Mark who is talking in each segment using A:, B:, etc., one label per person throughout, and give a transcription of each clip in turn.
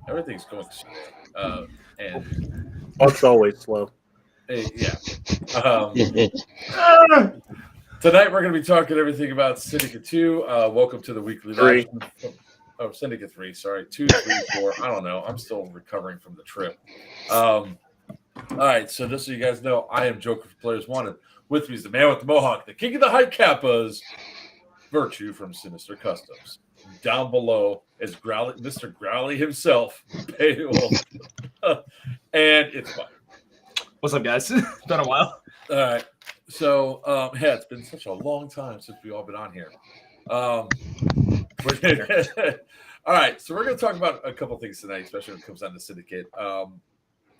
A: Everything's going and
B: Buck's always slow.
A: yeah. Tonight we're going to be talking everything about Syndicate 2. Welcome to the weekly live.
B: 3.
A: Syndicate 3. Sorry, 2, 3, 4. I don't know. I'm still recovering from the trip. All right, so just so you guys know, I am Joker for Players Wanted. With me is the man with the mohawk, the king of the high kappas, Virtue from Sinister Customs. Down below is Mr. Growly himself, Paywolf. And it's Mike.
C: What's up, guys? It's been a while.
A: All right. So, yeah, it's been such a long time since we've all been on here. All right. So, we're going to talk about a couple things tonight, especially when it comes down to Syndicate.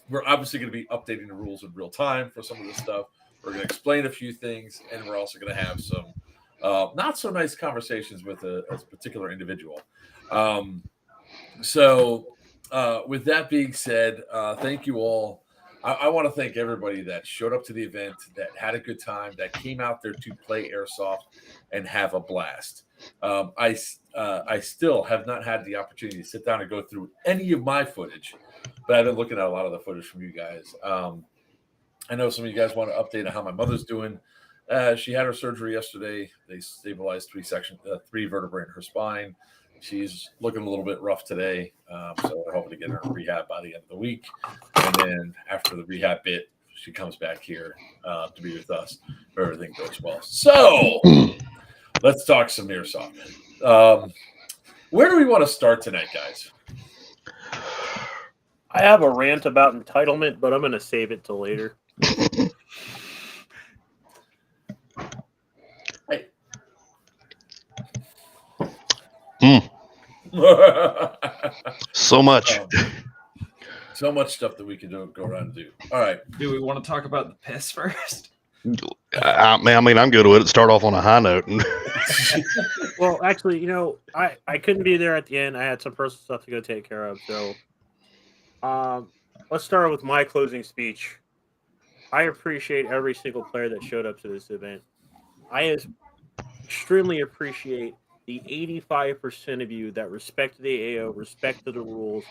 A: We're obviously going to be updating the rules in real time for some of this stuff. We're going to explain a few things, and we're also going to have some not so nice conversations with a particular individual. With that being said, thank you all. I want to thank everybody that showed up to the event, that had a good time, that came out there to play Airsoft and have a blast. I still have not had the opportunity to sit down and go through any of my footage, but I've been looking at a lot of the footage from you guys. I know some of you guys want to update on how my mother's doing. She had her surgery yesterday. They stabilized three vertebrae in her spine. She's looking a little bit rough today, so we're hoping to get her in rehab by the end of the week. And then after the rehab bit, she comes back here to be with us if everything goes well. So let's talk some Airsoft. Where do we want to start tonight, guys?
B: I have a rant about entitlement, but I'm going to save it till later.
D: So much.
A: So much stuff that we can go around and do. All right.
C: Do we want to talk about the piss first?
D: I mean, I'm good with it. Start off on a high note.
B: Well, actually, I couldn't be there at the end. I had some personal stuff to go take care of. So let's start with my closing speech. I appreciate every single player that showed up to this event. I extremely appreciate the 85% of you that respected the AO, respected the rules.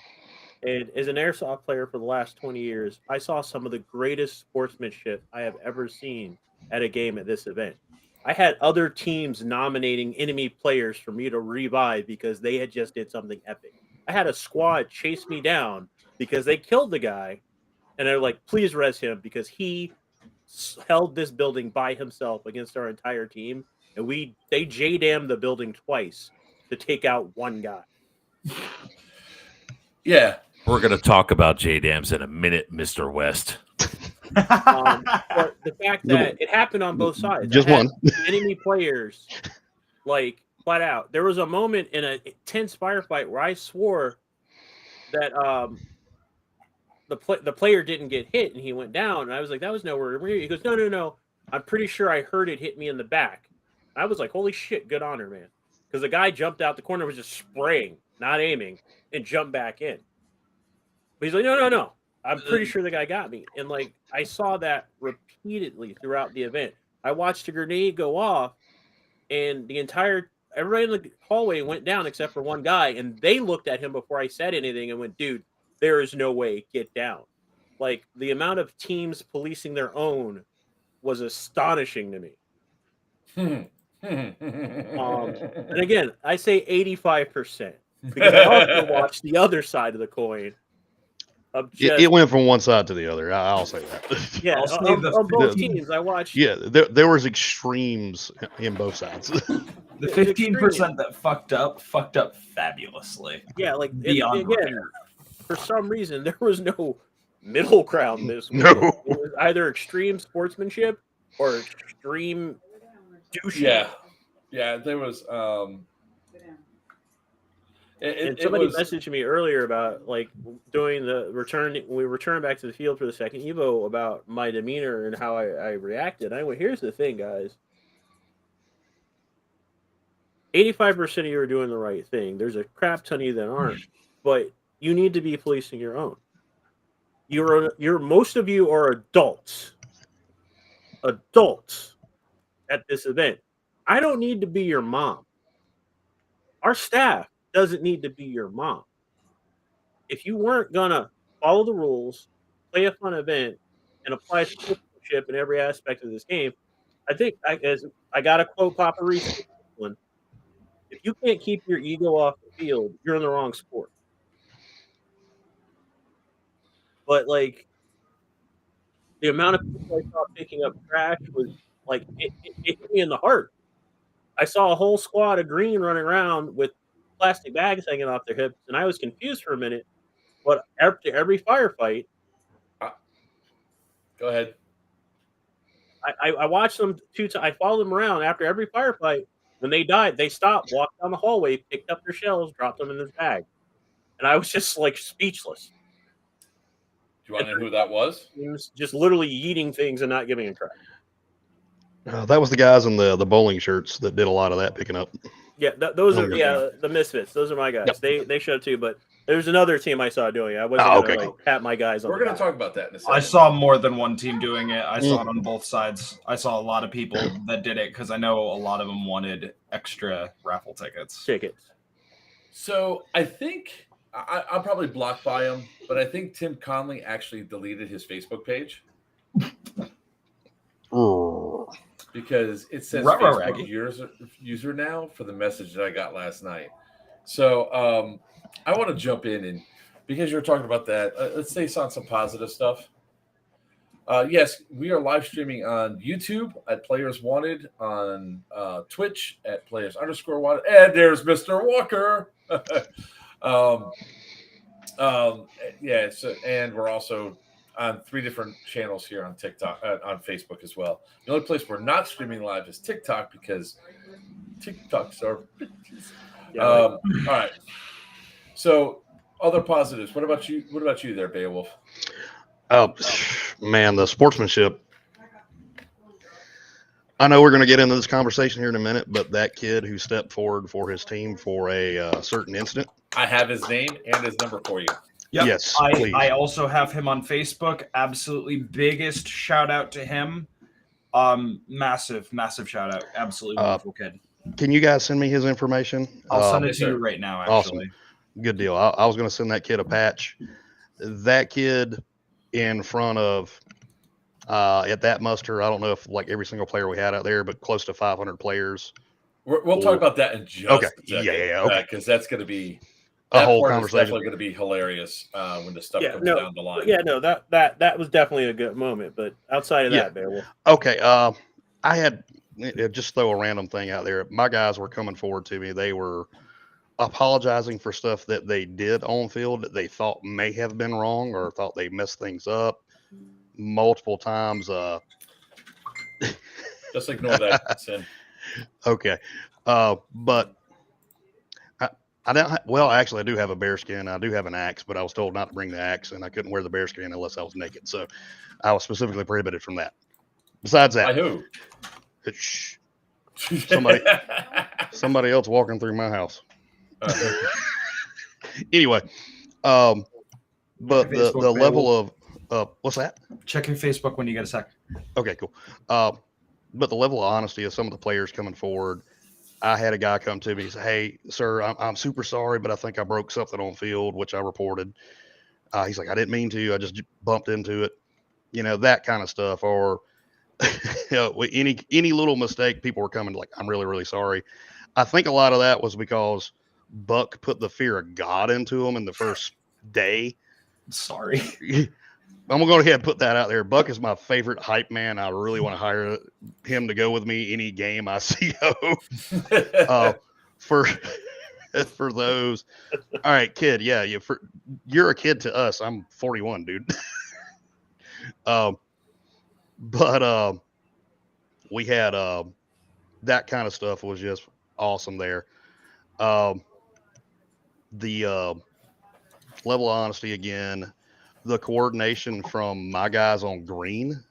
B: And as an Airsoft player for the last 20 years, I saw some of the greatest sportsmanship I have ever seen at a game at this event. I had other teams nominating enemy players for me to revive because they had just did something epic. I had a squad chase me down because they killed the guy, and they're like, please res him because he held this building by himself against our entire team. And they J-damned the building twice to take out one guy.
A: Yeah.
E: We're going to talk about J-dams in a minute, Mr. West.
B: But the fact that it happened on both sides.
D: Just one.
B: Enemy players, like, flat out. There was a moment in a tense firefight where I swore that the player didn't get hit and he went down. And I was like, that was nowhere near. He goes, no. I'm pretty sure I heard it hit me in the back. I was like, holy shit, good honor, man. Because the guy jumped out the corner, was just spraying, not aiming, and jumped back in. But he's like, no. I'm pretty sure the guy got me. And, like, I saw that repeatedly throughout the event. I watched a grenade go off, and everybody in the hallway went down except for one guy, and they looked at him before I said anything and went, dude, there is no way, get down. Like, the amount of teams policing their own was astonishing to me. And again, I say 85% because I also watched the other side of the coin.
D: It went from one side to the other. I'll say that.
B: Yeah, on both teams, I watched.
D: Yeah, there was extremes in both sides.
C: The 15% that fucked up fabulously.
B: Yeah, like
C: beyond
B: again, for some reason there was no middle ground this week.
D: No.
B: It was either extreme sportsmanship or extreme douchey.
A: Yeah, there was.
B: Somebody messaged me earlier about like doing the return. We returned back to the field for the second Evo about my demeanor and how I reacted. I went, here's the thing, guys. 85% of you are doing the right thing. There's a crap ton of you that aren't, but you need to be policing your own. Most of you are adults at this event. I don't need to be your mom. Our staff doesn't need to be your mom. if you weren't gonna follow the rules, play a fun event, and apply sportsmanship in every aspect of this game, I think I got to quote Papa Reese for this one. If you can't keep your ego off the field, you're in the wrong sport. But like the amount of people I saw picking up trash was like it hit me in the heart. I saw a whole squad of green running around with plastic bags hanging off their hips, and I was confused for a minute. But after every firefight,
A: Go ahead.
B: I watched them I followed them around after every firefight. When they died, they stopped, walked down the hallway, picked up their shells, dropped them in his bag, and I was just like speechless.
A: Do you want to know who that was?
B: He was just literally eating things and not giving a crap.
D: That was the guys in the bowling shirts that did a lot of that picking up.
B: Yeah, those are the Misfits. Those are my guys. Yep. They showed too, but there's another team I saw doing it. I wasn't gonna pat my guys on.
A: We're gonna talk about that in a second.
C: I saw more than one team doing it. I saw it on both sides. I saw a lot of people that did it because I know a lot of them wanted extra raffle tickets.
A: So I think I'm probably blocked by him, but I think Tim Conley actually deleted his Facebook page. Because it says Facebook user now for the message that I got last night. So I want to jump in, and because you're talking about that, let's say on some positive stuff. Yes, we are live streaming on YouTube at Players Wanted, on Twitch at Players_Wanted, and there's Mr. Walker. Yeah, so, and we're also on 3 different channels here on TikTok, on Facebook as well. The only place we're not streaming live is TikTok because TikToks are bitches. All right. So other positives. What about you? What about you there, Beowulf?
D: Oh, man, the sportsmanship. I know we're going to get into this conversation here in a minute, but that kid who stepped forward for his team for a certain incident.
A: I have his name and his number for you.
C: Yep.
D: Yes,
C: I also have him on Facebook. Absolutely biggest shout out to him. Massive shout out. Absolutely wonderful kid.
D: Can you guys send me his information?
C: I'll send it to you right now, actually.
D: Awesome. Good deal. I was going to send that kid a patch. That kid in front of at that muster, I don't know if like every single player we had out there, but close to 500 players.
A: We'll talk about that in just a second.
D: Okay.
A: Because that's going to be
D: a whole conversation.
A: Definitely going to be hilarious when the stuff comes down the line.
B: Yeah, no, that was definitely a good moment. But outside of that, Beowulf.
D: Okay. I had just throw a random thing out there. My guys were coming forward to me. They were apologizing for stuff that they did on field that they thought may have been wrong or thought they messed things up multiple times.
A: Just ignore that, Sin.
D: Okay. But I don't. Actually, I do have a bearskin. I do have an axe, but I was told not to bring the axe, and I couldn't wear the bearskin unless I was naked. So I was specifically prohibited from that. Besides that,
A: by who?
D: Somebody else walking through my house. Anyway, but the level of what's that?
C: Check your Facebook when you get a sec.
D: Okay, cool. But the level of honesty of some of the players coming forward. I had a guy come to me and say, "Hey, sir, I'm super sorry, but I think I broke something on field," which I reported. He's like, "I didn't mean to. I just bumped into it." You know, that kind of stuff. Or any little mistake, people were coming like, "I'm really, really sorry." I think a lot of that was because Buck put the fear of God into him in the first day.
C: Sorry.
D: I'm going to go ahead and put that out there. Buck is my favorite hype man. I really want to hire him to go with me any game I see. For those. All right, kid. Yeah, you're a kid to us. I'm 41, dude. But we had that kind of stuff was just awesome there. The level of honesty again. The coordination from my guys on green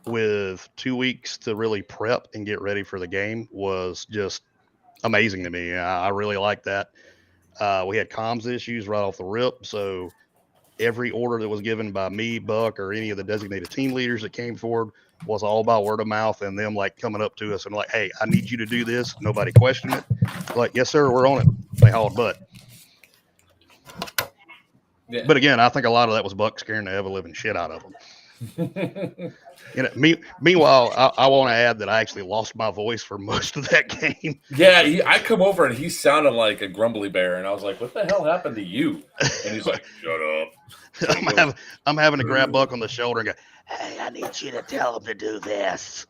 D: with 2 weeks to really prep and get ready for the game was just amazing to me. I really like that. We had comms issues right off the rip. So every order that was given by me, Buck, or any of the designated team leaders that came forward was all by word of mouth and them like coming up to us and like, "Hey, I need you to do this." Nobody questioned it. Like, "Yes, sir, we're on it." They hauled butt.
A: Yeah.
D: But again, I think a lot of that was Buck scaring the ever living shit out of them. Meanwhile, I want to add that I actually lost my voice for most of that game.
A: Yeah, I come over and he sounded like a grumbly bear, and I was like, "What the hell happened to you?" And he's like, "Shut up."
D: I'm having to grab Buck on the shoulder and go, "Hey, I need you to tell him to do this."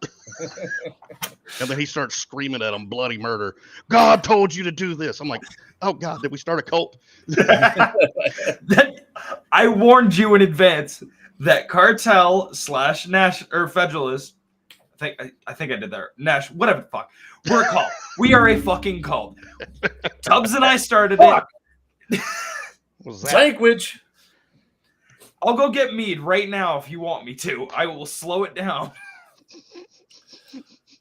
D: And then he starts screaming at him, bloody murder. God told you to do this. I'm like, oh God, did we start a cult?
C: I warned you in advance that Cartel / Nash or Federalist. I think I did that. Nash, whatever the fuck. We're a cult. We are a fucking cult. Tubbs and I started it.
D: What was that?
A: Language.
C: I'll go get mead right now if you want me to. I will slow it down.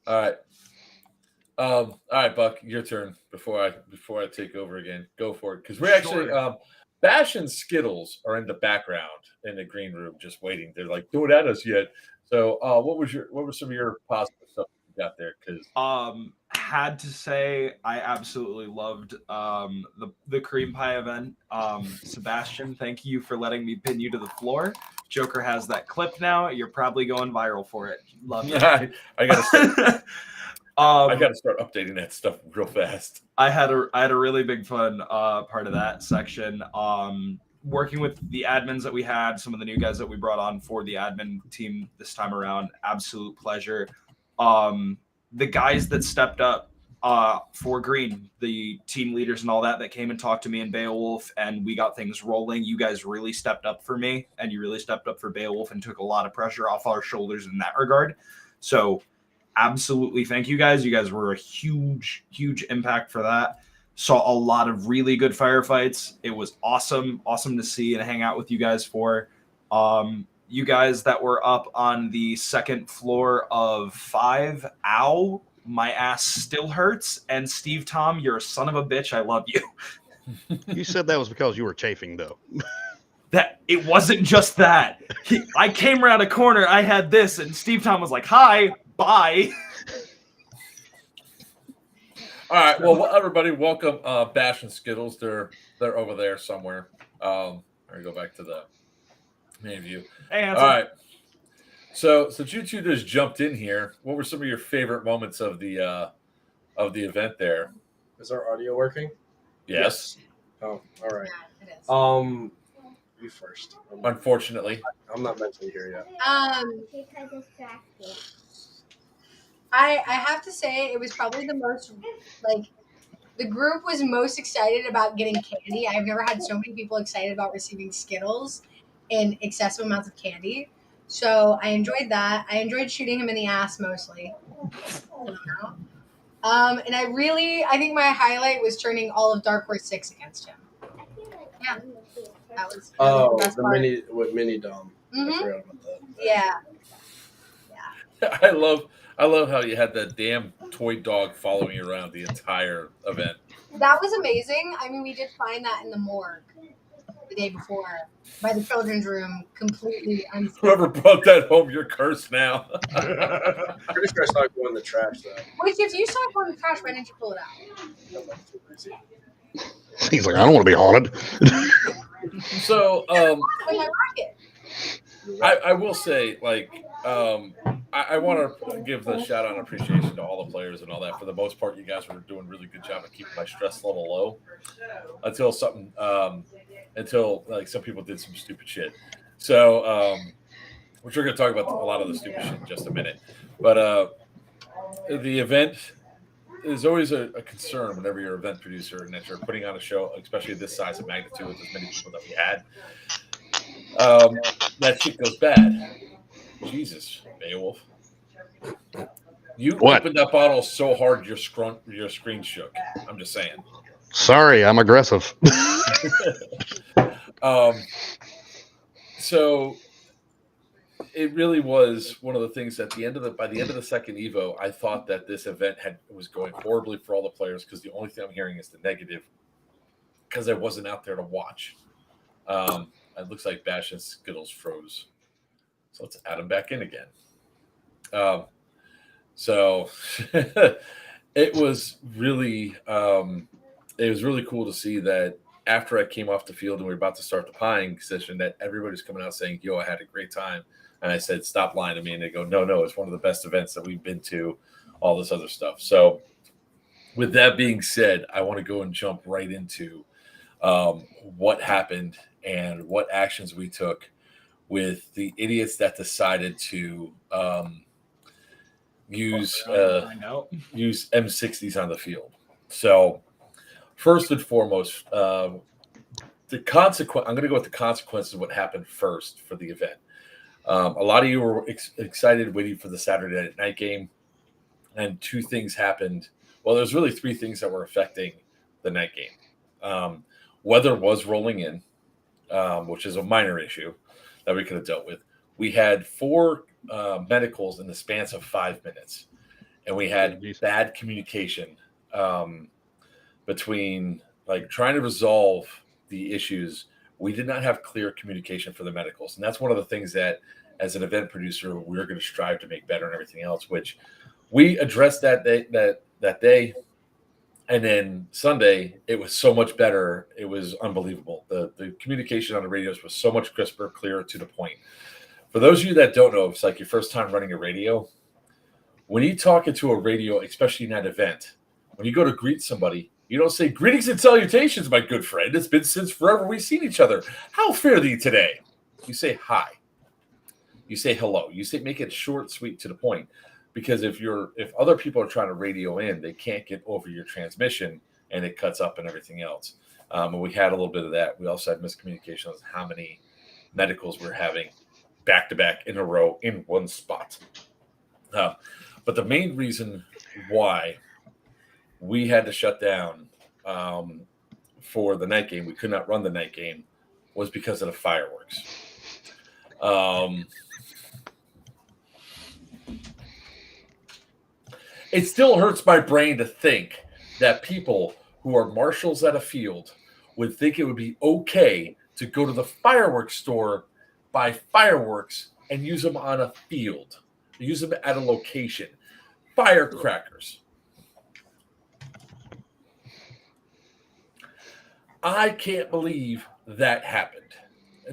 A: All right. All right, Buck, your turn before I take over again. Go for it. Because we're actually Bash and Skittles are in the background in the green room just waiting. They're like, don't at us yet. So what were some of your positive stuff you got there? Because
C: had to say I absolutely loved the cream pie event. Sebastian, thank you for letting me pin you to the floor. Joker has that clip now. You're probably going viral for it. Love it.
A: I gotta start updating that stuff real fast.
C: I had a really big fun part of that section. Working with the admins that we had, some of the new guys that we brought on for the admin team this time around, absolute pleasure. The guys that stepped up for Green, the team leaders and all that came and talked to me and Beowulf, and we got things rolling. You guys really stepped up for me, and you really stepped up for Beowulf and took a lot of pressure off our shoulders in that regard. So absolutely thank you guys. You guys were a huge impact for that. Saw a lot of really good firefights. It was awesome to see and hang out with you guys for. You guys that were up on the second floor of 5, ow, my ass still hurts. And Steve Tom, you're a son of a bitch. I love you.
D: You said that was because you were chafing, though.
C: That it wasn't just that. I came around a corner, I had this, and Steve Tom was like, hi, bye.
A: All right, well, everybody, welcome Bash and Skittles. They're over there somewhere. I'm gonna go back to the main view.
C: Hey,
A: all right. So since you two just jumped in here, what were some of your favorite moments of the event there?
F: Is our audio working?
A: Yes.
F: Oh, all right.
G: Yeah, it is.
F: You first.
A: Unfortunately,
F: I'm not mentally here yet.
G: I have to say it was probably the most, like, the group was most excited about getting candy. I've never had so many people excited about receiving Skittles in excessive amounts of candy. So I enjoyed that. I enjoyed shooting him in the ass mostly. And I think my highlight was turning all of Dark Horse 6 against him. Yeah. That was
F: Oh,
G: the best
F: the
G: part.
F: mini dom.
G: Mhm.
F: I forgot about that.
G: Yeah.
A: I love how you had that damn toy dog following you around the entire event.
G: That was amazing. I mean, we did find that in the morgue the day before by the children's room, completely unseen.
A: Whoever brought that home, you're cursed now.
F: Pretty sure I saw it go in the trash though.
G: Which, if you saw it going in the trash, why didn't you pull it out?
F: I'm like too busy.
D: He's like, I don't want to be haunted.
A: So,
G: With my rocket.
A: I will say, like, I want to give the shout out and appreciation to all the players and all that. For the most part, you guys were doing a really good job of keeping my stress level low until like some people did some stupid shit. So, which we're going to talk about a lot of the stupid shit in just a minute. But the event is always a concern whenever you're an event producer and that you're putting on a show, especially this size of magnitude with as many people that we had. That shit goes bad. Jesus, Beowulf. You opened that bottle so hard your screen shook. I'm just saying.
D: Sorry, I'm aggressive.
A: So it really was one of the things at the end of by the end of the second Evo, I thought that this event was going horribly for all the players because the only thing I'm hearing is the negative because I wasn't out there to watch. It looks like Bash and Skittles froze. So let's add them back in again. So it was really cool to see that after I came off the field and we were about to start the pieing session that everybody's coming out saying, yo, I had a great time. And I said, stop lying to me. And they go, no, it's one of the best events that we've been to, all this other stuff. So with that being said, I want to go and jump right into what happened and what actions we took with the idiots that decided to use M60s on the field. So first and foremost, the consequence. I'm going to go with the consequences of what happened first for the event. A lot of you were excited waiting for the Saturday night game, and two things happened. Well, there's really three things that were affecting the night game. Weather was rolling in, which is a minor issue that we could have dealt with. We had 4 medicals in the span of 5 minutes, and we had bad communication between like trying to resolve the issues. We did not have clear communication for the medicals, and that's one of the things that, as an event producer, we're going to strive to make better and everything else. Which we addressed that day. And then Sunday, it was so much better. It was unbelievable. The communication on the radios was so much crisper, clearer, to the point. For those of you that don't know, it's like your first time running a radio. When you talk into a radio, especially in that event, when you go to greet somebody, you don't say, greetings and salutations, my good friend. It's been since forever we've seen each other. How fare thee today? You say hi. You say hello. You say, make it short, sweet, to the point. Because if other people are trying to radio in, they can't get over your transmission, and it cuts up and everything else. And we had a little bit of that. We also had miscommunication on how many medicals we're having back to back in a row in one spot. But the main reason why we had to shut down for the night game, we could not run the night game, was because of the fireworks. It still hurts my brain to think that people who are marshals at a field would think it would be okay to go to the fireworks store, buy fireworks, and use them on a field, use them at a location. Firecrackers. I can't believe that happened.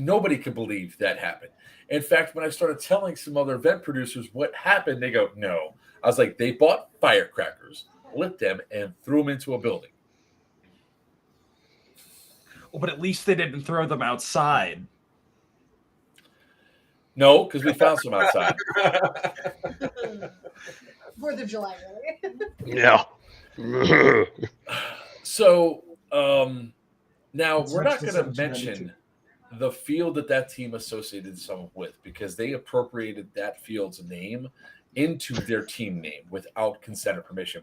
A: Nobody can believe that happened. In fact, when I started telling some other event producers what happened, they go, no. I was like, they bought firecrackers, lit them, and threw them into a building.
C: Well, but at least they didn't throw them outside.
A: No, because we found some outside.
G: 4th of July, really.
D: Yeah.
A: So now we're not going to mention the field that team associated some with, because they appropriated that field's name into their team name without consent or permission.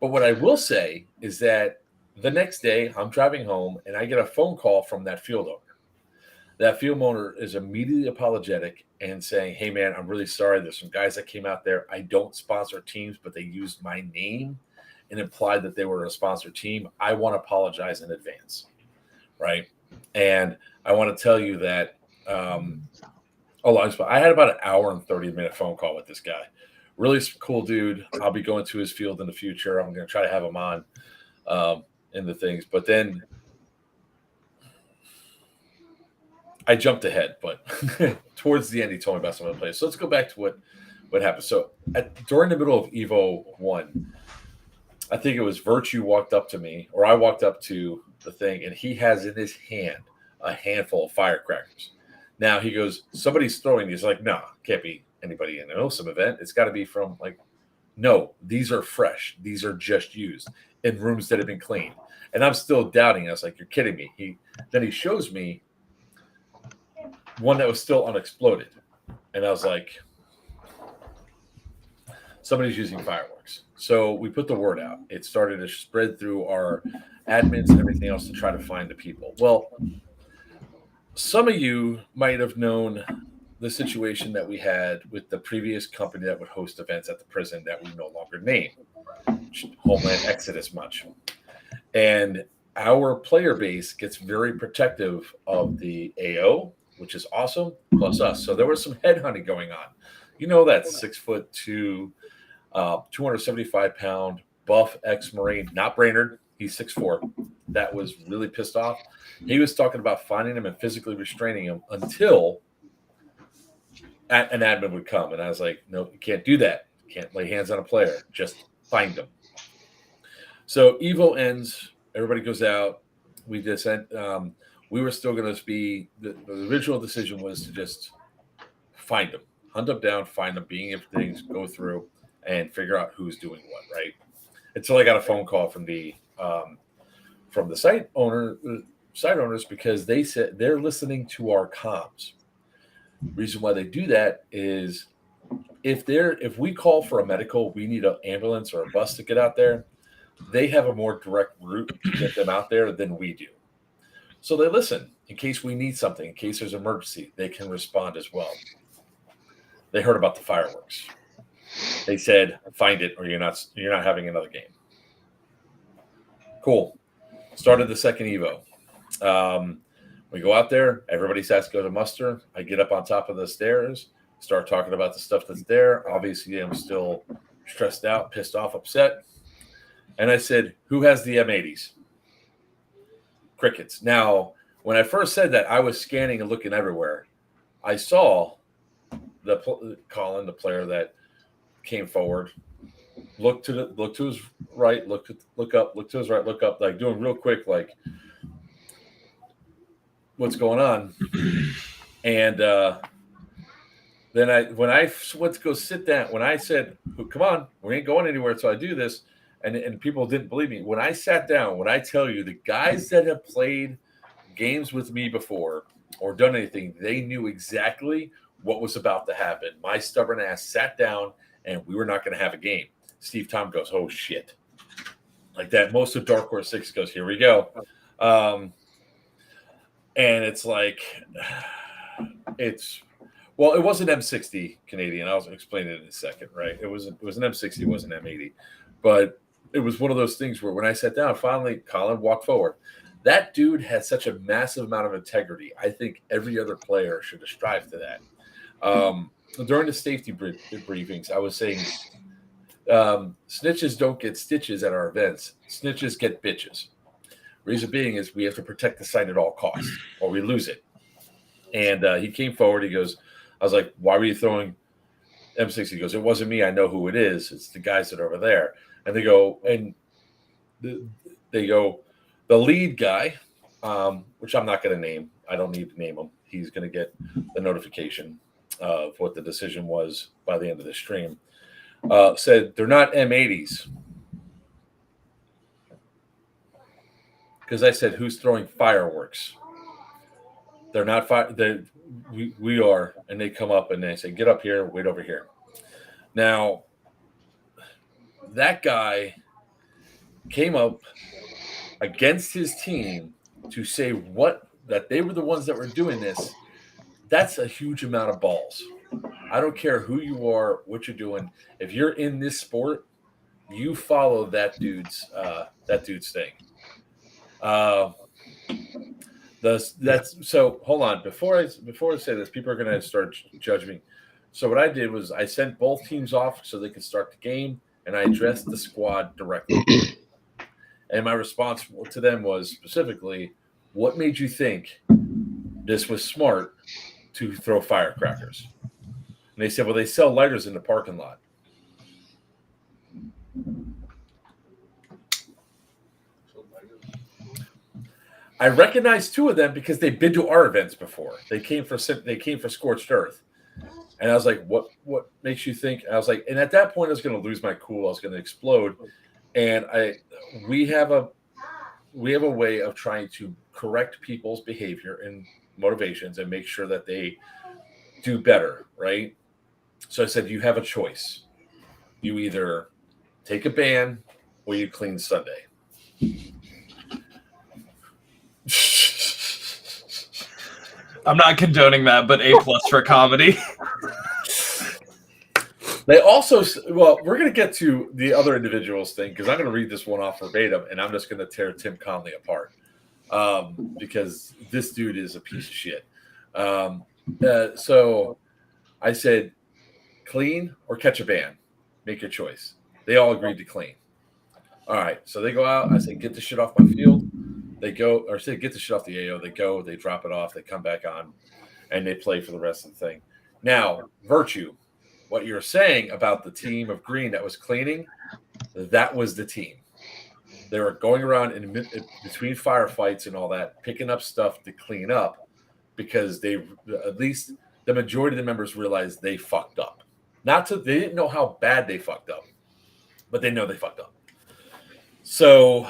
A: But what I will say is that the next day I'm driving home and I get a phone call from that field owner. That field owner is immediately apologetic and saying, hey man, I'm really sorry. There's some guys that came out there. I don't sponsor teams, but they used my name and implied that they were a sponsor team. I want to apologize in advance. Right. And I want to tell you that I had about an hour and 30-minute phone call with this guy. Really cool dude. I'll be going to his field in the future. I'm going to try to have him on in the things. But then I jumped ahead. But towards the end, he told me about some of the plays. So let's go back to what happened. So during the middle of Evo 1, I think it was Virtue walked up to me, or I walked up to the thing, and he has in his hand a handful of firecrackers. Now he goes, somebody's throwing these. Like, no, can't be anybody in some event. It's got to be from no, these are fresh. These are just used in rooms that have been cleaned. And I'm still doubting. I was like, you're kidding me. Then he shows me one that was still unexploded. And I was like, somebody's using fireworks. So we put the word out. It started to spread through our admins and everything else to try to find the people. Well, some of you might have known the situation that we had with the previous company that would host events at the prison that we no longer name, Homeland Exodus much. And our player base gets very protective of the AO, which is awesome, plus us. So there was some headhunting going on. You know that 6'2", 275-pound buff ex-Marine, not Brainerd. He's 6'4", that was really pissed off. He was talking about finding him and physically restraining him until an admin would come. And I was like, no, you can't do that. You can't lay hands on a player. Just find him. So Evo ends. Everybody goes out. We just we were still going to be the original decision was to just find them, hunt them down, find them, being if things go through, and figure out who's doing what. Right. Until I got a phone call from the site owners because they said they're listening to our comms. Reason why they do that is if we call for a medical, we need an ambulance or a bus to get out there. They have a more direct route to get them out there than we do. So they listen in case we need something, in case there's an emergency, they can respond as well. They heard about the fireworks. They said, find it or you're not having another game. Cool. Started the second Evo. We go out there. Everybody has to go to muster. I get up on top of the stairs, start talking about the stuff that's there. Obviously, I'm still stressed out, pissed off, upset. And I said, who has the M80s? Crickets. Now, when I first said that, I was scanning and looking everywhere. I saw Colin, the player that came forward, look to his right, look up, look to his right, look up, like doing real quick, like what's going on. And then when I went to go sit down, when I said, come on, we ain't going anywhere until I do this, and people didn't believe me. When I sat down, when I tell you the guys that have played games with me before or done anything, they knew exactly what was about to happen. My stubborn ass sat down and we were not going to have a game. Steve Tom goes, oh shit. Like that. Most of Dark Horse 6 goes, here we go. And it's like, it was an M60 Canadian. I'll explain it in a second, right? It was an M60, it wasn't M80. But it was one of those things where when I sat down, finally Colin walked forward. That dude had such a massive amount of integrity. I think every other player should strive to that. During the safety briefings, I was saying snitches don't get stitches at our events. Snitches get bitches. Reason being is we have to protect the site at all costs or we lose it. And he came forward. He goes, I was like, why were you throwing M60? He goes, it wasn't me. I know who it is. It's the guys that are over there. And they go, the lead guy, which I'm not going to name. I don't need to name him. He's going to get the notification of what the decision was by the end of the stream. Said they're not M80s. Because I said, who's throwing fireworks? They're not we are. And they come up and they say, get up here, wait over here. Now, that guy came up against his team to say that they were the ones that were doing this. That's a huge amount of balls. I don't care who you are, what you're doing. If you're in this sport, you follow that dude's thing. So hold on. Before I say this, people are going to start judging me. So what I did was I sent both teams off so they could start the game, and I addressed the squad directly. And my response to them was specifically, what made you think this was smart to throw firecrackers? And they said, well, they sell lighters in the parking lot. I recognized two of them because they've been to our events before. They came for Scorched Earth. And I was like, what makes you think? And I was like, and at that point I was going to lose my cool. I was going to explode. And we have a way of trying to correct people's behavior and motivations and make sure that they do better, right? So I said, you have a choice. You either take a ban or you clean Sunday.
C: I'm not condoning that, but A+ for comedy.
A: They also, well, we're going to get to the other individuals thing because I'm going to read this one off verbatim and I'm just going to tear Tim Conley apart because this dude is a piece of shit. So I said, clean or catch a ban. Make your choice. They all agreed to clean. All right. So they go out. I said, get the shit off my field. They go, or say, get the shit off the AO. They go, they drop it off, they come back on, and they play for the rest of the thing. Now, Virtue, what you're saying about the team of Green that was cleaning, that was the team. They were going around in between firefights and all that, picking up stuff to clean up because they, at least the majority of the members realized they fucked up. They didn't know how bad they fucked up, but they know they fucked up. So,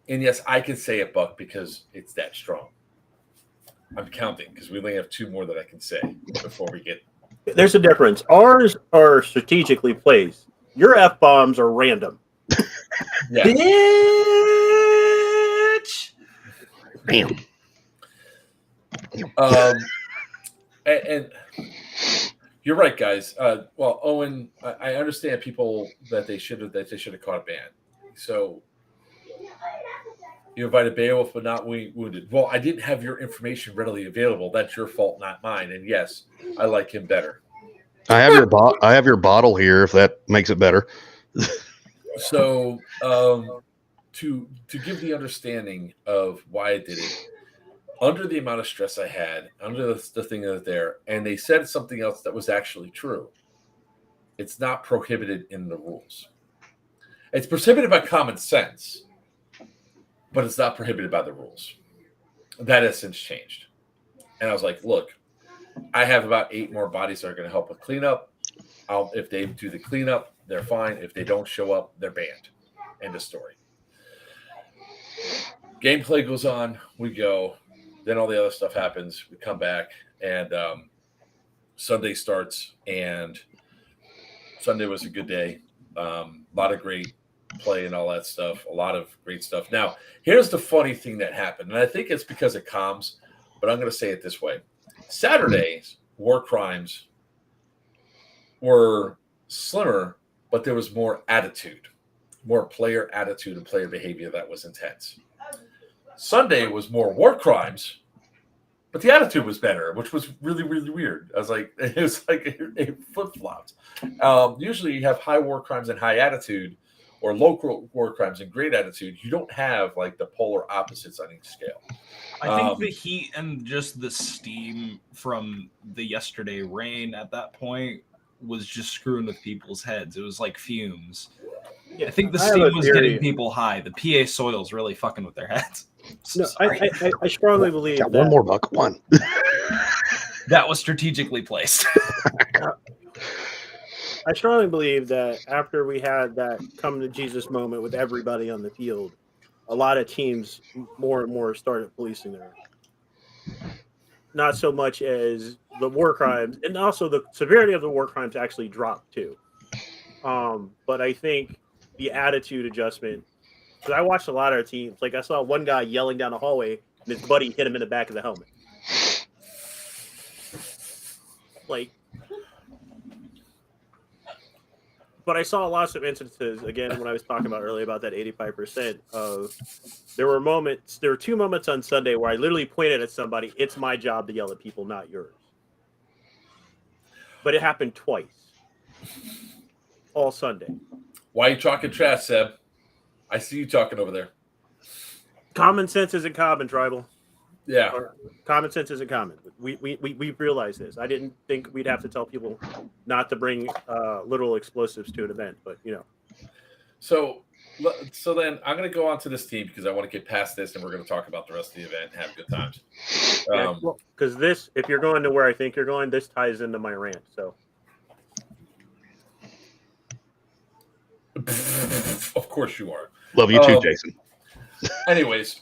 A: and yes, I can say it, Buck, because it's that strong. I'm counting because we only have 2 more that I can say before we get.
B: There's a difference. Ours are strategically placed. Your F-bombs are random.
A: Yeah.
C: Bitch.
D: Bam.
A: And you're right, guys. Well, Owen, I understand people that they should have caught a ban. So you invited Beowulf, but not wounded. Well, I didn't have your information readily available. That's your fault, not mine. And yes, I like him better.
D: I have your bottle here, if that makes it better.
A: So to give the understanding of why I did it, under the amount of stress I had, under the thing that was there, and they said something else that was actually true. It's not prohibited in the rules. It's prohibited by common sense, but it's not prohibited by the rules. That has since changed. And I was like, look, I have about 8 more bodies that are going to help with cleanup. If they do the cleanup, they're fine. If they don't show up, they're banned. End of story. Gameplay goes on. We go. Then all the other stuff happens. We come back, and Sunday starts, and Sunday was a good day. A lot of great play and all that stuff. A lot of great stuff. Now, here's the funny thing that happened, and I think it's because of comms, but I'm going to say it this way. Saturday's war crimes were slimmer, but there was more attitude, more player attitude and player behavior that was intense. Sunday was more war crimes, but the attitude was better, which was really, really weird. I was like, it was like it flip-flopped. Usually you have high war crimes and high attitude, or low war crimes and great attitude. You don't have like the polar opposites on each scale.
C: I think the heat and just the steam from the yesterday rain at that point was just screwing with people's heads. It was like fumes.
B: Yeah,
C: I think the steam was getting people high. The PA soil's really fucking with their heads.
B: No, I strongly believe
D: Got
B: that
D: one more, Buck. One.
C: That was strategically placed.
B: I strongly believe that after we had that come to Jesus moment with everybody on the field, a lot of teams more and more started policing their. Not so much as the war crimes, and also the severity of the war crimes actually dropped too. But I think the attitude adjustment, because I watched a lot of our teams, like I saw one guy yelling down the hallway and his buddy hit him in the back of the helmet. Like, but I saw lots of instances, again, when I was talking about earlier about that 85% of, there were 2 moments on Sunday where I literally pointed at somebody, it's my job to yell at people, not yours. But it happened twice. All Sunday.
A: Why are you talking trash, Seb? I see you talking over there.
B: Common sense isn't common, Tribal.
A: Yeah.
B: Common sense isn't common. We realized this. I didn't think we'd have to tell people not to bring literal explosives to an event, but you know.
A: So then I'm going to go on to this team because I want to get past this, and we're going to talk about the rest of the event and have good times.
B: Because this, if you're going to where I think you're going, this ties into my rant. So.
A: Of course you are.
D: Love you too, Jason.
A: Anyways,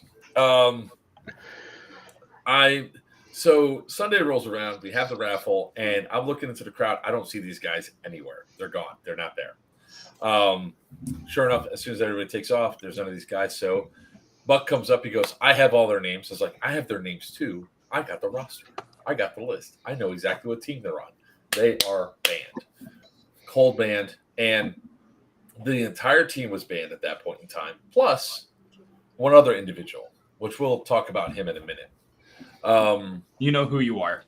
A: so Sunday rolls around, we have the raffle, and I'm looking into the crowd. I don't see these guys anywhere. They're gone. They're not there. Sure enough, as soon as everybody takes off, there's none of these guys. So Buck comes up, he goes, I have all their names. I was like, I have their names too. I got the roster. I got the list. I know exactly what team they're on. They are banned. Cold banned, and the entire team was banned at that point in time, plus one other individual, which we'll talk about him in a minute.
C: You know who you are,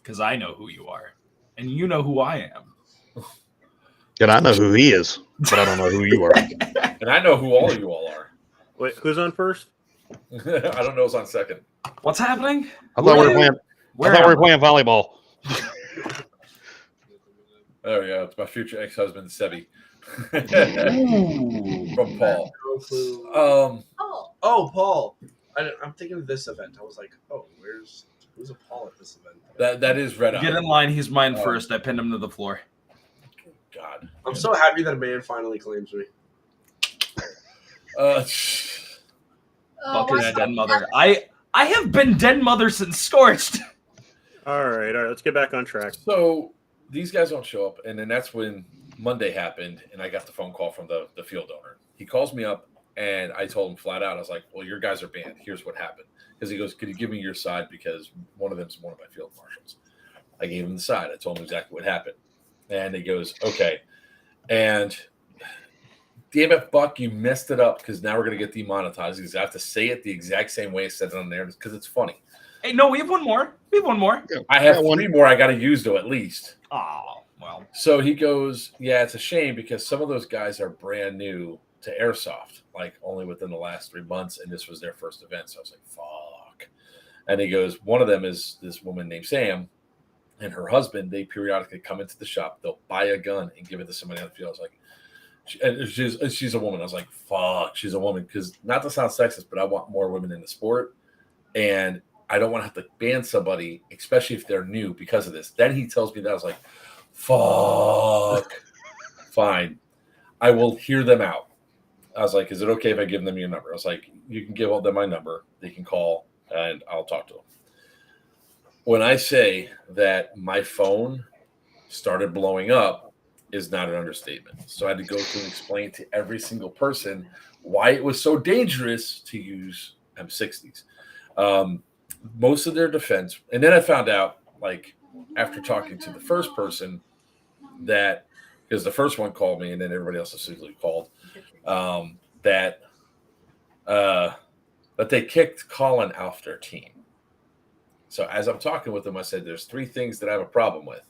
C: because I know who you are, and you know who I am.
D: And I know who he is, but I don't know who you are.
A: And I know who all of you all are.
B: Wait, who's on first?
A: I don't know. It's on second.
C: What's happening?
D: I thought we were playing.
C: Where
D: I thought we
C: am
D: were playing volleyball.
A: Oh yeah, it's my future ex-husband Sebi.
C: Ooh.
A: From Paul.
F: No clue.
G: Oh,
F: Oh, Paul. I'm thinking of this event. I was like, oh, who's a Paul at this event?
A: That is Red Eye.
C: Get in line. He's mine first. I pinned him to the floor.
A: God.
F: I'm so happy that a man finally claims me.
G: oh,
C: Fucking
G: why-
C: den mother. I have been den mother since Scorched.
B: All right. Let's get back on track.
A: So these guys don't show up, and then that's when Monday happened, and I got the phone call from the field owner. He calls me up, and I told him flat out, I was like, well, your guys are banned. Here's what happened. Because he goes, could you give me your side? Because one of them's one of my field marshals. I gave him the side. I told him exactly what happened. And he goes, okay. And damn it, Buck, you messed it up because now we're going to get demonetized because I have to say it the exact same way I said it on there because it's funny.
C: Hey, no, we have one more.
A: I have
D: Got one.
A: 3 more I got to use, though, at least.
C: Oh, well.
A: So he goes, yeah, it's a shame because some of those guys are brand new to Airsoft, like only within the last 3 months, and this was their first event. So I was like, fuck. And he goes, one of them is this woman named Sam and her husband. They periodically come into the shop. They'll buy a gun and give it to somebody on the field. I was like, she's a woman. I was like, fuck, she's a woman. Because not to sound sexist, but I want more women in the sport. And I don't want to have to ban somebody, especially if they're new because of this. Then he tells me that. I was like, fuck. Fine. I will hear them out. I was like, is it okay if I give them your number? I was like, you can give them my number. They can call and I'll talk to them. When I say that my phone started blowing up is not an understatement. So I had to go through and explain to every single person why it was so dangerous to use M60s. Most of their defense, and then I found out, like, after talking to the first person, that because the first one called me and then everybody else essentially called, that they kicked Colin off their team. So as I'm talking with them, I said, there's 3 things that I have a problem with.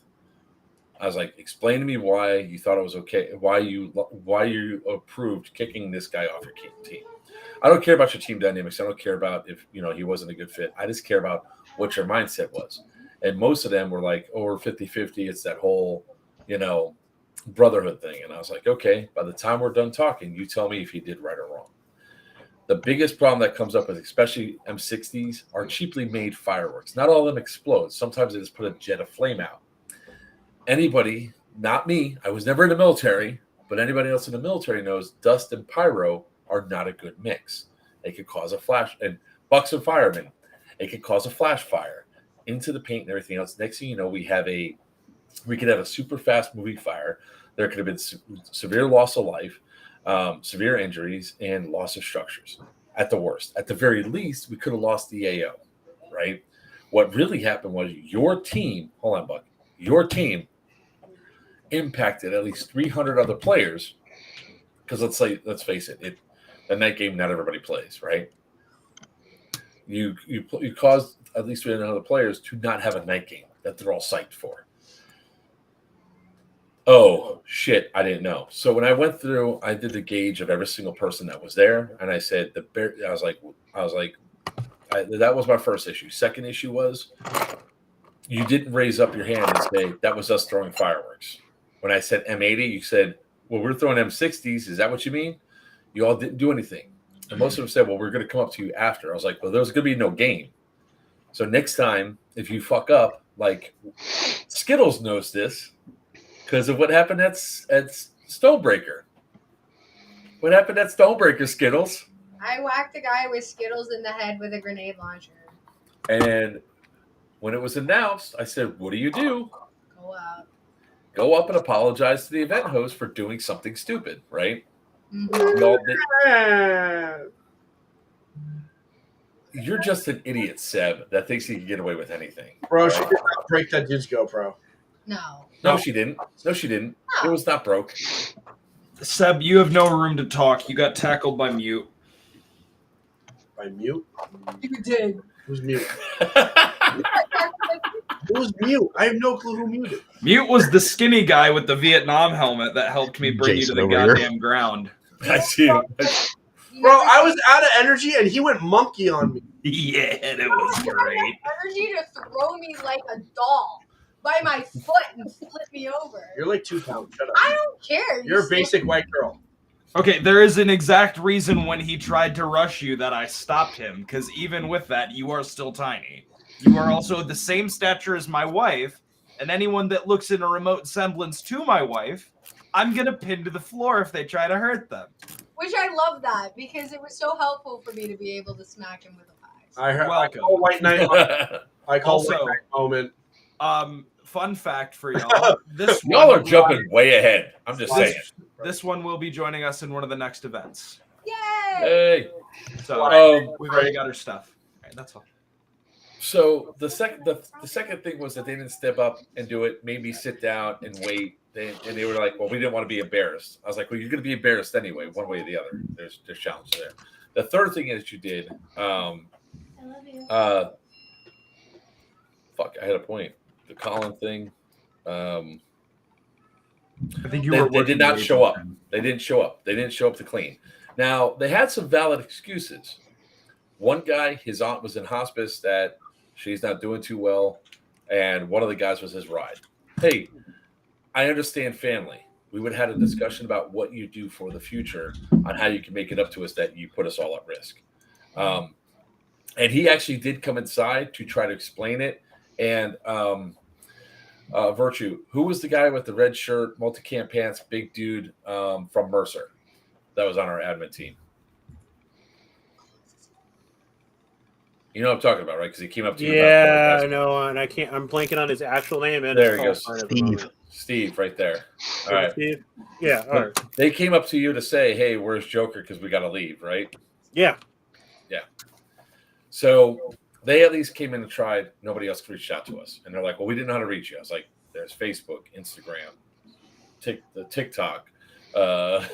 A: I was like, explain to me why you thought it was okay, why you approved kicking this guy off your team. I don't care about your team dynamics. I don't care about if, he wasn't a good fit. I just care about what your mindset was. And most of them were like, oh, we're 50-50. It's that whole, brotherhood thing. And I was like, okay, by the time we're done talking, you tell me if he did right or wrong. The biggest problem that comes up with especially M60s are cheaply made fireworks. Not all of them explode. Sometimes they just put a jet of flame out. Anybody, not me, I was never in the military, but anybody else in the military knows dust and pyro are not a good mix. It could cause a flash, and bucks and firemen, it could cause a flash fire into the paint and everything else. Next thing you know, we could have a super fast moving fire. There could have been severe loss of life, severe injuries, and loss of structures at the worst. At the very least, we could have lost the AO, right? What really happened was your team, hold on, Buck, your team impacted at least 300 other players because let's face it, in that game, not everybody plays, right? You caused at least 300 other players to not have a night game that they're all psyched for. Oh, shit, I didn't know. So when I went through, I did the gauge of every single person that was there, and I said, that was my first issue. Second issue was you didn't raise up your hand and say, that was us throwing fireworks. When I said M80, you said, well, we're throwing M60s. Is that what you mean? You all didn't do anything. And most of them said, well, we're going to come up to you after. I was like, well, there's going to be no game. So next time, if you fuck up, like Skittles knows this because of what happened at Stonebreaker. What happened at Stonebreaker, Skittles?
G: I whacked a guy with Skittles in the head with a grenade launcher.
A: And when it was announced, I said, what do you do?
G: Go out.
A: Go up and apologize to the event host for doing something stupid, right?
G: Mm-hmm.
A: Y'all did. You're just an idiot, Seb, that thinks he can get away with anything.
F: Bro, she did not break that dude's GoPro.
G: No.
A: She didn't. No, she didn't.
G: No.
A: It was not broke.
C: Seb, you have no room to talk. You got tackled by Mute.
F: By Mute?
G: You did.
F: Who's Mute? Who's Mute? I have no clue who muted.
C: Mute was the skinny guy with the Vietnam helmet that helped me bring
D: Jason
C: you to the
D: over here.
C: goddamn ground.
A: I see him.
G: You
F: Bro,
G: never
F: I
G: say-
F: was out of energy and he went monkey on me.
C: Yeah, that
G: You
C: was
G: had
C: great.
G: enough energy to throw me like a doll by my foot and flip me over.
F: You're like 2 pounds. Shut up.
G: I don't care.
F: You're a
G: still-
F: basic white girl.
C: Okay, there is an exact reason when he tried to rush you that I stopped him, because even with that, you are still tiny. You are also the same stature as my wife, and anyone that looks in a remote semblance to my wife, I'm gonna pin to the floor if they try to hurt them.
G: Which I love that because it was so helpful for me to be able to smack him with a pie.
F: I heard.
C: Welcome.
F: I call white knight. I call
C: Also-
F: white knight moment.
C: Fun fact for y'all: this
A: Y'all
C: one
A: are jumping way ahead. I'm just saying.
C: This one will be joining us in one of the next events.
G: Yay!
A: Hey.
C: So we've already got our stuff. All right, that's all.
A: So the second thing was that they didn't step up and do it. Made me sit down and wait. And they were like, "Well, we didn't want to be embarrassed." I was like, "Well, you're going to be embarrassed anyway, one way or the other." There's challenges there. The third thing is you did.
G: I love you.
A: Fuck, I had a point. The Colin thing.
C: I think you
A: They
C: were.
A: did not show up. They didn't show up. They didn't show up to clean. Now they had some valid excuses. One guy, his aunt was in hospice that she's not doing too well, and one of the guys was his ride. Hey, I understand family. We would have had a discussion about what you do for the future on how you can make it up to us that you put us all at risk. And he actually did come inside to try to explain it. And Virtue, who was the guy with the red shirt, multicam pants, big dude from Mercer that was on our admin team? You know what I'm talking about, right? Because he came up to you.
B: Yeah, I know, and I can't. I'm blanking on his actual name. And
A: There he
B: his
A: goes.
B: call sign at the moment.
A: Steve, right there. All right.
B: Steve? Yeah. All right.
A: They came up to you to say, "Hey, where's Joker? Because we got to leave," right?
B: Yeah.
A: So they at least came in and tried. Nobody else reached out to us, and they're like, "Well, we didn't know how to reach you." I was like, "There's Facebook, Instagram, the TikTok."
B: I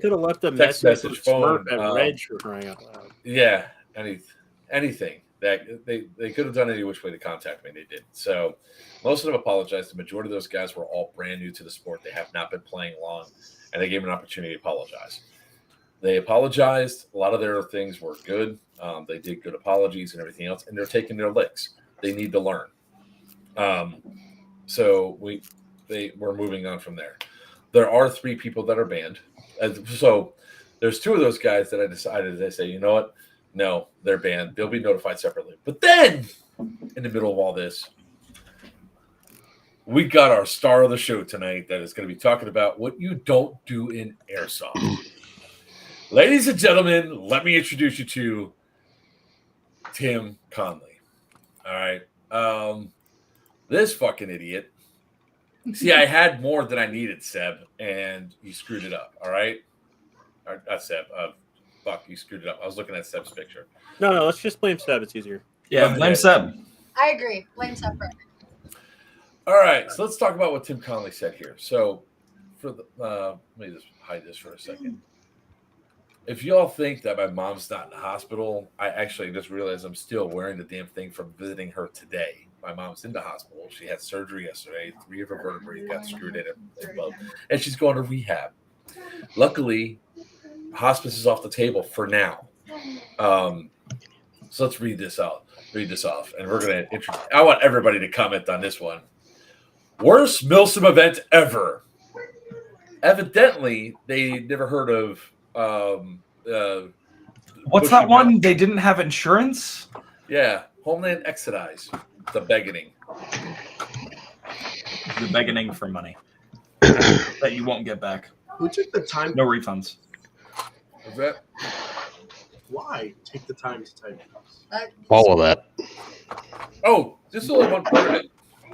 B: could have left a
A: text
B: message
A: message,
B: phone
A: phone,
B: at Reg for crying out loud.
A: Yeah, anything that they could have done any which way to contact me. They did. So most of them apologized. The majority of those guys were all brand new to the sport. They have not been playing long, and they gave them an opportunity to apologize. They apologized. A lot of their things were good. They did good apologies and everything else, and they're taking their licks. They need to learn. So we're moving on from there. There are 3 people that are banned. So there's 2 of those guys that I decided to say, you know what? No, they're banned. They'll be notified separately. But then, in the middle of all this, we got our star of the show tonight that is going to be talking about what you don't do in airsoft. Ladies and gentlemen, let me introduce you to Tim Conley. All right. This fucking idiot. See, I had more than I needed, Seb, and you screwed it up. All right. Not Seb. Fuck, you screwed it up. I was looking at Seb's picture.
B: No, let's just blame Seb. It's easier.
C: Yeah, blame Seb.
G: I agree. Blame separate.
A: All right, so let's talk about what Tim Conley said here. So, for the let me just hide this for a second. If y'all think that my mom's not in the hospital, I actually just realized I'm still wearing the damn thing from visiting her today. My mom's in the hospital. She had surgery yesterday. 3 of her vertebrae got screwed in it, and she's going to rehab. Luckily, hospice is off the table for now. So let's read this off, and we're gonna. I want everybody to comment on this one. Worst Milsim event ever. Evidently, they never heard of.
C: What's that one? They didn't have insurance?
A: Yeah, Homeland Exodus. The begging.
C: You're begging for money that you won't get back.
F: Who took the time?
C: No refunds.
A: Is that?
F: Why take the time to type this?
D: All of that.
A: Oh, this is only one part of it.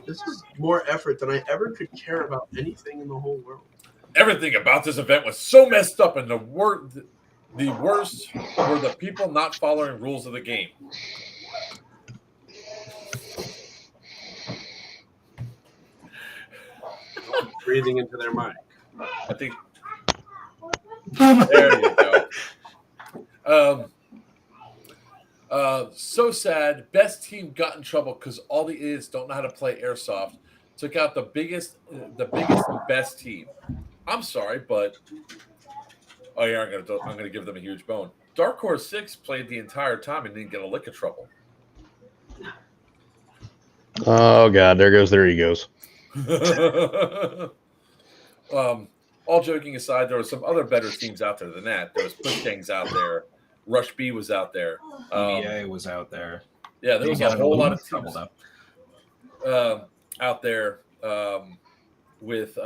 F: This is more effort than I ever could care about anything in the whole world.
A: Everything about this event was so messed up, and the worst were the people not following rules of the game.
F: Breathing into their mic.
A: I think. There you go. So sad. Best team got in trouble because all the idiots don't know how to play airsoft. Took out the biggest and best team. I'm sorry, but Oh yeah, I'm gonna give them a huge bone. Dark Horse 6 played the entire time and didn't get a lick of trouble.
D: Oh God, there goes their egos.
A: All joking aside, there were some other better teams out there than that. There was Push Gangs out there. Rush B was out there.
C: EVA was out there.
A: Yeah, there was a whole lot of teams
C: though.
A: out there with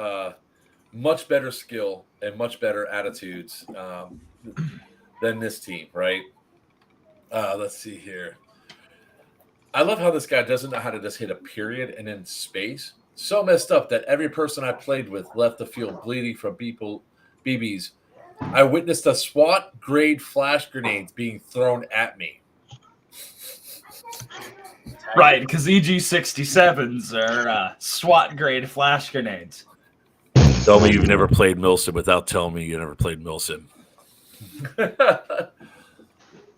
A: much better skill and much better attitudes than this team, right? Let's see here. I love how this guy doesn't know how to just hit a period and then space. So messed up that every person I played with left the field bleeding from BBs. I witnessed a SWAT grade flash grenades being thrown at me.
C: Right, because EG-67s are SWAT grade flash grenades.
E: Tell me you've never played Milsim without telling me you never played Milsim.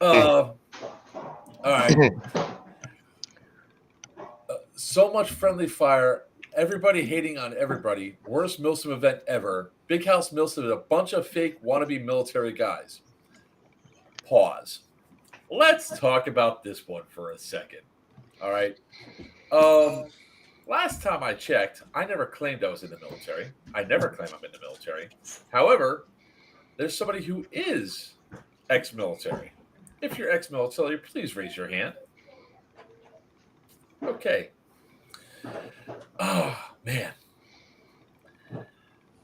A: All right. So much friendly fire. Everybody hating on everybody. Worst Milsim event ever. Big House Milsim is a bunch of fake wannabe military guys. Pause. Let's talk about this one for a second. All right. Last time I checked, I never claimed I was in the military. I never claim I'm in the military. However, there's somebody who is ex-military. If you're ex-military, please raise your hand. Okay. Oh, man.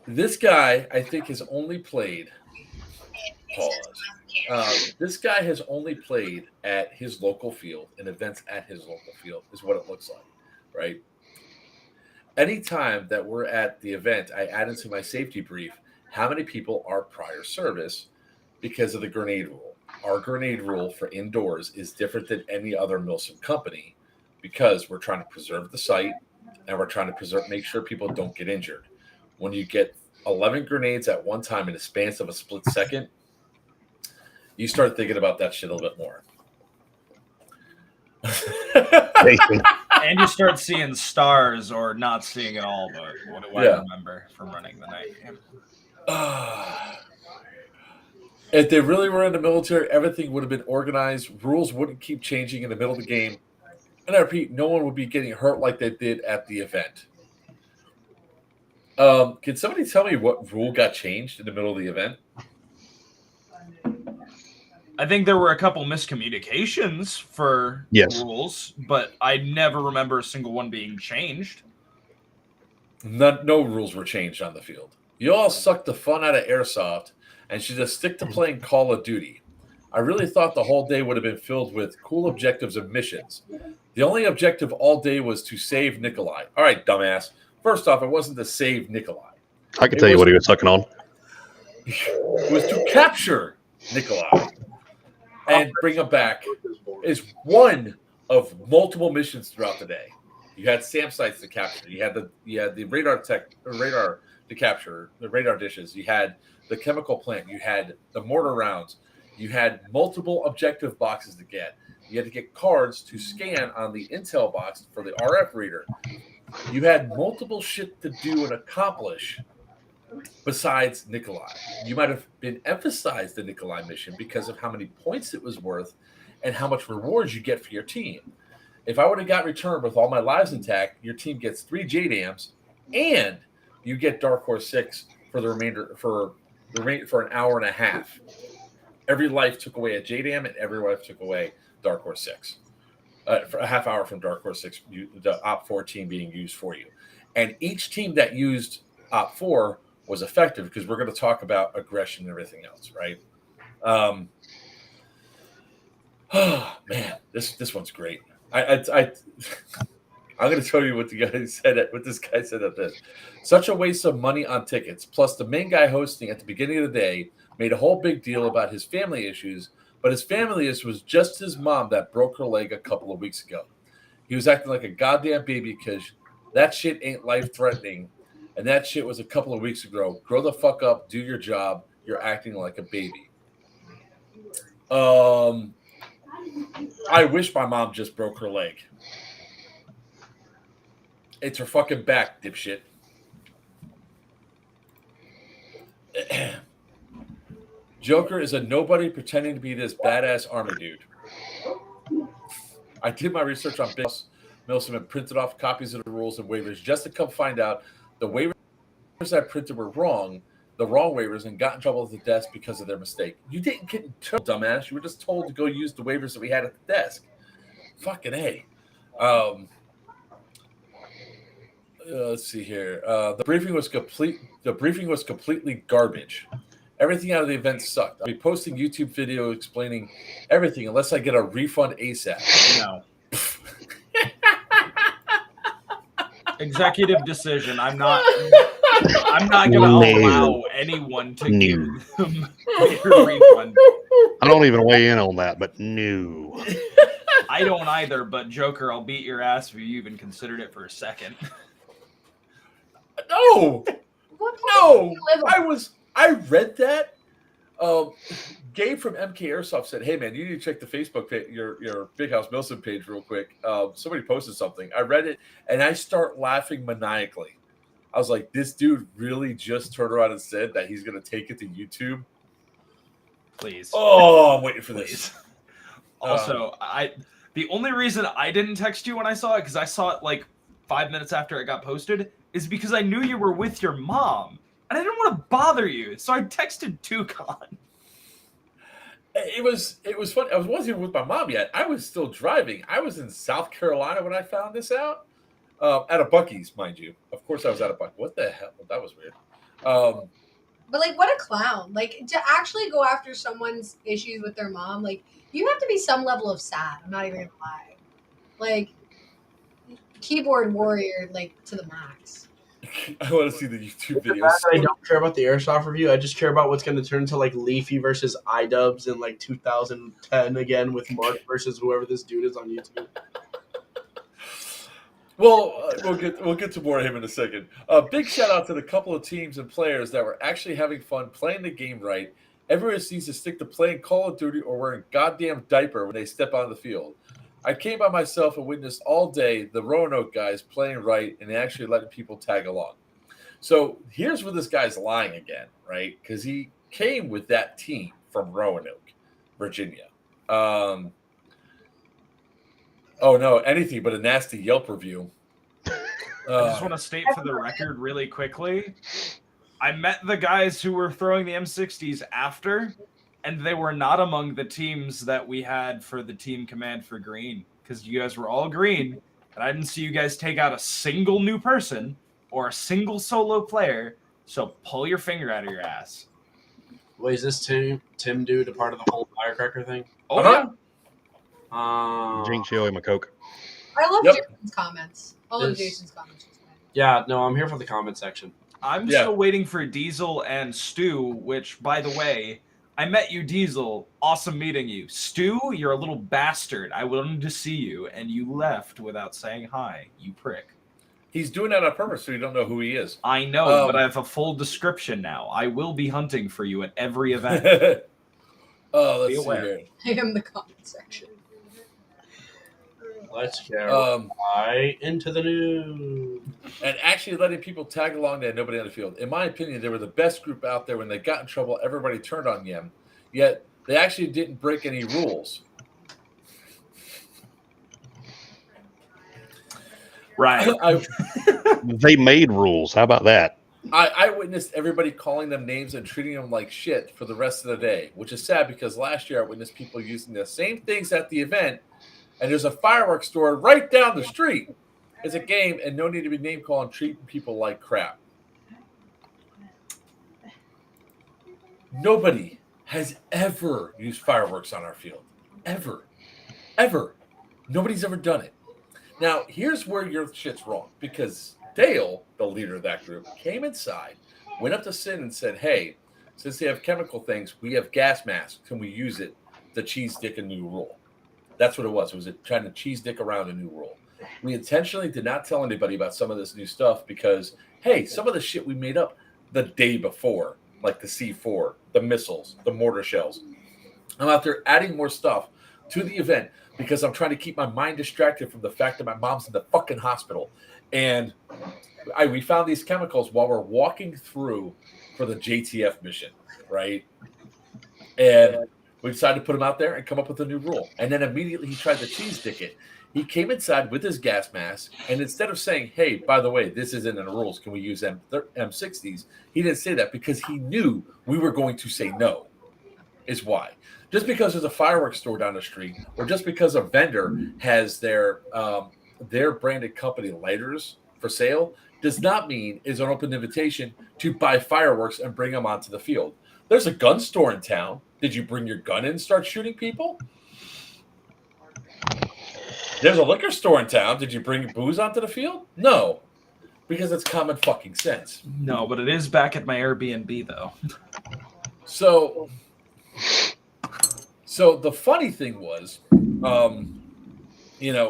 A: This guy, I think, has only played. Pause. This guy has only played at his local field and events at his local field, is what it looks like, right? Anytime that we're at the event, I add into my safety brief how many people are prior service because of the grenade rule. Our grenade rule for indoors is different than any other Milsim company because we're trying to preserve the site and we're trying to make sure people don't get injured. When you get 11 grenades at one time in the span of a split second, you start thinking about that shit a little bit more.
C: And you start seeing stars or not seeing it all, but what do I remember from running the night game?
A: If they really were in the military, everything would have been organized. Rules wouldn't keep changing in the middle of the game. And I repeat, no one would be getting hurt like they did at the event. Can somebody tell me what rule got changed in the middle of the event?
C: I think there were a couple miscommunications for rules, but I never remember a single one being changed.
A: No rules were changed on the field. You all sucked the fun out of airsoft and should just stick to playing Call of Duty. I really thought the whole day would have been filled with cool objectives and missions. The only objective all day was to save Nikolai. All right, dumbass. First off, it wasn't to save Nikolai.
D: I can tell you what he was sucking on.
A: It was to capture Nikolai and bring him back. Is one of multiple missions throughout the day. You had SAM sites to capture. You had the radar to capture, the radar dishes. You had the chemical plant. You had the mortar rounds. You had multiple objective boxes to get. You had to get cards to scan on the intel box for the RF reader. You had multiple shit to do and accomplish besides Nikolai. You might have been emphasized the Nikolai mission because of how many points it was worth and how much rewards you get for your team. If I would have got returned with all my lives intact, your team gets 3 JDAMs and you get Dark Horse 6 for the remainder for an hour and a half. Every life took away a JDAM and every life took away Dark Horse 6. For a half hour from Dark Horse 6, the Op 4 team being used for you. And each team that used Op 4 was effective because we're going to talk about aggression and everything else, right? Oh, man, this one's great. I'm going to tell you what this guy said at this. Such a waste of money on tickets. Plus, the main guy hosting at the beginning of the day made a whole big deal about his family issues, but his family issue was just his mom that broke her leg a couple of weeks ago. He was acting like a goddamn baby because that shit ain't life-threatening, and that shit was a couple of weeks ago. Grow the fuck up, do your job. You're acting like a baby. I wish my mom just broke her leg. It's her fucking back, dipshit. Joker is a nobody pretending to be this badass army dude. I did my research on Big Milsom and printed off copies of the rules and waivers just to come find out the waivers I printed were wrong, the wrong waivers, and got in trouble at the desk because of their mistake. You didn't get in trouble, dumbass. You were just told to go use the waivers that we had at the desk. Fucking A. Let's see here. The briefing was completely garbage. Everything out of the event sucked. I'll be posting YouTube video explaining everything unless I get a refund ASAP.
C: No. Executive decision. I'm not going to allow anyone to give them their refund.
D: I don't even weigh in on that, but no.
C: I don't either, but Joker, I'll beat your ass if you even considered it for a second.
A: No.
G: What
A: No.
G: do you live on?
A: I read that. Gabe from MK Airsoft said, "Hey man, you need to check the Facebook page, your Big House Milson page real quick. Somebody posted something. I read it and I start laughing maniacally. I was like, this dude really just turned around and said that he's gonna take it to YouTube.
C: Please.
A: Oh, I'm waiting for this.
C: Also, the only reason I didn't text you when I saw it, because I saw it like 5 minutes after it got posted, is because I knew you were with your mom. And I didn't want to bother you, so I texted Toucan.
A: It was funny. I wasn't even with my mom yet. I was still driving. I was in South Carolina when I found this out. At a Buc-ee's, mind you. Of course, I was at a Buc-ee's. What the hell? That was weird.
G: But like, what a clown! Like, to actually go after someone's issues with their mom, like, you have to be some level of sad. I'm not even gonna lie. Like, keyboard warrior, like, to the max.
A: I want to see the YouTube
F: The
A: videos.
F: fact that I don't care about the airsoft review. I just care about what's going to turn into like Leafy versus iDubbbz in like 2010 again with Mark versus whoever this dude is on YouTube.
A: Well, we'll get to more of him in a second. Big shout out to the couple of teams and players that were actually having fun playing the game right. Everyone needs to stick to playing Call of Duty or wearing goddamn diaper when they step on the field. I came by myself and witnessed all day the Roanoke guys playing right and actually letting people tag along. So here's where this guy's lying again, right? Because he came with that team from Roanoke, Virginia. Oh no, anything but a nasty Yelp review.
C: I just want to state for the record really quickly, I met the guys who were throwing the M60s after, and they were not among the teams that we had for the team command for green, because you guys were all green, and I didn't see you guys take out a single new person or a single solo player, so pull your finger out of your ass.
F: Wait, is this Tim dude a part of the whole firecracker thing?
C: Oh, yeah.
D: Jinx, you owe him a Coke.
G: I love
A: Yep.
G: Jason's comments. All of
F: Yes.
G: Jason's comments.
F: Yeah, no, I'm here for the comment section.
C: I'm
A: Yeah.
C: still waiting for Diesel and Stu, which, by the way, I met you, Diesel. Awesome meeting you. Stu, you're a little bastard. I wanted to see you, and you left without saying hi, you prick.
A: He's doing that on purpose so you don't know who he is.
C: I know, but I have a full description now. I will be hunting for you at every event.
A: Let's
C: Be
A: see
C: aware.
A: here.
G: I am the comment section.
F: Let's get
A: Um,
F: right into the news.
A: and actually letting people tag along that nobody on the field. In my opinion, they were the best group out there. When they got in trouble, everybody turned on them. Yet they actually didn't break any rules.
C: Right.
D: They made rules. How about that?
A: I witnessed everybody calling them names and treating them like shit for the rest of the day, which is sad because last year I witnessed people using the same things at the event, and there's a fireworks store right down the street. It's a game, and no need to be name calling, treating people like crap. Nobody has ever used fireworks on our field. Ever. Nobody's ever done it. Now, here's where your shit's wrong, because Dale, the leader of that group, came inside, went up to Sin and said, hey, since they have chemical things, we have gas masks. Can we use it to cheese dick a new rule? That's what it was. It was trying to cheese dick around a new rule. We intentionally did not tell anybody about some of this new stuff because, hey, some of the shit we made up the day before, like the C4, the missiles, the mortar shells. I'm out there adding more stuff to the event because I'm trying to keep my mind distracted from the fact that my mom's in the fucking hospital. And we found these chemicals while we're walking through for the JTF mission, right? And we decided to put him out there and come up with a new rule. And then immediately he tried to cheese dick it. He came inside with his gas mask, and instead of saying, hey, by the way, this isn't in the rules, can we use M60s? He didn't say that because he knew we were going to say no, is why. Just because there's a fireworks store down the street, or just because a vendor has their branded company lighters for sale, does not mean is an open invitation to buy fireworks and bring them onto the field. There's a gun store in town. Did you bring your gun in and start shooting people? There's a liquor store in town. Did you bring booze onto the field? No, because it's common fucking sense.
C: No, but it is back at my Airbnb though.
A: So the funny thing was,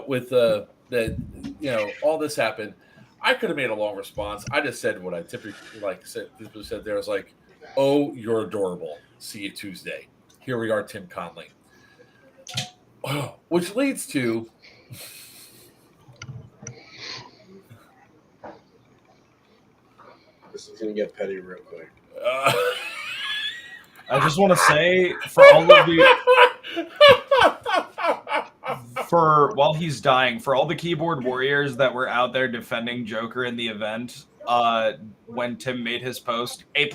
A: with all this happened, I could have made a long response. I just said what I typically said there. I was like, oh, you're adorable. See you Tuesday. Here we are, Tim Conley. Which leads to
F: This is gonna get petty real quick.
C: I just want to say for all of you, while he's dying, for all the keyboard warriors that were out there defending Joker in the event, when Tim made his post, A+.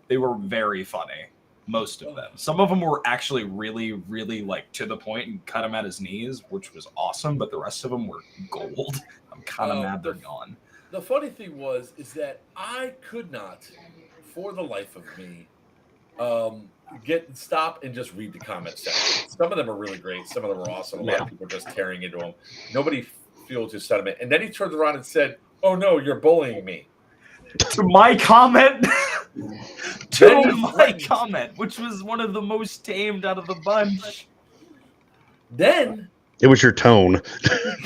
C: They were very funny. Most of them. Some of them were actually really, really like to the point and cut him at his knees, which was awesome. But the rest of them were gold. I'm kind of mad they're gone.
A: The funny thing is that I could not, for the life of me, stop and just read the comment section. Some of them are really great. Some of them are awesome. A lot of people are just tearing into them. Nobody feels his sentiment. And then he turned around and said, "Oh no, you're bullying me."
C: To my comment, which was one of the most tamed out of the bunch.
A: Then
D: It was your tone.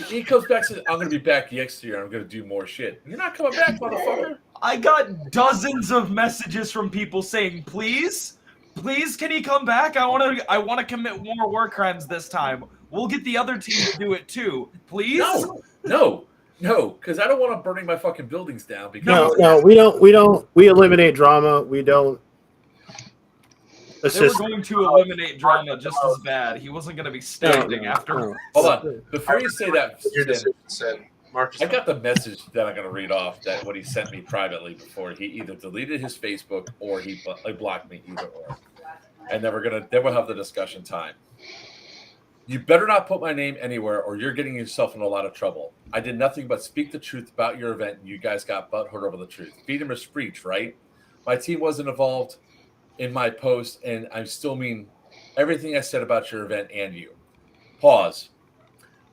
A: he comes back and says, I'm going to be back next year. I'm going to do more shit. You're not coming back, motherfucker.
C: I got dozens of messages from people saying, please, can he come back? I want to commit more war crimes this time. We'll get the other team to do it too. Please?
A: No, because I don't want them burning my fucking buildings down.
B: No, we don't. We eliminate drama. We don't.
C: They were going to eliminate drama just as bad. He wasn't going to be standing after.
A: Hold on. Before you say that,
F: Your decision, Sid. Marcus.
A: I got the message that I'm going to read off that what he sent me privately before he either deleted his Facebook or he blocked me, either or. And then we'll have the discussion time. You better not put my name anywhere or you're getting yourself in a lot of trouble. I did nothing but speak the truth about your event and you guys got butthurt over the truth. Freedom of speech, right? My team wasn't involved in my post and I still mean everything I said about your event and you. Pause.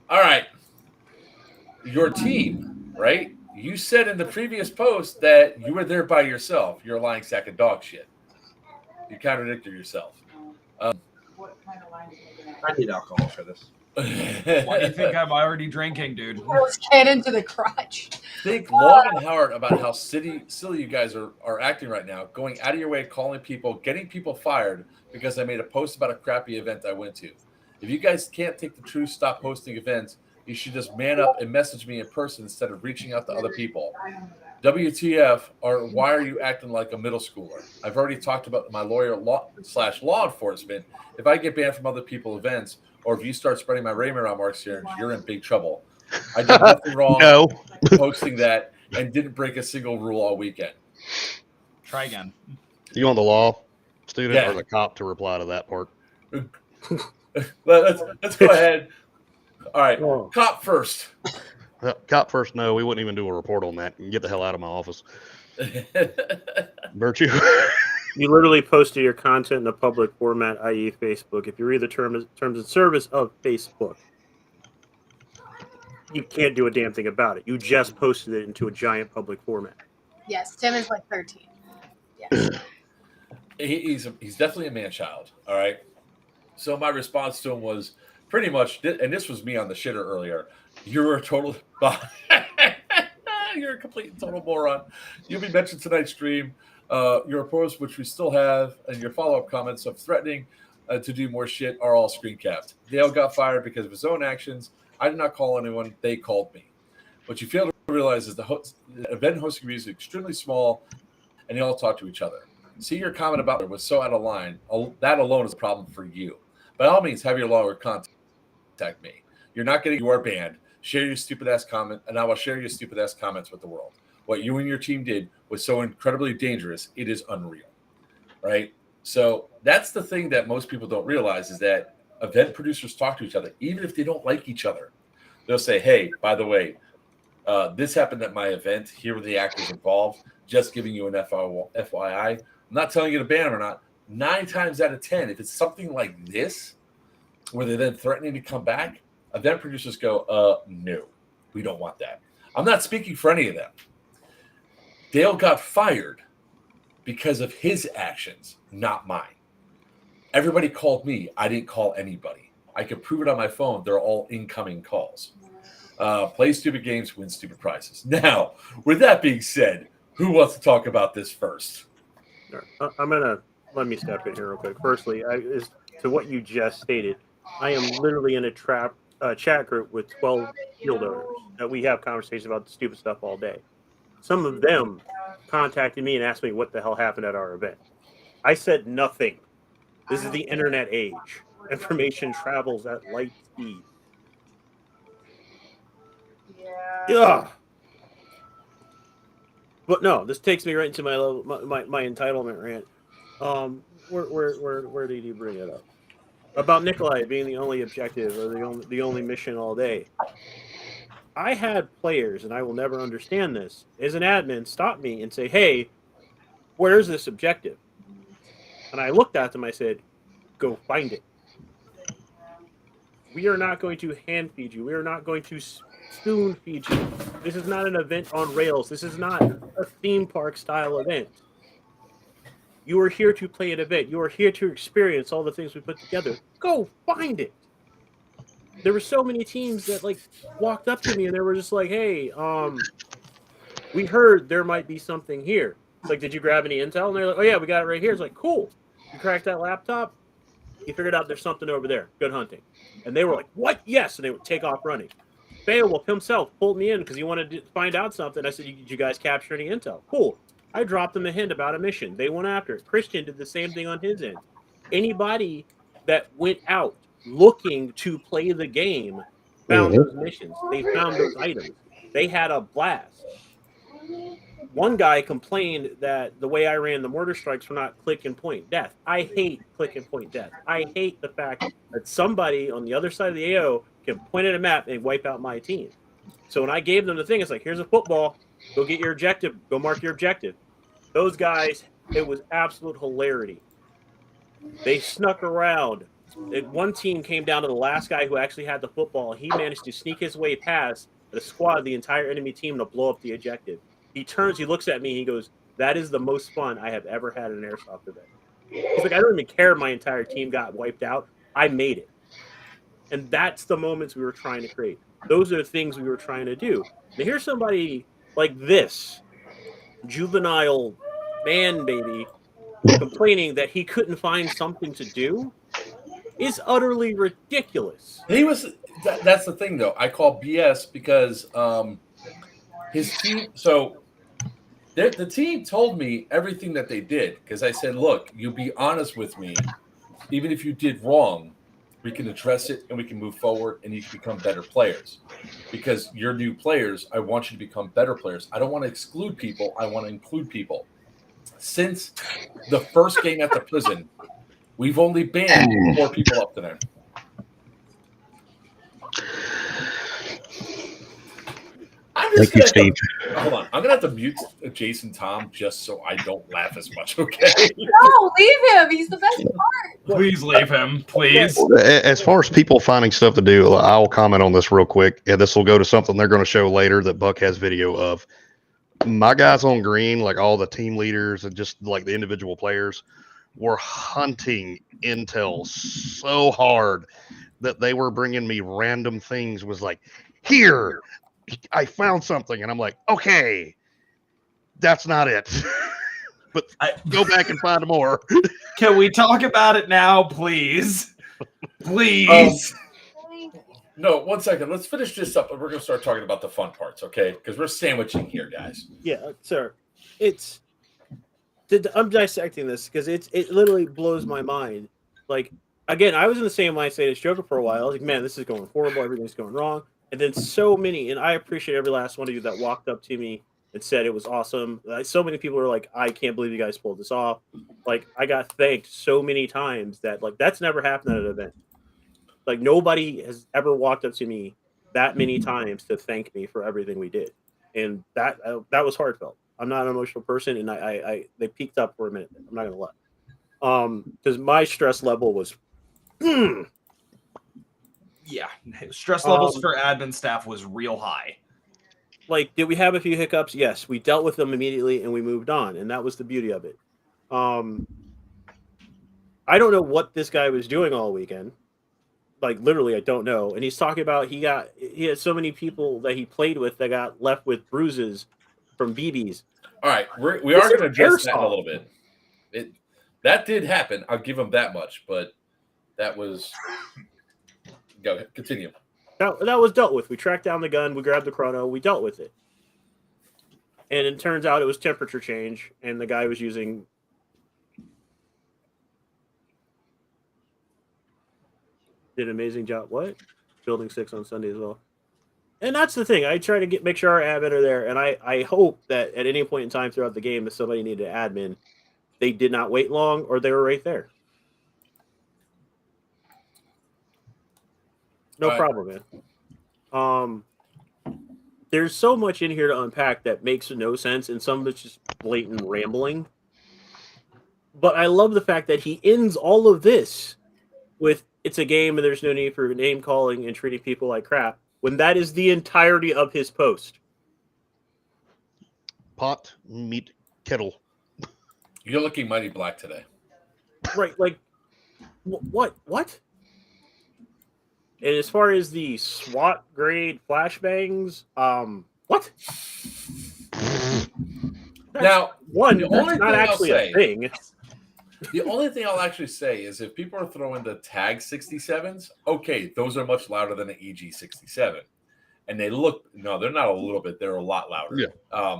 A: All right. Your team, right? You said in the previous post that you were there by yourself. You're a lying sack of dog shit. You contradicted yourself.
F: I need alcohol for this.
C: Why do you think I'm already drinking, dude?
G: Let's get into the crotch.
A: Think long and hard about how silly you guys are acting right now, going out of your way, calling people, getting people fired because I made a post about a crappy event I went to. If you guys can't take the truth, stop hosting events. You should just man up and message me in person instead of reaching out to other people. WTF, or why are you acting like a middle schooler? I've already talked about my lawyer law enforcement. If I get banned from other people's events, or if you start spreading my Raymond marks here, you're in big trouble. I did nothing wrong posting that and didn't break a single rule all weekend.
C: Try again.
D: You want the law student
A: Yeah.
D: or the cop to reply to that part?
A: Let's go ahead. All right,
B: Oh.
A: cop first.
D: Cop first, no. We wouldn't even do a report on that. Get the hell out of my office. Virtue.
B: You literally posted your content in a public format, i.e., Facebook. If you read the terms and service of Facebook, you can't do a damn thing about it. You just posted it into a giant public format.
G: Yes, Tim is like 13. Yes.
A: He's definitely a man-child. All right. So my response to him was pretty much, and this was me on the shitter earlier. You're a total. You're a complete and total moron. You'll be mentioned tonight's stream. Your posts, which we still have, and your follow-up comments of threatening to do more shit are all screen capped. Dale got fired because of his own actions. I did not call anyone. They called me. What you fail to realize is the event hosting community is extremely small, and they all talk to each other. see your comment about it was so out of line. That alone is a problem for you. By all means, have your lawyer contact me. You're not getting your banned. Share your stupid ass comment, and I will share your stupid ass comments with the world. What you and your team did was so incredibly dangerous. It is unreal, right? So that's the thing that most people don't realize is that event producers talk to each other, even if they don't like each other. They'll say, "Hey, by the way, this happened at my event. Here were the actors involved. Just giving you an FYI. I'm not telling you to ban them or not. 9 times out of 10, if it's something like this, where they're then threatening to come back, event producers go, no, we don't want that." I'm not speaking for any of them. Dale got fired because of his actions, not mine. Everybody called me. I didn't call anybody. I could prove it on my phone. They're all incoming calls. Play stupid games, win stupid prizes. Now, with that being said, who wants to talk about this first?
B: I'm gonna let me step in here real quick. Firstly, as to what you just stated, I am literally in a chat group with 12 field owners that we have conversations about stupid stuff all day. Some of them contacted me and asked me what the hell happened at our event. I said nothing. This is the internet age. Information travels at light speed. Yeah. But no, this takes me right into my entitlement rant. Where did you bring it up? About Nikolai being the only objective or the only mission all day. I had players, and I will never understand this, as an admin, stop me and say, "Hey, where's this objective?" And I looked at them, I said, "Go find it. We are not going to hand feed you. We are not going to spoon feed you. This is not an event on rails. This is not a theme park style event. You are here to play an event. You are here to experience all the things we put together. Go find it." There were so many teams that walked up to me and they were just like, "Hey, we heard there might be something here." It's like, "Did you grab any intel?" And they're like, "Oh yeah, we got it right here." It's like, "Cool. You cracked that laptop? You figured out there's something over there. Good hunting." And they were like, "What? Yes." And they would take off running. Beowulf himself pulled me in because he wanted to find out something. I said, "Did you guys capture any intel?" "Cool." I dropped them a hint about a mission. They went after it. Christian did the same thing on his end. Anybody that went out looking to play the game found those missions. They found those items. They had a blast. One guy complained that the way I ran the mortar strikes were not click and point death. I hate click and point death. I hate the fact that somebody on the other side of the AO can point at a map and wipe out my team. So when I gave them the thing, it's like, "Here's a football. Go get your objective. Go mark your objective." Those guys, it was absolute hilarity. They snuck around. One team came down to the last guy who actually had the football. He managed to sneak his way past the squad, the entire enemy team, to blow up the objective. He turns, he looks at me, he goes, "That is the most fun I have ever had in an airsoft event." He's like, "I don't even care if my entire team got wiped out. I made it." And that's the moments we were trying to create. Those are the things we were trying to do. Now here's somebody like this, juvenile man baby, complaining that he couldn't find something to do is utterly ridiculous.
A: That's the thing, though. I call BS because his team. So the team told me everything that they did because I said, "Look, you be honest with me. Even if you did wrong, we can address it and we can move forward and you can become better players. Because you're new players, I want you to become better players. I don't want to exclude people. I want to include people." Since the first game at the prison, we've only banned 4 people up to there.
D: Thank you, Steve.
A: Hold on. I'm going to have to mute Jason Tom just so I don't laugh as much, okay?
G: No, leave him. He's the best part.
C: Please leave him, please.
D: As far as people finding stuff to do, I'll comment on this real quick. Yeah, this will go to something they're going to show later that Buck has video of. My guys on green, like all the team leaders and just like the individual players, were hunting intel so hard that they were bringing me random things. Was like, "Here, I found something," and I'm like, "Okay, that's not it." But go back and find more.
C: Can we talk about it now, please? Please.
A: No, 1 second. Let's finish this up, and we're going to start talking about the fun parts, okay? Because we're sandwiching here, guys.
B: Yeah, sir. It's I'm dissecting this because it literally blows my mind. Like, again, I was in the same mindset as Joker for a while. I was like, man, this is going horrible. Everything's going wrong. And then so many, and I appreciate every last one of you that walked up to me and said it was awesome. So many people are like, I can't believe you guys pulled this off. Like, I got thanked so many times that, like, that's never happened at an event. Like, nobody has ever walked up to me that many times to thank me for everything we did. And that was heartfelt. I'm not an emotional person, and they peaked up for a minute. I'm not gonna lie, because my stress level was,
C: Yeah, stress levels for admin staff was real high.
B: like, did we have a few hiccups? Yes, we dealt with them immediately and we moved on, and that was the beauty of it. I don't know what this guy was doing all weekend. Like, literally, I don't know. And he's talking about he had so many people that he played with that got left with bruises from BBs.
A: All right, we are going to address that in a little bit. That did happen. I'll give him that much, but that was go ahead, continue.
B: That was dealt with. We tracked down the gun. We grabbed the chrono. We dealt with it. And it turns out it was temperature change, and the guy was using. Did an amazing job. What? Building 6 on Sunday as well. And that's the thing. I try to make sure our admin are there, and I hope that at any point in time throughout the game, if somebody needed an admin, they did not wait long, or they were right there. No problem, man. There's so much in here to unpack that makes no sense, and some of it's just blatant rambling. But I love the fact that he ends all of this with, it's a game and there's no need for name calling and treating people like crap, when that is the entirety of his post.
D: Pot, meat, kettle.
A: You're looking mighty black today.
B: Right, like, what? And as far as the SWAT grade flashbangs, what?
A: Now,
B: One,
A: the
B: that's
A: only
B: not
A: thing
B: actually
A: I'll
B: a
A: say,
B: thing.
A: the only thing I'll actually say is if people are throwing the tag 67s, okay, those are much louder than an EG 67. And they look, no, they're not a little bit, they're a lot louder.
D: Yeah.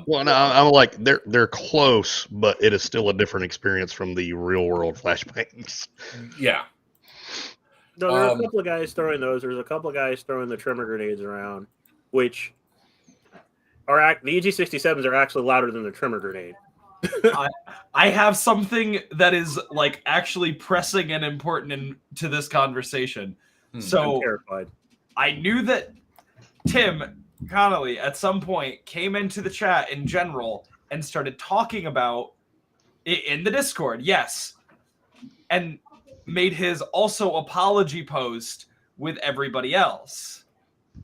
D: Well, no, I'm like, they're close, but it is still a different experience from the real world flashbangs.
A: Yeah.
B: No, there are a couple of guys throwing those. There's a couple of guys throwing the trimmer grenades around, which are the EG67s are actually louder than the trimmer grenade.
C: I have something that is like actually pressing and important to this conversation. So
B: I'm terrified.
C: I knew that Tim Connolly at some point came into the chat in general and started talking about it in the Discord. Yes. And made his also apology post with everybody else.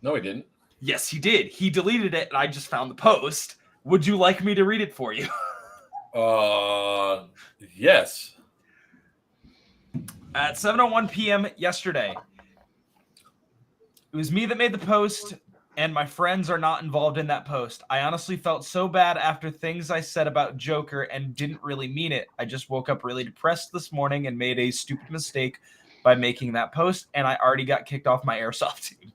A: No, he didn't.
C: Yes, he did. He deleted it, and I just found the post. Would you like me to read it for you?
A: Yes.
C: At 7:01 p.m. yesterday, it was me that made the post, and my friends are not involved in that post. I honestly felt so bad after things I said about Joker and didn't really mean it. I just woke up really depressed this morning and made a stupid mistake by making that post, and I already got kicked off my airsoft team.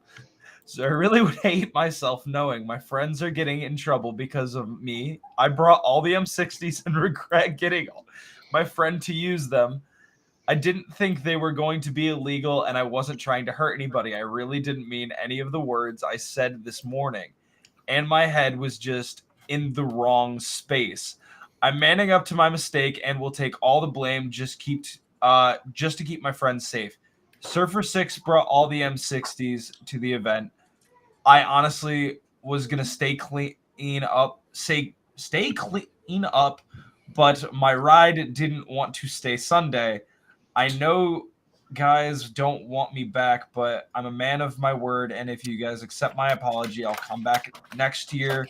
C: So I really would hate myself knowing my friends are getting in trouble because of me. I brought all the M60s and regret getting my friend to use them. I didn't think they were going to be illegal, and I wasn't trying to hurt anybody. I really didn't mean any of the words I said this morning, and my head was just in the wrong space. I'm manning up to my mistake and will take all the blame just to keep my friends safe. Surfer 6 brought all the M60s to the event. I honestly was going to stay clean up, but my ride didn't want to stay Sunday. I know guys don't want me back, but I'm a man of my word, and if you guys accept my apology, I'll come back next year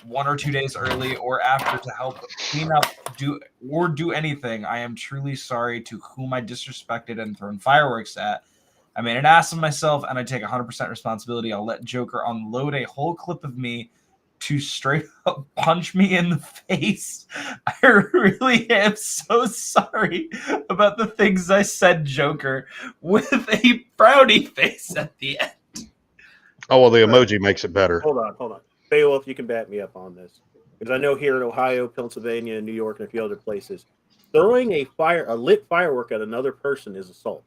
C: 1 or 2 days early or after to help clean up, do anything. I am truly sorry to whom I disrespected and thrown fireworks at. I made an ass of myself, and I take 100% responsibility. I'll let Joker unload a whole clip of me to straight up punch me in the face. I really am so sorry about the things I said, Joker, with a frowny face at the end.
D: Oh, well, the emoji makes it better.
B: Hold on. Beowulf, you can back me up on this. because I know here in Ohio, Pennsylvania, New York, and a few other places, throwing a lit firework at another person is assault.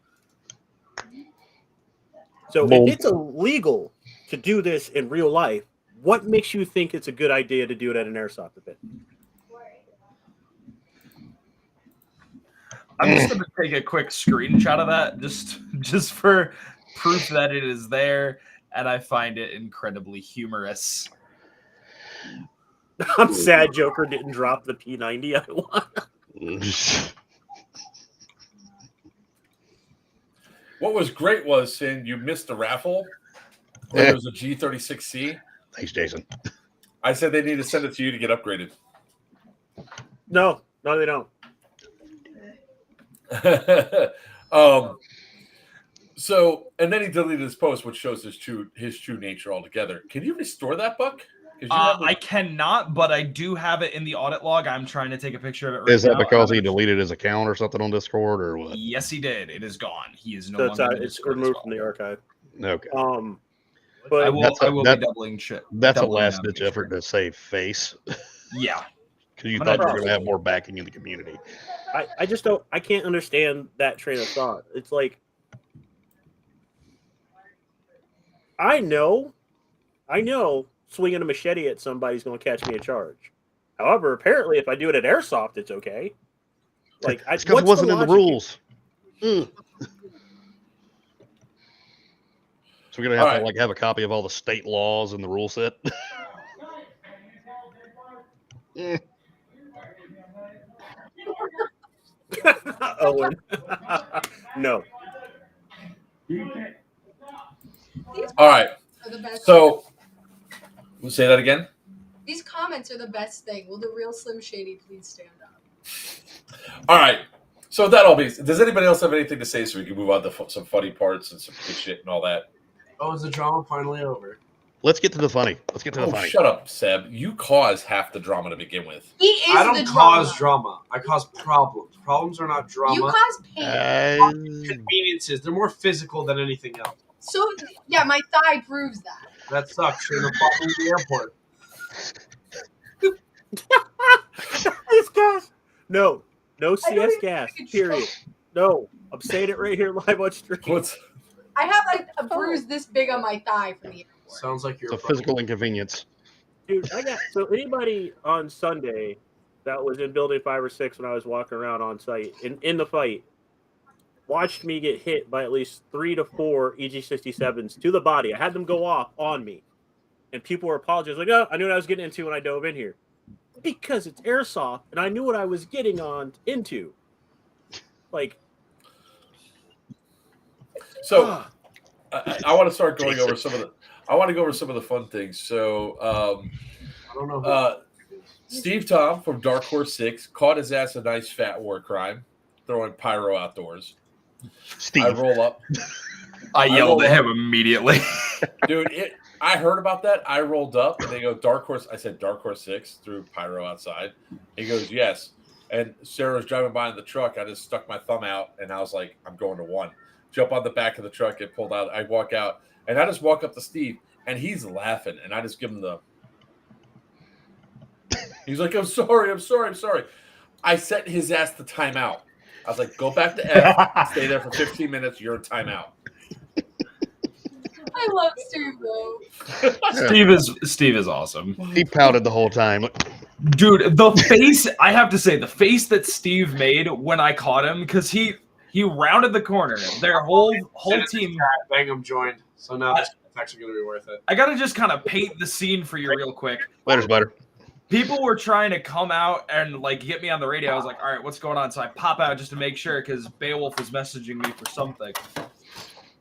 B: So
D: Boom.
B: if it's illegal to do this in real life, what makes you think it's a good idea to do it at an airsoft event?
C: I'm just gonna take a quick screenshot of that just for proof that it is there, and I find it incredibly humorous.
B: I'm sad Joker didn't drop the P90 I want.
A: What was great was, Sin, you missed the raffle. Where there was a G36C.
D: Thanks, Jason.
A: I said they need to send it to you to get upgraded.
B: No, they don't.
A: So, and then he deleted his post, which shows his true nature altogether. Can you restore that, Buck? 'Cause you have
C: I cannot, but I do have it in the audit log. I'm trying to take a picture of it right now.
D: Is that because he deleted his account or something on Discord or what?
C: Yes, he did. It is gone. He is no
B: So
C: longer. in the
B: it's
C: Discord as
B: removed
C: well.
B: from the archive.
D: Okay.
B: But
C: I will be doubling shit.
D: That's a
C: doubling
D: last
C: that
D: ditch
C: picture.
D: effort to save face.
C: Yeah.
D: Because you
C: I'm
D: thought you
C: gonna
D: were going to have more backing in the community.
B: I just don't. I can't understand that train of thought. It's like I know, swinging a machete at somebody's going to catch me a charge. However, apparently, if I do it at airsoft, it's okay. Like,
D: It's because it wasn't in the rules. So we're going to have to have a copy of all the state laws and the rule set.
B: Owen. No.
A: All right.
G: Are the best.
A: So, we'll say that again.
G: These comments are the best thing. Will the real Slim Shady please stand up?
A: All right. So that all means. Does anybody else have anything to say so we can move on to some funny parts and some good shit and all that?
F: Oh, is the drama finally over?
D: Let's get to the funny. Let's get to the funny.
A: Shut up, Seb. You cause half the drama to begin with.
G: He is
F: I don't
G: the
F: cause
G: drama.
F: drama. I cause problems. Problems are not drama.
G: You cause pain.
F: Conveniences. They're more physical than anything else.
G: So yeah, my thigh proves that.
F: That sucks. You're in the airport.
B: This gas. No
G: I don't
B: CS
G: even
B: gas.
G: think it's
B: Period. No, I'm saying it right here live on stream.
G: I have like a bruise this big on my thigh from the airport.
F: Sounds like you're
D: It's a physical inconvenience.
B: Dude, so anybody on Sunday that was in building 5 or 6 when I was walking around on site in the fight watched me get hit by at least 3 to 4 EG67s to the body. I had them go off on me, and people were apologizing like, "Oh, I knew what I was getting into when I dove in here," because it's airsoft, and I knew what I was getting into. Like,
A: so I want to start going over some of the. I want to go over some of the fun things. So,
F: I don't know.
A: Steve Tom from Dark Horse 6 caught his ass a nice fat war crime, throwing pyro outdoors.
D: Steve.
A: I roll up.
C: I yelled at him immediately.
A: Dude, I heard about that. I rolled up and they go, Dark Horse. I said, Dark Horse 6 threw pyro outside. He goes, yes. And Sarah was driving by in the truck. I just stuck my thumb out and I was like, I'm going to 1. Jump on the back of the truck, get pulled out. I walk out and I just walk up to Steve and he's laughing and I just give him the. He's like, I'm sorry. I sent his ass to timeout. I was like, go back to F, stay there for 15 minutes, you're in timeout.
G: I love Steve though.
C: Steve is awesome.
D: He pouted the whole time.
C: Dude, the face, I have to say, the face that Steve made when I caught him, because he rounded the corner. Their whole team.
F: Bangham joined. So now it's actually going to be worth it.
C: I got to just kind of paint the scene for you real quick.
D: Later, Spider.
C: People were trying to come out and like get me on the radio. I was like, all right, what's going on? So I pop out just to make sure because Beowulf was messaging me for something.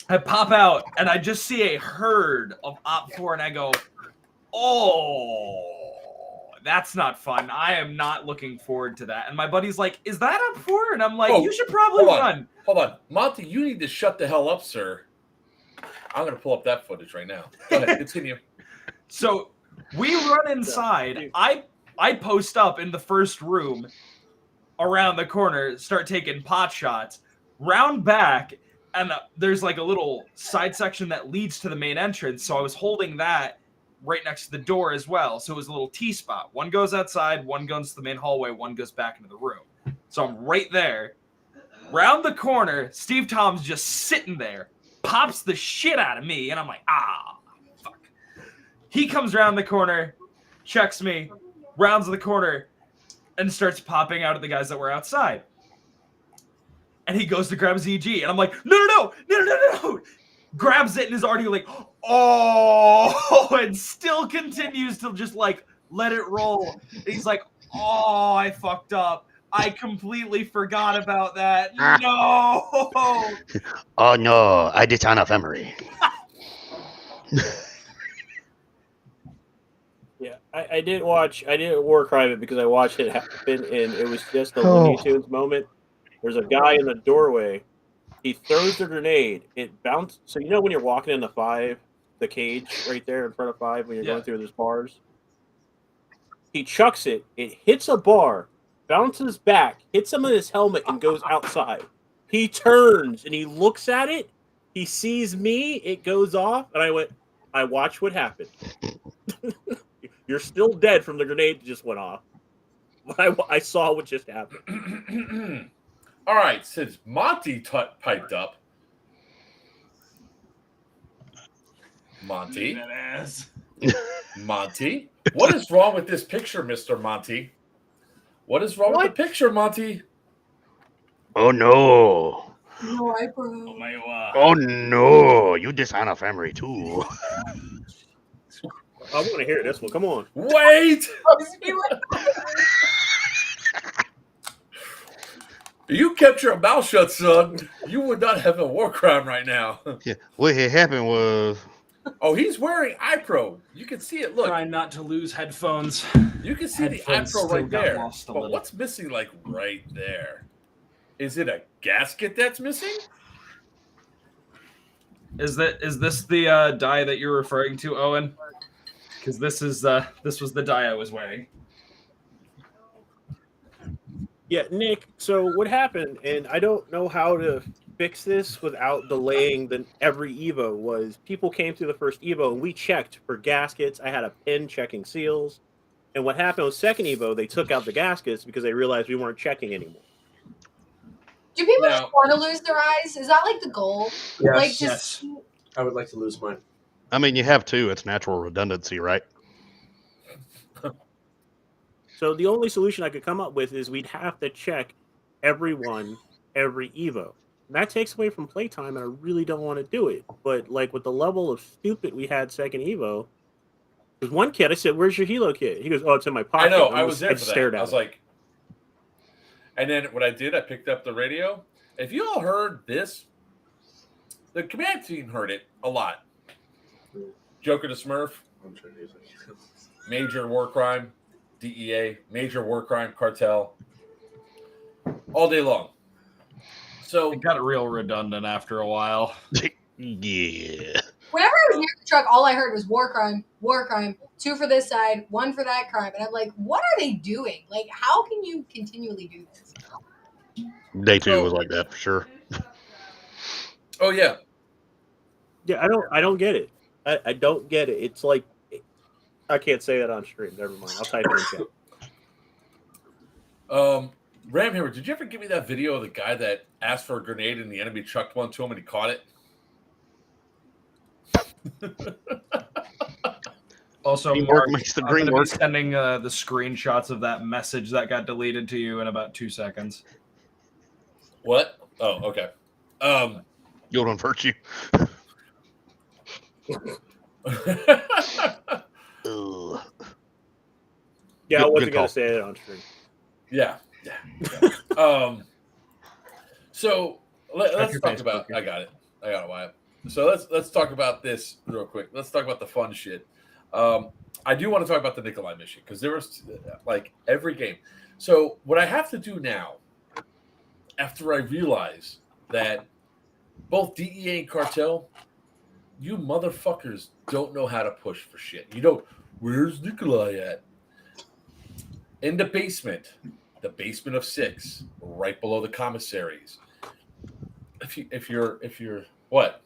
C: I pop out and I just see a herd of Op4 and I go, oh, that's not fun. I am not looking forward to that. And my buddy's like, is that Op4? And I'm like, you should probably run.
A: Hold on. Monty, you need to shut the hell up, sir. I'm going to pull up that footage right now. Go ahead, continue.
C: So we run inside. I post up in the first room around the corner, start taking pot shots, round back, and there's like a little side section that leads to the main entrance. So I was holding that, right next to the door as well. So it was a little T spot. One goes outside, one goes to the main hallway, one goes back into the room. So I'm right there. Round the corner, Steve Tom's just sitting there, pops the shit out of me, and I'm like, fuck. He comes around the corner, checks me, rounds the corner, and starts popping out at the guys that were outside. And he goes to grab his EG, and I'm like, no. Grabs it and is already like, oh, and still continues to just like let it roll. And he's like, oh, I fucked up. I completely forgot about that. No.
D: Oh no, I did on memory.
B: Yeah, I didn't Warcry it because I watched it happen, and it was just a Looney Tunes moment. There's a guy in the doorway. He throws the grenade. It bounced. So you know when you're walking in the cage right there in front of 5 when you're going through those bars? He chucks it. It hits a bar, bounces back, hits him in his helmet, and goes outside. He turns and he looks at it. He sees me. It goes off, and I watched what happened. You're still dead from the grenade that just went off. I saw what just happened.
A: All right, since Monty piped up, Monty, what is wrong with this picture, Mr. Monty? What is wrong with the picture, Monty?
D: Oh no.
G: No, I broke.
D: Oh no, you dishonor family too.
B: I want to hear this one. Come on.
A: Wait! You kept your mouth shut, son. You would not have a war crime right now.
D: Yeah, what had happened was.
A: Oh, he's wearing iPro. You can see it. Look.
C: Trying not to lose headphones.
A: You can see
C: Headphones
A: the iPro right
C: got
A: there.
C: lost a
A: But
C: little.
A: what's missing, like, right there? Is it a gasket that's missing?
C: Is this the die that you're referring to, Owen? Because this was the die I was wearing.
B: Yeah, Nick, so what happened, and I don't know how to fix this without delaying every Evo, was people came through the first Evo, and we checked for gaskets. I had a pin checking seals. And what happened with second Evo, they took out the gaskets because they realized we weren't checking anymore.
G: Do people just want to lose their eyes? Is that like the goal?
F: Yes.
C: Yes.
F: I would like to lose mine.
D: I mean, you have to. It's natural redundancy, right?
B: So the only solution I could come up with is we'd have to check everyone every Evo. And that takes away from playtime, and I really don't want to do it. But like with the level of stupid we had second Evo, there's one kid, I said, "Where's your Helo kit?" He goes, "Oh, it's in my pocket."
A: I know.
B: And
A: I was there for
B: stared
A: that.
B: at
A: I was
B: him.
A: like, and then what I did, I picked up the radio. If you all heard this, the command team heard it a lot. Joker the Smurf,
F: I'm trying to use it.
A: major war crime, DEA, major war crime cartel, all day long. So
C: It got real redundant after a while.
D: Yeah.
G: Whenever I was near the truck, all I heard was war crime, 2 for this side, 1 for that crime. And I'm like, what are they doing? Like, how can you continually do this?
D: Day 2 was like that for sure.
A: oh yeah,
B: Yeah, I don't get it. I don't get it. It's like I can't say that on stream. Never mind. I'll type it in chat.
A: Ramhammer, did you ever give me that video of the guy that asked for a grenade and the enemy chucked one to him and he caught it?
C: Also,
D: Teamwork
C: Mark,
D: makes the
C: I'm
D: dream
C: gonna be
D: work.
C: sending the screenshots of that message that got deleted to you in about 2 seconds.
A: What? Oh, okay.
D: You don't hurt you. Ugh.
B: Yeah, I
D: Good
B: wasn't
D: call.
B: gonna say it on stream.
A: yeah. So let's talk about. I got it, Wyatt. So let's talk about this real quick. Let's talk about the fun shit. I do want to talk about the Nikolai mission because there was like every game. So what I have to do now, after I realize that both DEA and cartel, you motherfuckers don't know how to push for shit. You don't. Where's Nikolai at? In the basement of 6, right below the commissaries. If you're what?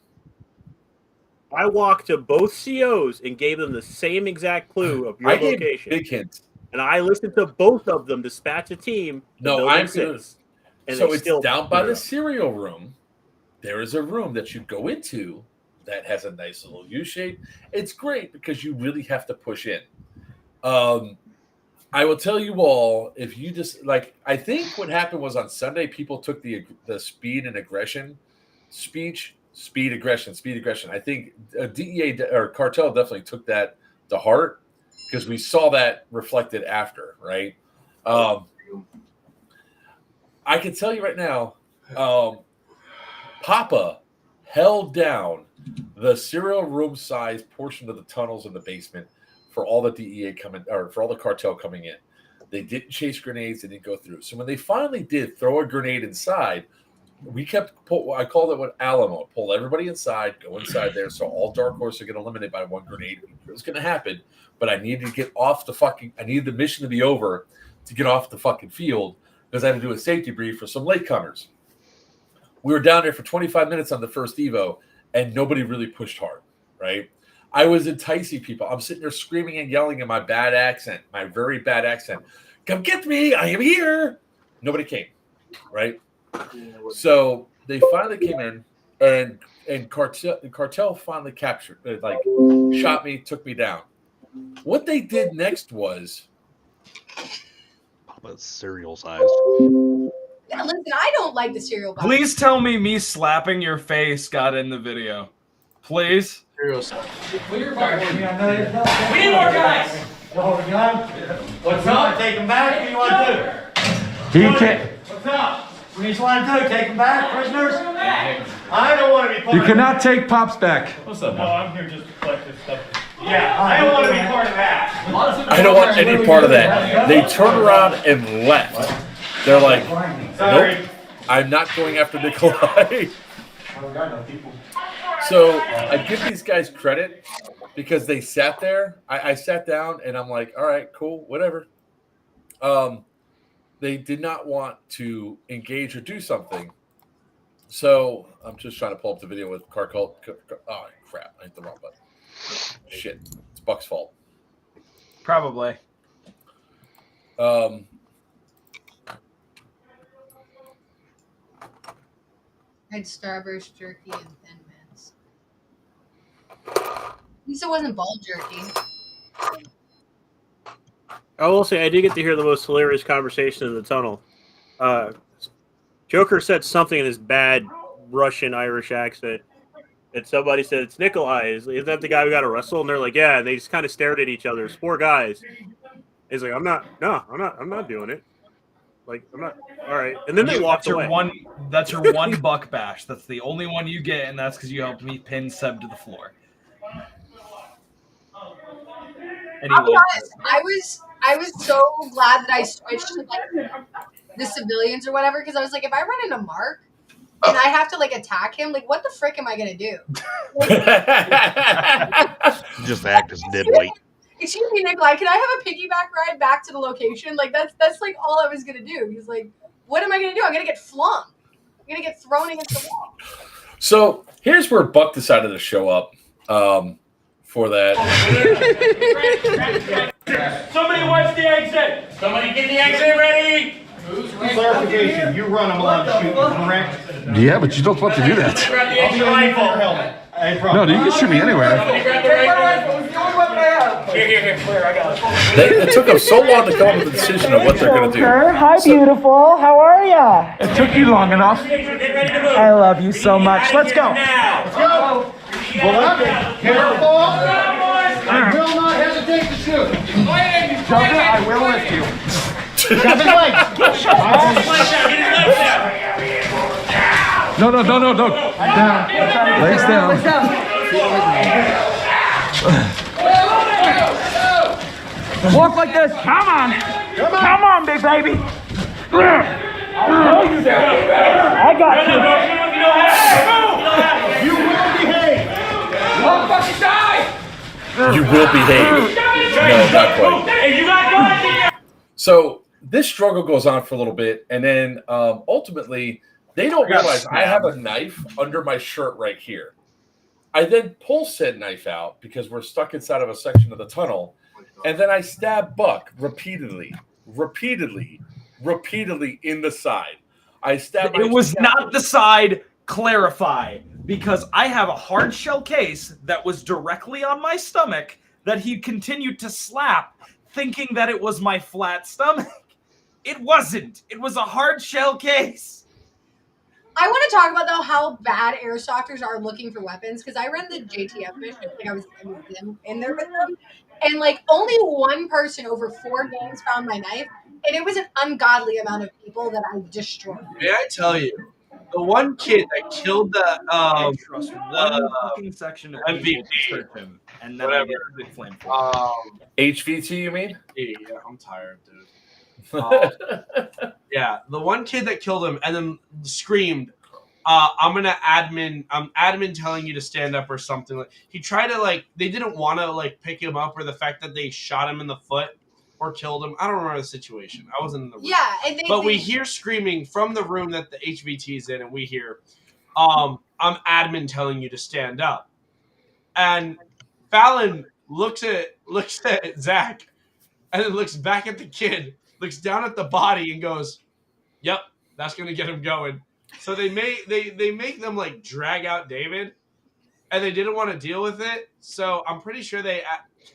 B: I walked to both COs and gave them the same exact clue of your
A: I gave
B: location.
A: big hints.
B: And I listened to both of them dispatch a team to
A: No,
B: Building
A: I'm
B: 6. And
A: so
B: they
A: it's
B: still
A: down by
B: screwed
A: the
B: up.
A: cereal room. There is a room that you go into that has a nice little U shape. It's great because you really have to push in. I will tell you all, if you just like, I think what happened was on Sunday, people took the speed and aggression speech, speed aggression. I think DEA or cartel definitely took that to heart because we saw that reflected after, right? I can tell you right now, Papa held down the serial room size portion of the tunnels in the basement for all the DEA coming, or for all the cartel coming in. They didn't chase grenades, they didn't go through. So when they finally did throw a grenade inside, we kept, I called it what Alamo, pull everybody inside, go inside there. So all Dark Horse are get eliminated by one grenade. It was going to happen, but I needed to get off I needed the mission to be over to get off the fucking field because I had to do a safety brief for some latecomers. We were down there for 25 minutes on the first Evo, and nobody really pushed hard, right? I was enticing people. I'm sitting there screaming and yelling in my bad accent, my very bad accent. Come get me. I am here. Nobody came, right? So they finally came in, and cartel finally captured, shot me, took me down. What they did next was
D: Papa's cereal sized.
G: Yeah, listen, I don't like the cereal box.
C: Please tell me slapping your face got in the video. Please.
F: Cereal size.
H: We need more guys. What's up? Take them back. What do you want to do?
I: He can't.
H: What's up? What do you want to do? Take them back, prisoners? I don't want to be part
I: You
H: of that.
I: cannot take Pops back.
H: What's up? No, I'm here just to collect this stuff. Yeah, I don't want to be part of that.
A: I don't want any part of that. They turned around and left. They're like,
H: Sorry.
A: nope, I'm not going after Nikolai. So I give these guys credit because they sat there. I sat down and I'm like, all right, cool, whatever. They did not want to engage or do something. So I'm just trying to pull up the video with Carcult. Oh, crap. I hit the wrong button. Shit. It's Buck's fault.
C: Probably.
G: I had Starburst jerky and Thin Mints. At least it wasn't ball jerky.
B: I will say I did get to hear the most hilarious conversation in the tunnel. Joker said something in his bad Russian-Irish accent, and somebody said, "It's Nikolai. Isn't that the guy we got to wrestle?" And they're like, "Yeah." And they just kind of stared at each other. It's four guys. He's like, I'm not doing it. Like, I'm not. All right. And then they walked away.
C: That's your one buck bash. That's the only one you get, and that's because you helped me pin Seb to the floor.
G: I'll be honest, I was so glad that I switched to like the civilians or whatever, because I was like, if I run into Mark and I have to like attack him, like what the frick am I gonna do?
D: Just act as dead weight.
G: Excuse me, Nikolai, can I have a piggyback ride back to the location? Like that's like all I was gonna do. He's like, what am I gonna do? I'm gonna get flung. I'm gonna get thrown against the wall.
A: So here's where Buck decided to show up for that.
H: Somebody watch the exit. Somebody get the exit ready. Clarification, you run them allowed to shoot, correct?
I: Yeah, but you're not supposed to do that.
H: Grab the exit rifle.
I: No, you can shoot me anywhere.
H: Grab the rifle. Here, Claire, I got it.
A: It took them so long to come up with a decision of what they're going to do.
J: Hi, beautiful. How are ya?
I: It took you long enough.
H: Get ready to move.
J: I love you so much. Let's go.
H: Now.
K: Careful! I will not hesitate to shoot.
I: Joker, I will lift you.
K: Grab his legs.
I: No. Down. Legs down.
J: Walk like this. Come on. Come on, big baby. I got you.
K: You will behave.
H: Don't fucking die!
A: You will behave. No, not quite.
H: Hey, you got guys!
A: So this struggle goes on for a little bit, and then ultimately they don't realize I have a knife under my shirt right here. I then pull said knife out because we're stuck inside of a section of the tunnel, and then I stab Buck repeatedly in the side. I stab.
C: It was not the side. Clarify, because I have a hard shell case that was directly on my stomach that he continued to slap, thinking that it was my flat stomach. It wasn't. It was a hard shell case.
G: I want to talk about though how bad airsofters are looking for weapons, because I ran the JTF mission, like I was in there with them, and like only one person over 4 games found my knife, and it was an ungodly amount of people that I destroyed.
F: May I tell you, the one kid that killed the
C: I trust one fucking section of
F: MVP,
C: him, and then
F: whatever.
C: I get the flame for
A: HVT, you mean?
F: Yeah, I'm tired, dude. Yeah, the one kid that killed him and then screamed, I'm admin telling you to stand up or something. Like he tried to they didn't want to pick him up, or the fact that they shot him in the foot or killed him. I don't remember the situation. I wasn't in the room.
G: Yeah, and
F: we hear screaming from the room that the HVT is in, and we hear, I'm admin telling you to stand up. And Fallon looks at Zach and then looks back at the kid, looks down at the body and goes, yep, that's going to get him going. So they make them drag out David, and they didn't want to deal with it. So I'm pretty sure they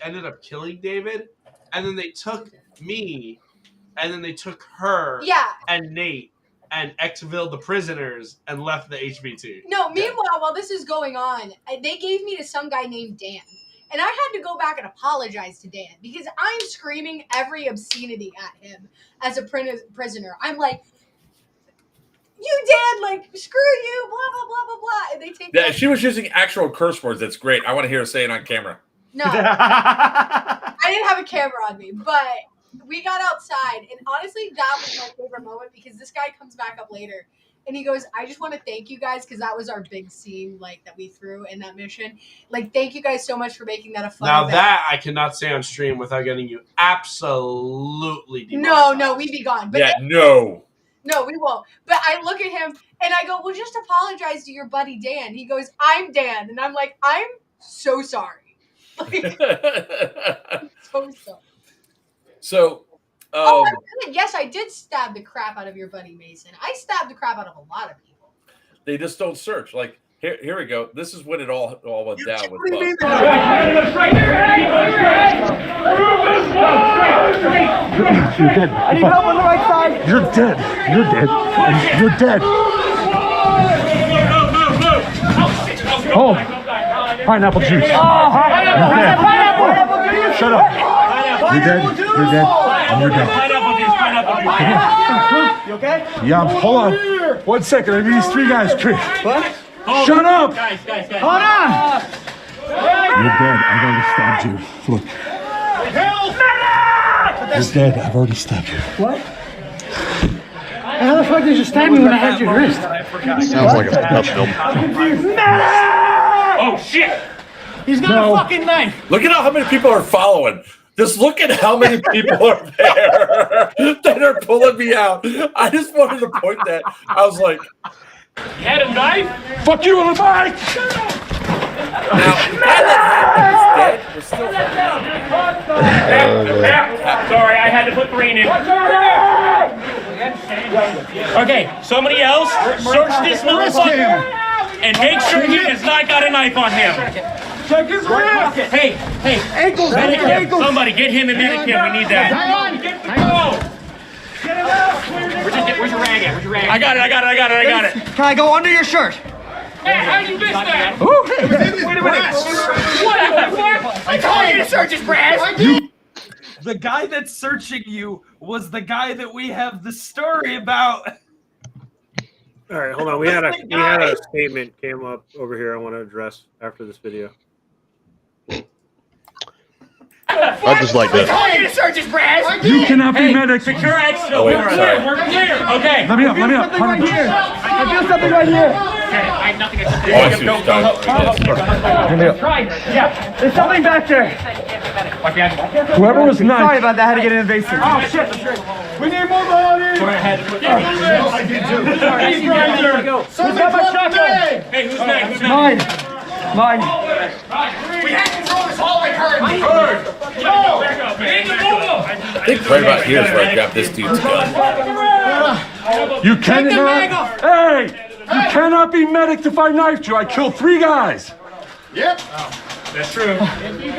F: ended up killing David, and then they took me, and then they took her and Nate and exfilled the prisoners and left the HVT.
G: No, meanwhile, while this is going on, they gave me to some guy named Dan. And I had to go back and apologize to Dan because I'm screaming every obscenity at him as a prisoner. I'm like, you Dan, screw you, blah, blah, blah, blah, blah. And they take
A: Yeah, she was using actual curse words. That's great. I want to hear her say it on camera.
G: No. I didn't have a camera on me, but we got outside. And honestly, that was my favorite moment because this guy comes back up later. And he goes, I just want to thank you guys because that was our big scene that we threw in that mission. Thank you guys so much for making that a fun event.
F: That I cannot say on stream without getting you absolutely demonetized.
G: No, we'd be gone. But
A: no,
G: we won't. But I look at him and I go, well, just apologize to your buddy Dan. He goes, I'm Dan. And I'm like, I'm so sorry. I'm so sorry.
A: So...
G: yes, I did stab the crap out of your buddy Mason. I stabbed the crap out of a lot of people.
A: They just don't search. Here we go. This is when it all went down with Buck.
J: You're dead.
K: I need help on the right side.
J: You're dead. You're dead. And you're dead. Oh, pineapple juice.
K: Pineapple juice.
J: Shut up. You're dead. You're dead. And you're dead.
K: You okay?
J: Yeah, hold on. 1 second. I need these 3 guys.
K: What?
J: Shut up.
K: Guys. Hold on.
J: You're dead. I've already stabbed you. Look. You're dead. I've already stabbed you.
K: What? How the fuck did you stab me when I had your wrist?
D: Sounds like a tough film.
H: Oh shit!
K: He's got a fucking knife.
A: Look at how many people are following. Just look at how many people are there that are pulling me out. I just wanted to point that. I was like,
H: You had a knife?
J: Fuck you on the mic!
A: now, the guy that happened is dead. We're still
H: Sorry, I had to put green in. Okay, somebody else search this motherfucker and make sure he has not got a knife on him.
K: Check his wrist.
H: Hey,
K: Ankles.
H: ankles. Somebody get him and medic him. We need that.
K: Hang on. Get it out.
H: Where's your rag at? Where's your rag? I got it.
K: Can I go under your shirt?
H: Hey, how you missed that?
K: Wait a minute.
H: What the fuck? I told you to search his brass.
C: The guy that's searching you was the guy that we have the story about.
B: All right, hold on. We had a statement came up over here I want to address after this video.
D: I just like
H: I told
D: that.
H: you to search his brass.
J: You cannot be medic.
H: Secure exit.
A: Oh, wait,
H: We're
A: sorry.
H: clear. Okay.
J: Let me up.
K: Something right here. I feel something right here.
H: Okay, I have nothing to say.
A: Oh, I see what you're talking about.
H: Try. Yeah.
K: There's something back there.
J: Whoever was
K: Sorry
J: nice.
K: about that. I had to get invasive.
H: Oh shit.
K: We need more bodies.
H: Go ahead.
K: I did too. Who's got my shotgun?
H: Hey, who's next?
K: Mine.
J: Mine.
H: We have to throw this hallway currently.
E: I think right about here is where I grabbed this dude's gun.
I: You cannot. Hey! You cannot be medic to fight knife Joe. I killed 3 guys.
K: Yep.
H: That's true.
J: I need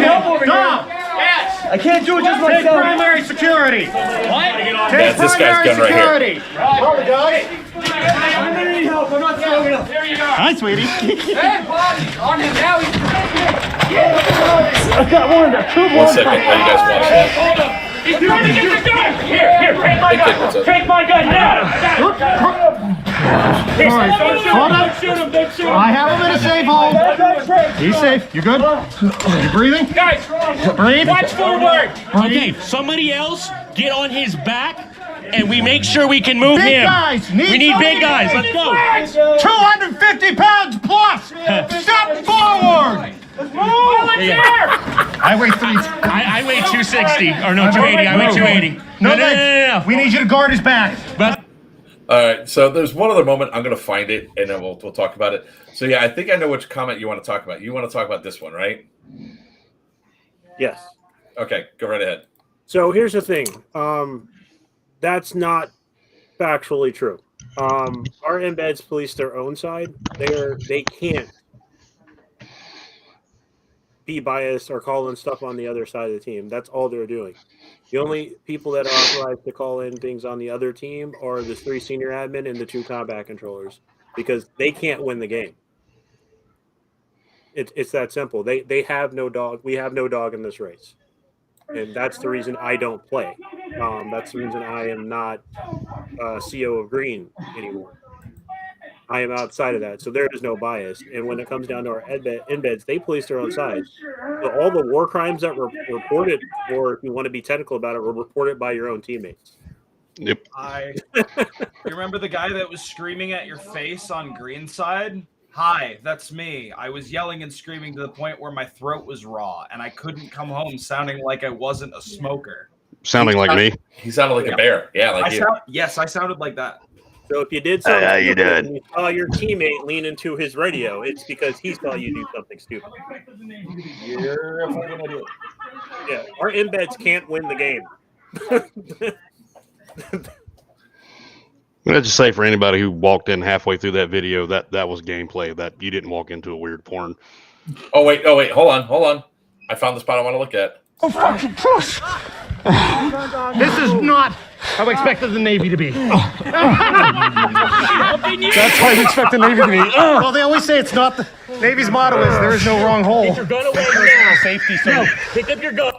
J: help over here.
H: Yes.
J: I can't do it just
K: Take
J: myself.
K: primary security.
H: What?
E: That's this guy's gun right here.
K: Probably does.
J: I'm gonna need help. I'm not strong enough.
H: There you go.
K: Hi, sweetie.
H: Hey, body on him now. He's
J: I got one. I killed
E: 1
J: one.
E: second while you guys watch that.
H: hold him. He's trying to get the gun. Here, take my gun. Take my gun now.
K: All right, hold on.
H: Don't shoot him. Don't shoot him.
K: I have him in a safe hole. He's safe. You good? You breathing?
H: Guys,
K: Breathe.
H: watch forward.
L: Okay, somebody else get on his back, and we make sure we can move
K: Big
L: him.
K: guys.
L: We need big guys. Let's go.
K: 250 pounds plus. Step forward.
H: Volunteer.
K: I weigh 3.
L: I weigh 260, or no, 280. I weigh 280.
K: No. We need you to guard his back.
L: But
A: All right, so there's one other moment. I'm going to find it, and then we'll talk about it. So, yeah, I think I know which comment you want to talk about. You want to talk about this one, right?
B: Yes.
A: Okay, go right ahead.
B: So here's the thing. That's not factually true. Our embeds police their own side. They can't be biased or call in stuff on the other side of the team. That's all they're doing. The only people that are authorized to call in things on the other team are the 3 senior admin and the 2 combat controllers, because they can't win the game. It's that simple. They have no dog. We have no dog in this race, and that's the reason I don't play. That's the reason I am not CO of Green anymore. I am outside of that, so there is no bias. And when it comes down to our embeds, they police their own side. So all the war crimes that were reported, or if you want to be technical about it, were reported by your own teammates.
D: Yep.
C: You remember the guy that was screaming at your face on green side? Hi, that's me. I was yelling and screaming to the point where my throat was raw, and I couldn't come home sounding like I wasn't a smoker.
D: Sounding like me.
A: He sounded like a bear. Yeah, like you.
C: Yes, I sounded like that.
B: So if you did something,
D: how you
B: stupid
D: doing?
B: and you saw your teammate lean into his radio, it's because he saw you do something stupid.
C: You're a fucking idiot.
B: Yeah, our embeds can't win the game.
D: I'd just say for anybody who walked in halfway through that video, that was gameplay. That you didn't walk into a weird porn.
A: Oh wait, hold on. I found the spot I want to look at.
K: Oh, fucking push. This is not how I expected the Navy to be.
I: That's how you expect the Navy to be.
K: Well, they always say it's not the Navy's motto is there is no wrong hole.
L: get your gun away now. Safety, so pick up your gun.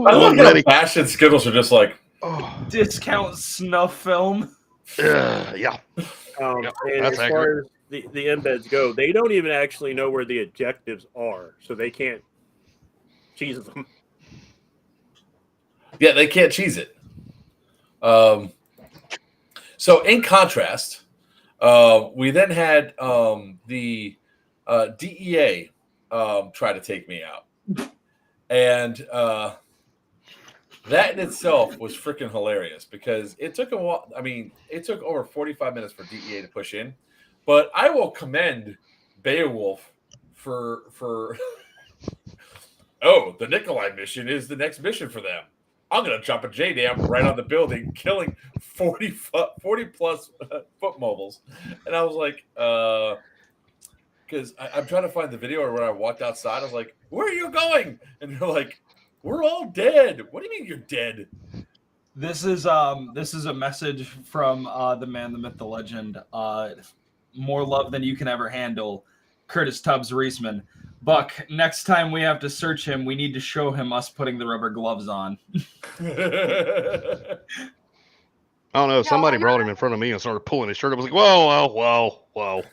A: I love how Bash and Skittles are just like
C: Discount snuff film.
D: Yeah.
B: And
D: that's
B: as far as the embeds go, they don't even actually know where the objectives are, so they can't cheese them.
A: Yeah, they can't cheese it. So in contrast, we then had the DEA try to take me out. And that in itself was freaking hilarious because it took a while. I mean, it took over 45 minutes for DEA to push in. But I will commend Beowulf for the Nikolai mission is the next mission for them. I'm going to drop a JDAM right on the building, killing 40 plus foot mobiles. And I was like, because I'm trying to find the video where I walked outside. I was like, where are you going? And they're like, we're all dead. What do you mean you're dead?
C: This is a message from the man, the myth, the legend. More love than you can ever handle. Curtis Tubbs Reisman. Buck, next time we have to search him, we need to show him us putting the rubber gloves on.
D: I don't know. Somebody brought him in front of me and started pulling his shirt. I was like, whoa. Oh.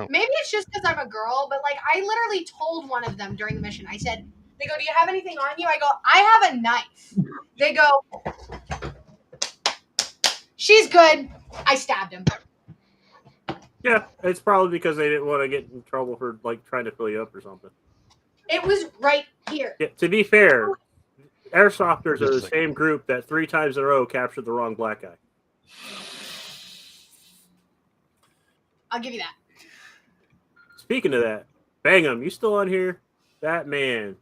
G: Maybe it's just because I'm a girl, but like I literally told one of them during the mission. I said, they go, do you have anything on you? I go, I have a knife. They go, she's good. I stabbed him.
B: Yeah, it's probably because they didn't want to get in trouble for like trying to fill you up or something.
G: It was right here.
B: Yeah, to be fair, airsofters are the same group that 3 times in a row captured the wrong black guy.
G: I'll give you that.
B: Speaking of that, Bangham, you still on here? That man.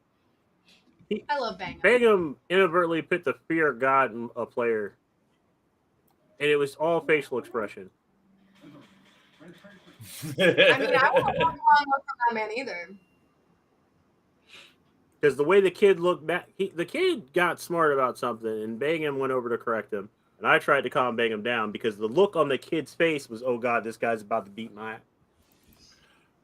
G: I love Bangham.
B: Bangham inadvertently put the fear of God in a player. And it was all facial expression.
G: I mean, I won't look from that man either.
B: Because the way the kid looked back, the kid got smart about something, and Bangham went over to correct him. And I tried to calm Bangham down because the look on the kid's face was, oh, God, this guy's about to beat my ass.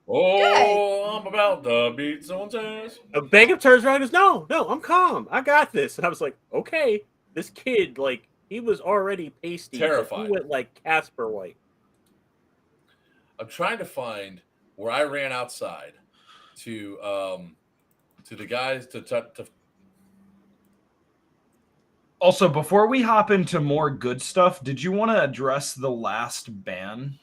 A: Oh, I'm about to beat someone's ass.
B: Bangham turns around and goes, no, I'm calm. I got this. And I was like, okay. This kid, like, he was already pasty.
A: Terrified.
B: He went like Casper White.
A: I'm trying to find where I ran outside to the guys to
C: Also, before we hop into more good stuff, did you want to address the last ban?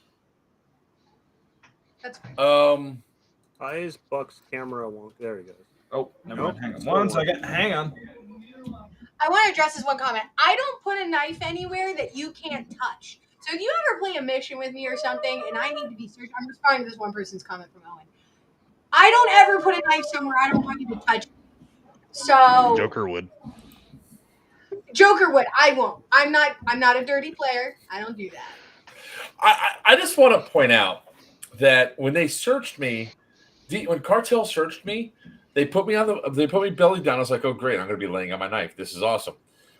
B: Eyes, Buck's camera won't. There he goes.
C: Oh, never mind. Hang on. 1 second. Hang on.
G: I want to address this one comment. I don't put a knife anywhere that you can't touch. So if you ever play a mission with me or something and I need to be searched, I'm responding to this one person's comment from Owen. I don't ever put a knife somewhere I don't want you to touch it. So
D: Joker would.
G: I won't. I'm not a dirty player. I don't do that.
A: I just want to point out that when they searched me, when Cartel searched me, they put me belly down. I was like, oh great, I'm gonna be laying on my knife. This is awesome.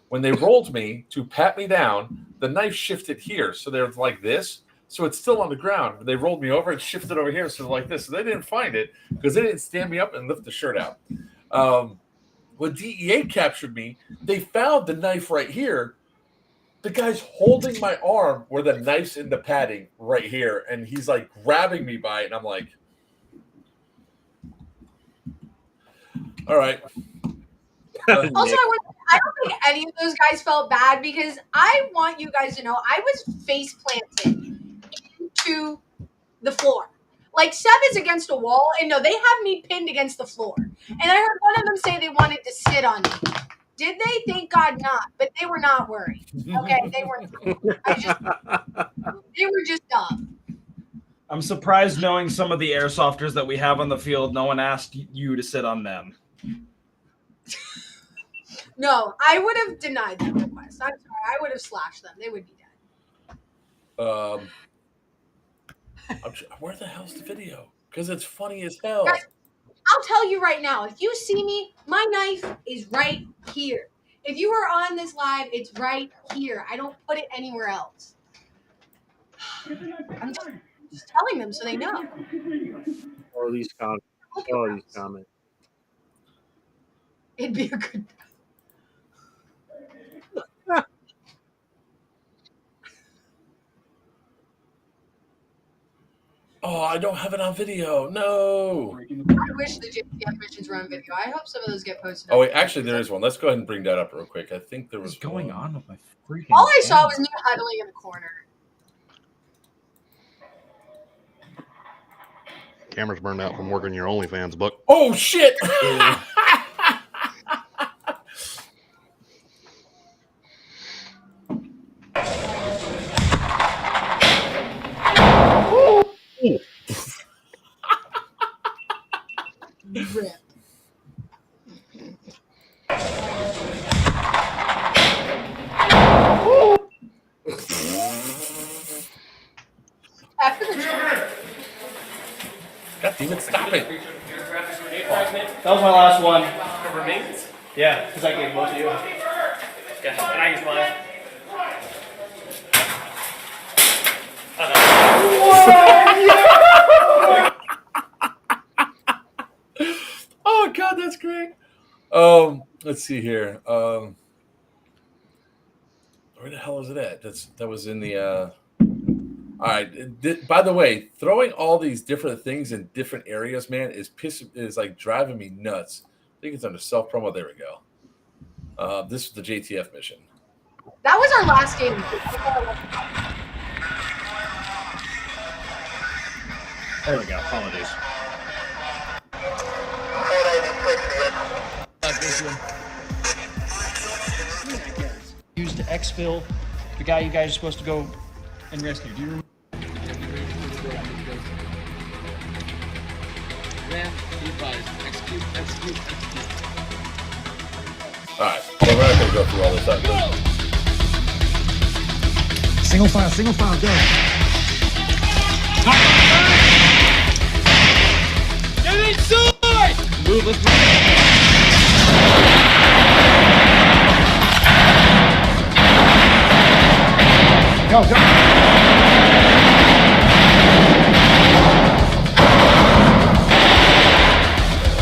A: When they rolled me to pat me down, the knife shifted here. So they're like this. So it's still on the ground. When they rolled me over, it shifted over here. So like this. So they didn't find it because they didn't stand me up and lift the shirt out. When DEA captured me, they found the knife right here. The guy's holding my arm where the knife's in the padding right here. And he's like grabbing me by it. And I'm like, all right.
G: Also, I don't think any of those guys felt bad because I want you guys to know I was face planted into the floor. Like Seb is against a wall, and no, they have me pinned against the floor. And I heard one of them say they wanted to sit on me. Did they? Thank God not. But they were not worried. Okay, they weren't. They were just dumb.
C: I'm surprised, knowing some of the airsofters that we have on the field, no one asked you to sit on them.
G: No, I would have denied that request. I'm sorry. I would have slashed them. They would be dead.
A: Where the hell's the video? Because it's funny as hell.
G: Guys, I'll tell you right now. If you see me, my knife is right here. If you are on this live, it's right here. I don't put it anywhere else. I'm just telling them so they know.
B: Or these comments.
G: It'd be a good.
A: Oh, I don't have it on video. No.
G: I wish the JTF missions were on video. I hope some of those get posted.
A: Oh, wait, actually, there is one. Let's go ahead and bring that up real quick. I think there was
C: What's going on with my freaking.
G: All I saw was me huddling in the corner.
D: Camera's burned out from working your OnlyFans, Buck.
A: Oh, shit.
G: Rip. After the
A: God damn it, stop it.
M: That was my last one. For remains? Yeah, because I gave both of you. Okay, can I use mine?
A: Oh God, that's great. Let's see here. Where the hell is it at? That was in the. All right. By the way, throwing all these different things in different areas, man, is like driving me nuts. I think it's under self promo. There we go. This is the JTF mission.
G: That was our last game.
B: There we go. Apologies.
M: Used to exfil the guy you guys are supposed to go and rescue. Do you remember?
N: Man, be advised. Execute.
A: All right. Well, we're not going to go through all this.
K: Single file, go.
J: Get inside!
N: Move, let's move.
K: Go.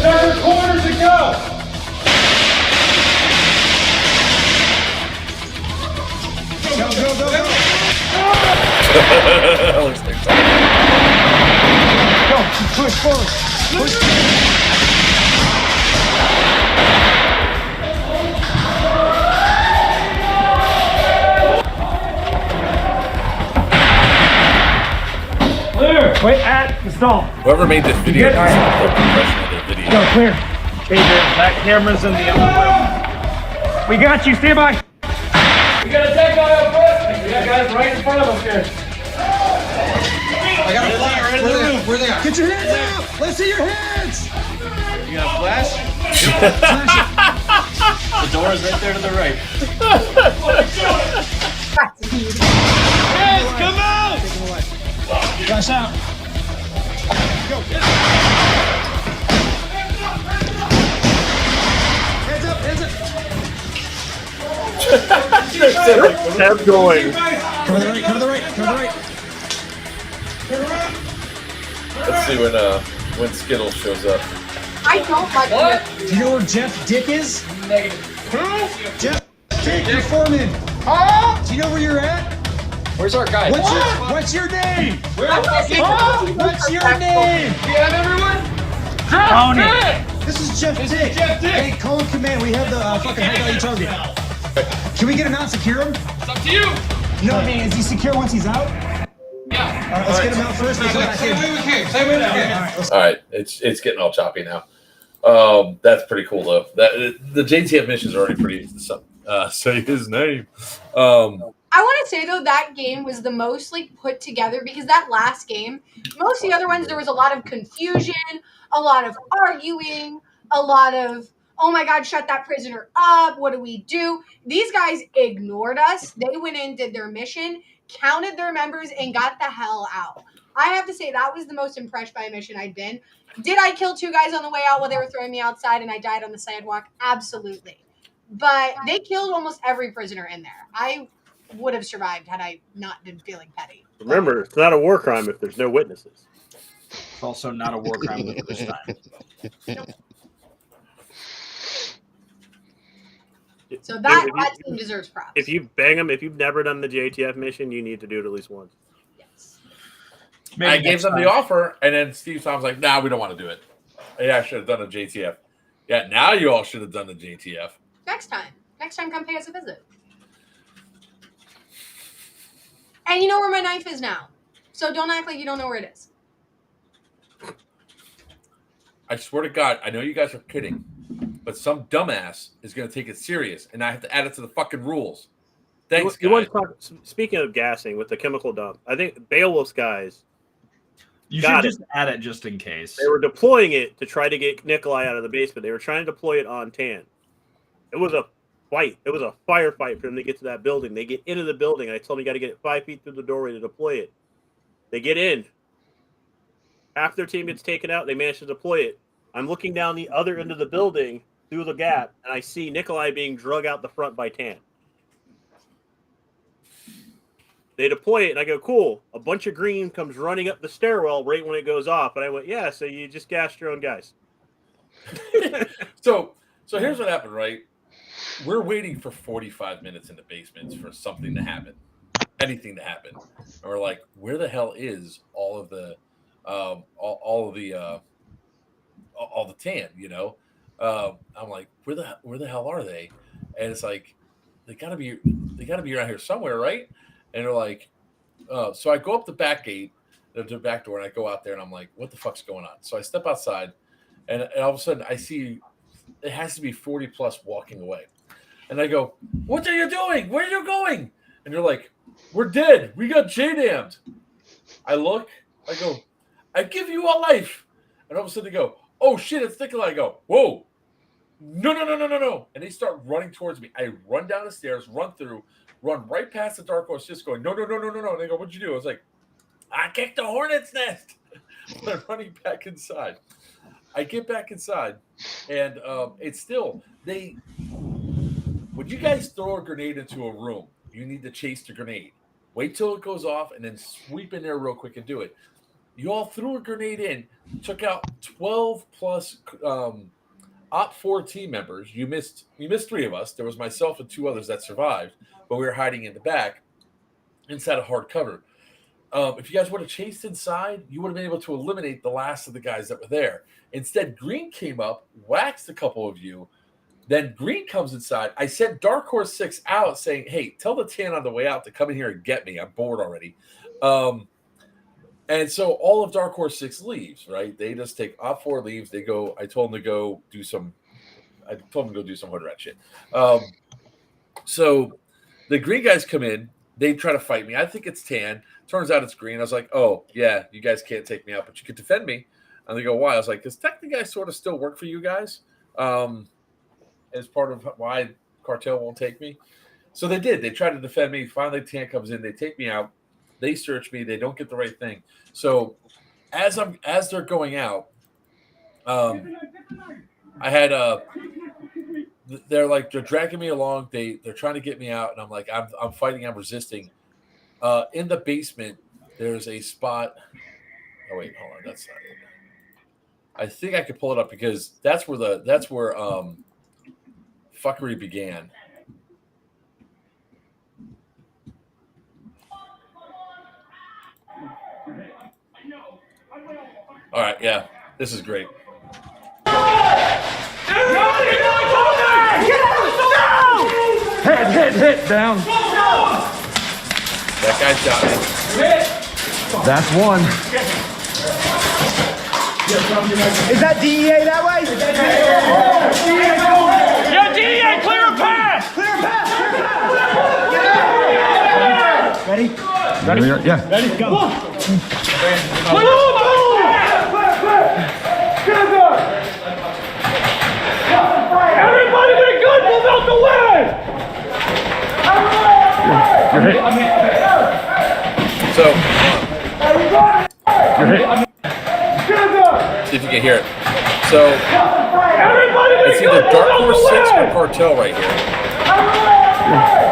H: Check your corners and go.
K: Go.
A: Looks like
K: Go, push forward. Push.
H: Clear. Wait, install.
A: whoever made this video is a professional at their video.
K: Go, clear.
H: That camera's in the other room.
K: We got you, stand by.
H: We got a tech guy up front. We got guys right in front of us here.
N: I got a flash right in the room. Where they at?
K: Get your hands up. Let's see your hands.
N: You got a flash? The door is right there to the right.
J: Hands, come out!
K: Flash out. Go. Hands up.
B: Kept going.
K: Cover the right.
A: Let's see when Skittles shows up.
G: I don't like
H: What?
K: Do you know where Jeff Dick is?
H: Negative.
K: Jeff Dick, your foreman. Do you know where you're at?
N: Where's our guy?
K: What's your name? What's your name?
H: We have everyone?
K: Tony. This is Jeff Dick.
H: Jeff Dick.
K: Hey, call and command. We have the fucking high value target. Can we get him out and secure him?
H: It's up to you.
K: No, I mean, is he secure once he's out?
H: Yeah.
K: All right, let's get him out first. Let's go back in.
H: Say what we can.
K: All right, let's
A: All right, it's getting all choppy now. That's pretty cool though. That the JTF missions are already pretty. Say his name.
G: I want to say though that game was the most like put together because that last game, most of the other ones there was a lot of confusion, a lot of arguing, a lot of oh my god, shut that prisoner up. What do we do? These guys ignored us. They went in, did their mission, counted their members, and got the hell out. I have to say that was the most impressed by a mission I'd been. Did I kill 2 guys on the way out while they were throwing me outside and I died on the sidewalk? Absolutely. But they killed almost every prisoner in there. I would have survived had I not been feeling petty.
B: Remember, it's not a war crime if there's no witnesses.
C: It's also not a war crime the first time.
G: So that team deserves props.
B: If you bang them, if you've never done the JTF mission, you need to do it at least once.
G: Yes.
C: Maybe
A: I gave
C: next
A: them
C: time.
A: the offer, and then Steve Tom's like, "Nah, we don't want to do it." Yeah, I should have done a JTF. Yeah, now you all should have done the JTF.
G: Next time, come pay us a visit. And you know where my knife is now, so don't act like you don't know where it is.
A: I swear to God, I know you guys are kidding, but some dumbass is going to take it serious, and I have to add it to the fucking rules. Thanks,
B: You
A: guys.
B: want to talk, speaking of gassing with the chemical dump, I think Beowulf's guys
C: You
B: got
C: should just add it just in case.
B: They were deploying it to try to get Nikolai out of the basement. They were trying to deploy it on Tan. It was a fight. It was a firefight for them to get to that building. They get into the building. I told them you got to get it 5 feet through the doorway to deploy it. They get in. Half their team gets taken out. They manage to deploy it. I'm looking down the other end of the building through the gap, and I see Nikolai being drug out the front by Tan. They deploy it, and I go, cool. A bunch of green comes running up the stairwell right when it goes off. And I went, yeah, so you just gassed your own guys.
A: So here's what happened, right? We're waiting for 45 minutes in the basements for something to happen, anything to happen. And we're like, where the hell is all the tan? You know, I'm like, where the hell are they? And it's like, they gotta be around here somewhere, right? And they're like, so I go up the back gate, the back door, and I go out there, and I'm like, what the fuck's going on? So I step outside, and all of a sudden I see it has to be 40 plus walking away. And I go, what are you doing? Where are you going? And they're like, we're dead. We got J-damned. I look, I go, I give you a life. And all of a sudden they go, "Oh shit, it's Nikolai." I go, "Whoa, no!" And they start running towards me. I run down the stairs, run through, run right past the Dark Horse, just going, "No!" And they go, "What'd you do?" I was like, "I kicked the hornet's nest." I'm running back inside. I get back inside, and it's still when you guys throw a grenade into a room, you need to chase the grenade. Wait till it goes off and then sweep in there real quick and do it. You all threw a grenade in, took out 12 plus Op 4 team members. You missed 3 of us. There was myself and 2 others that survived, but we were hiding in the back inside a hard cover. If you guys would have chased inside, you would have been able to eliminate the last of the guys that were there. Instead, Green came up, waxed a couple of you. Then Green comes inside. I sent Dark Horse 6 out saying, "Hey, tell the Tan on the way out to come in here and get me. I'm bored already." And so all of Dark Horse 6 leaves, right? They just take Op 4 leaves. They go. I told them to go do some hood rat shit. So the Green guys come in. They try to fight me. I think it's Tan. Turns out it's Green. I was like, "Oh, yeah, you guys can't take me out, but you can defend me." And they go, "Why?" I was like, "Because technically I sort of still work for you guys as part of why Cartel won't take me." So they did. They tried to defend me. Finally, Tan comes in. They take me out. They search me. They don't get the right thing. So as they're going out, I had they're dragging me along. They're trying to get me out, and I'm like, I'm fighting. I'm resisting. In the basement, there's a spot. Oh wait, hold on. That's not it. I think I could pull it up because that's where fuckery began. All right, yeah, this is great.
I: Hit, down.
A: That guy shot me.
I: That's one.
J: Is that DEA that way?
L: Yo, DEA, clear a path!
J: Clear a path! Ready?
I: Yeah.
J: Ready? Go.
L: Everybody get good, move out the way!
I: You're hit.
A: So,
I: You're hit.
A: see if you can hear it. So, it's either Dark Horse 6 or Cartel right here.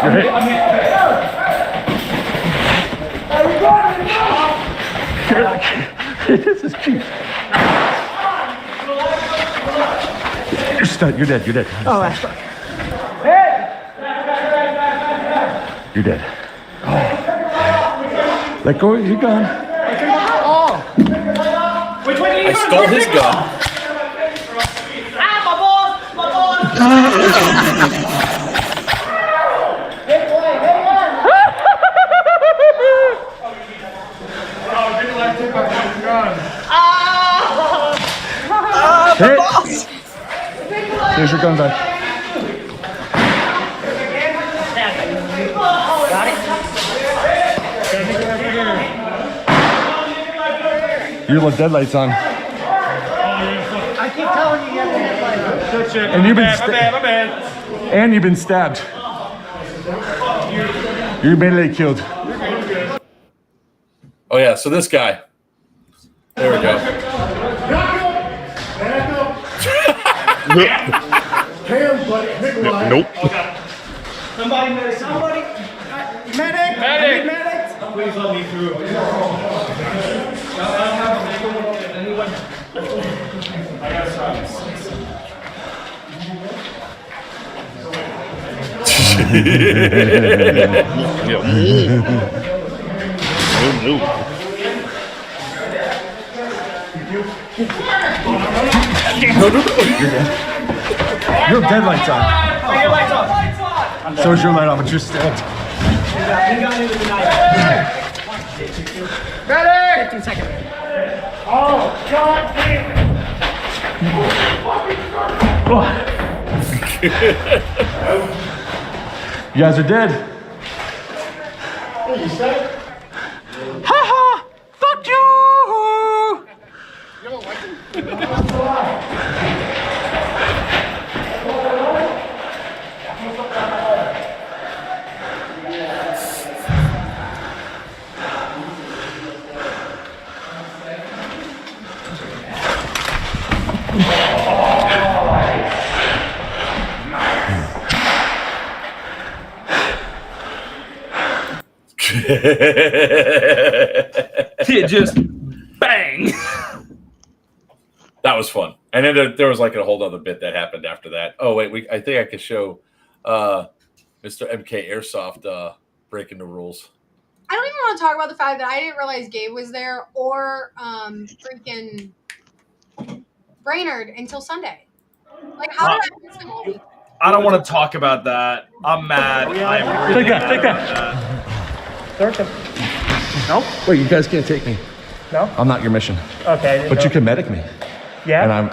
I: You're hit. This is cheap. You're stunned. You're dead. You're dead.
J: Oh, that's right.
I: You're dead. Oh. Let go. You're gone.
A: I stole his gun.
M: Ah, my balls!
I: Hit. Here's your gun back.
M: Got it?
I: Your deadlight's on.
J: I keep telling you have the headlight.
M: Good shit.
I: And you've been
M: my bad.
I: And you've been stabbed. You're melee killed.
A: Oh yeah, so this guy. There we go.
D: Nope.
J: Somebody. Medic! Medic!
M: Please let me through. Anyone? I got some.
D: No.
I: Your deadlight's on.
M: Bring your lights off.
I: So is your light on, but you're stabbed.
M: We got into the night.
J: Medic!
M: 15 seconds.
J: Oh, God damn
I: You guys are dead.
J: Ha ha! Fuck you!
C: It just bang.
A: That was fun. And then there was like a whole other bit that happened after that. Oh wait, I think I could show Mr. MK Airsoft breaking the rules.
G: I don't even want to talk about the fact that I didn't realize Gabe was there or freaking Brainerd until Sunday. Like, how did I miss them all week?
C: I don't want to talk about that. I'm mad. I am really
I: Take that.
J: No?
O: Wait, you guys can't take me.
J: No?
O: I'm not your mission.
J: Okay.
O: But you can medic me.
J: Yeah?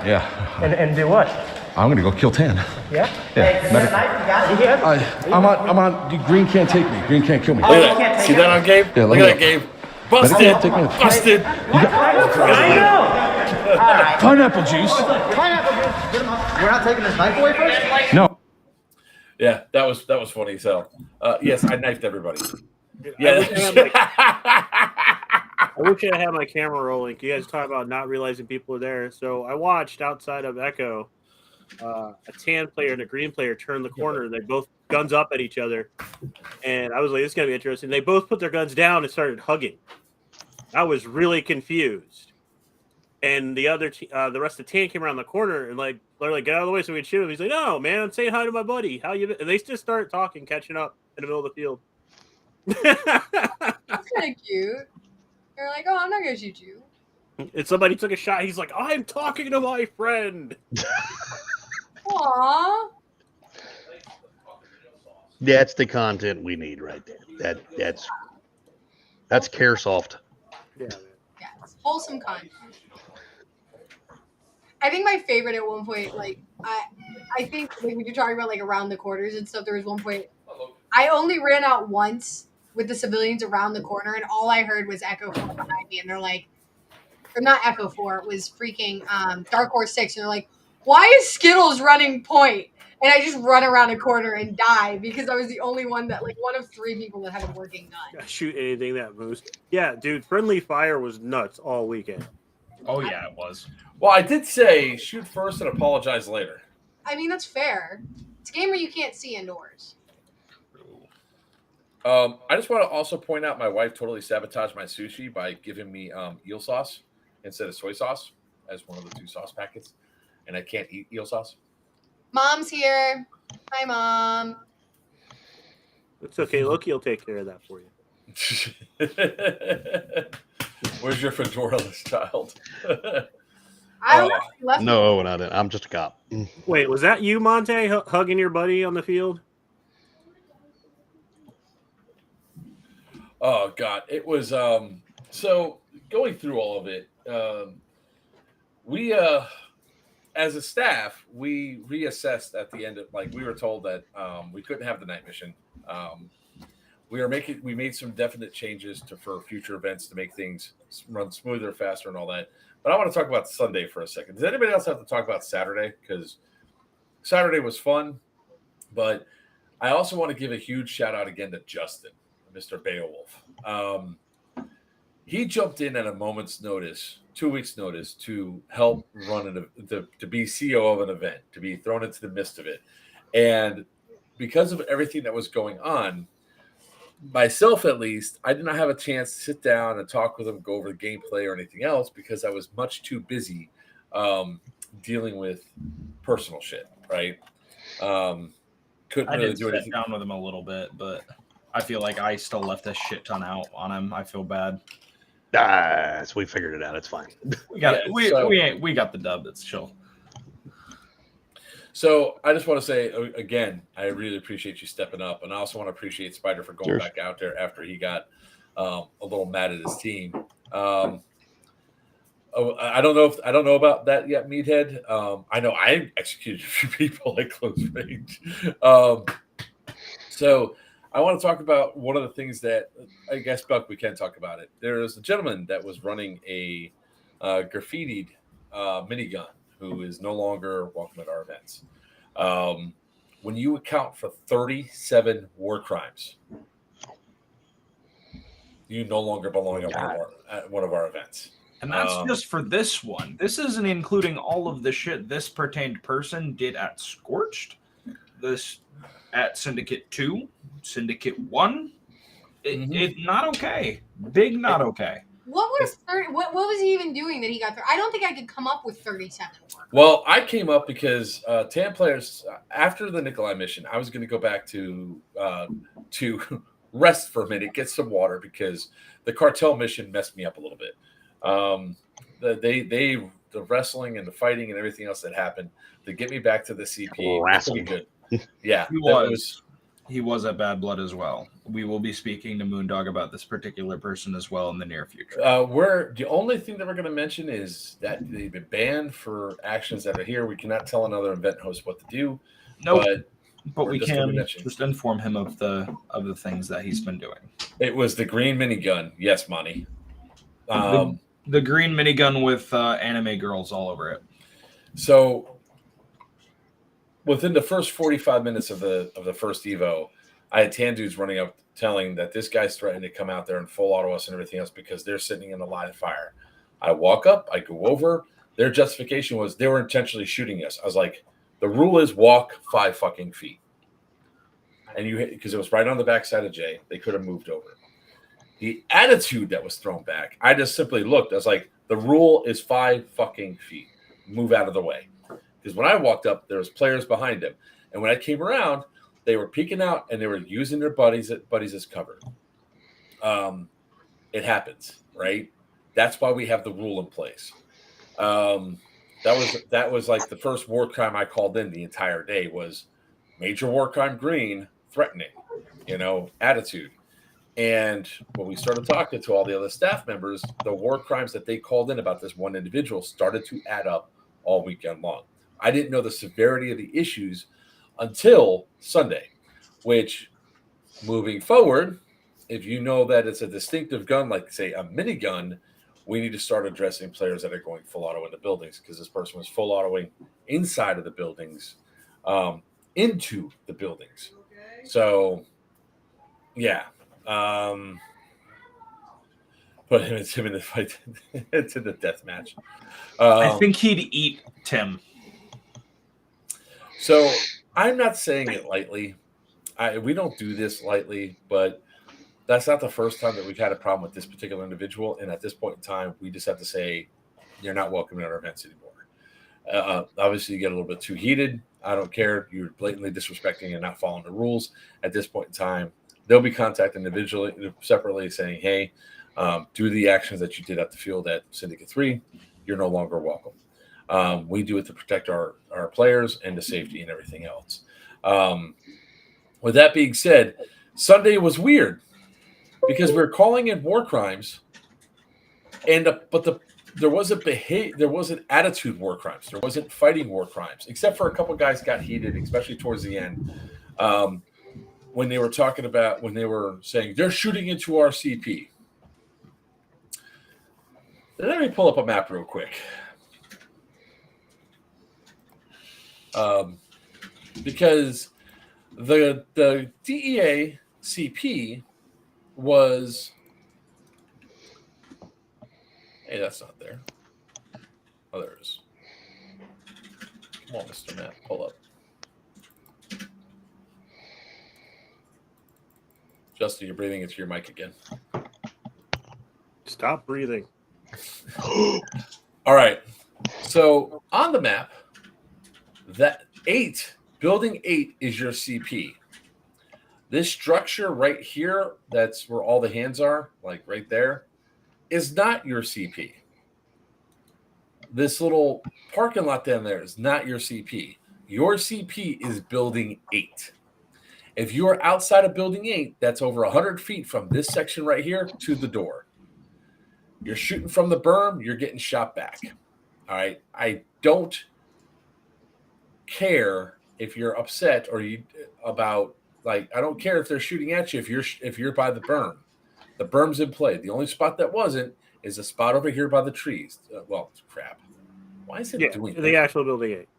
O: And
J: And do what?
O: I'm gonna go kill Tan.
J: Yeah?
O: Yeah. Medic. I'm on. Green can't take me. Green can't kill me.
A: Look at that. See that on Gabe?
O: Yeah,
A: look at that, Gabe. Busted.
O: Take me.
A: Busted.
J: I know.
N: All right.
O: Pineapple juice.
N: Pineapple juice. We're not taking this knife away first?
O: No.
A: Yeah, that was funny as hell. Yes, I knifed everybody.
B: Yeah. I wish I had my camera rolling. You guys talk about not realizing people are there. So I watched outside of Echo a tan player and a green player turn the corner. They both guns up at each other. And I was like, this is going to be interesting. They both put their guns down and started hugging. I was really confused. And the rest of the tan came around the corner and like, they're like, get out of the way so we can shoot him. He's like, no, man, I'm saying hi to my buddy. How you? And they just start talking, catching up in the middle of the field.
G: That's kind of cute. They're like, oh, I'm not going to shoot you.
B: And somebody took a shot. He's like, I'm talking to my friend.
G: Aww.
D: That's the content we need right there. That's Caresoft.
B: Yeah,
G: Yes, wholesome content. I think my favorite at one point, like, I think like, when you're talking about like around the corners and stuff, there was one point I only ran out once with the civilians around the corner, and all I heard was Echo 4 behind me, and they're like, or not Echo 4, it was freaking Dark Horse 6, and they're like, why is Skittles running point? And I just run around a corner and die because I was the only one that, like, one of 3 people that had a working gun.
B: Shoot anything that moves. Yeah, dude, friendly fire was nuts all weekend.
C: Oh, yeah, it was.
A: Well, I did say shoot first and apologize later.
G: I mean, that's fair. It's a game where you can't see indoors.
A: I just want to also point out my wife totally sabotaged my sushi by giving me eel sauce instead of soy sauce as one of the 2 sauce packets, and I can't eat eel sauce.
G: Mom's here. Hi, Mom.
B: It's okay. Loki will take care of that for you.
A: Where's your fedora-less child?
G: I don't know.
D: No, and I didn't. I'm just a cop.
B: Wait, was that you, Monte, hugging your buddy on the field?
A: Oh God, it was so going through all of it. We as a staff, we reassessed at the end of we were told that we couldn't have the night mission. We made some definite changes for future events to make things run smoother, faster, and all that. But I want to talk about Sunday for a second. Does anybody else have to talk about Saturday? Because Saturday was fun, but I also want to give a huge shout out again to Justin, Mr. Beowulf. He jumped in at a moment's notice, 2 weeks' notice, to help run to be CEO of an event, to be thrown into the midst of it. And because of everything that was going on, myself at least, I did not have a chance to sit down and talk with him, go over the gameplay or anything else because I was much too busy dealing with personal shit, right? Couldn't
C: I
A: really
C: did
A: do
C: sit
A: anything.
C: down with him a little bit, but I feel like I still left a shit ton out on him. I feel bad.
D: So we figured it out. It's fine.
C: We got it. We got the dub. It's chill.
A: So I just want to say again, I really appreciate you stepping up, and I also want to appreciate Spider for going back out there after he got a little mad at his team. I don't know about that yet, Meathead. I know I executed a few people at close range. So I want to talk about one of the things that I guess, Buck, we can talk about it. There is a gentleman that was running a graffitied minigun who is no longer welcome at our events. When you account for 37 war crimes, you no longer belong at one of our events.
C: And that's just for this one. This isn't including all of the shit this pertained person did at Scorched, this at Syndicate 2, Syndicate 1, It not okay. Big not okay.
G: What was what was he even doing that he got there? I don't think I could come up with 37 work.
A: Well, I came up because TAM players after the Nikolai mission, I was going to go back to rest for a minute, get some water because the cartel mission messed me up a little bit. The wrestling and the fighting and everything else that happened to get me back to the CP was pretty good. Yeah,
C: he was at Bad Blood as well. We will be speaking to Moondog about this particular person as well in the near future.
A: The only thing that we're going to mention is that they've been banned for actions that are here. We cannot tell another event host what to do.
C: Nope. But we can just inform him of the things that he's been doing.
A: It was the green minigun. Yes, Monty.
C: The green minigun with anime girls all over it.
A: So within the first 45 minutes of the first Evo, I had tan dudes running up telling that this guy's threatening to come out there and full auto us and everything else because they're sitting in a line of fire. I walk up, I go over. Their justification was they were intentionally shooting us. I was like, the rule is walk 5 fucking feet. And because it was right on the backside of Jay, they could have moved over. The attitude that was thrown back, I just simply looked. I was like, the rule is 5 fucking feet. Move out of the way. Because when I walked up, there was players behind him. And when I came around, they were peeking out and they were using their buddies as cover. It happens, right? That's why we have the rule in place. That was like the first war crime I called in the entire day was major war crime green, threatening, attitude. And when we started talking to all the other staff members, the war crimes that they called in about this one individual started to add up all weekend long. I didn't know the severity of the issues until Sunday, which moving forward, if you know that it's a distinctive gun, like say a minigun, we need to start addressing players that are going full auto into buildings because this person was full autoing inside of the buildings, into the buildings. So, yeah. Put him in the fight to the death match.
C: I think he'd eat Tim.
A: So I'm not saying it lightly. We don't do this lightly, but that's not the first time that we've had a problem with this particular individual. And at this point in time, we just have to say, you're not welcome in our events anymore. Obviously, you get a little bit too heated. I don't care. You're blatantly disrespecting and not following the rules. At this point in time, they'll be contacted individually, separately, saying, hey, do the actions that you did at the field at Syndicate 3. You're no longer welcome. We do it to protect our players and the safety and everything else. With that being said, Sunday was weird because we were calling in war crimes, but there wasn't attitude war crimes. There wasn't fighting war crimes, except for a couple guys got heated, especially towards the end. When they were saying they're shooting into our CP. Let me pull up a map real quick. Because the DEA CP was, hey, that's not there. Oh, there it is. Come on, Mr. Matt, pull up. Justin, you're breathing into your mic again.
B: Stop breathing.
A: All right. So on the map, that building 8 is your CP. This structure right here, that's where all the hands are, like right there, is not your CP. This little parking lot down there is not your CP. Your CP is building 8. If you are outside of building 8, that's over 100 feet from this section right here to the door. You're shooting from the berm, you're getting shot back. All right. I don't care if you're upset or I don't care if they're shooting at you if you're by the berm. The berm's in play. The only spot that wasn't is a spot over here by the trees. Crap. Why is it doing that?
B: The actual building 8.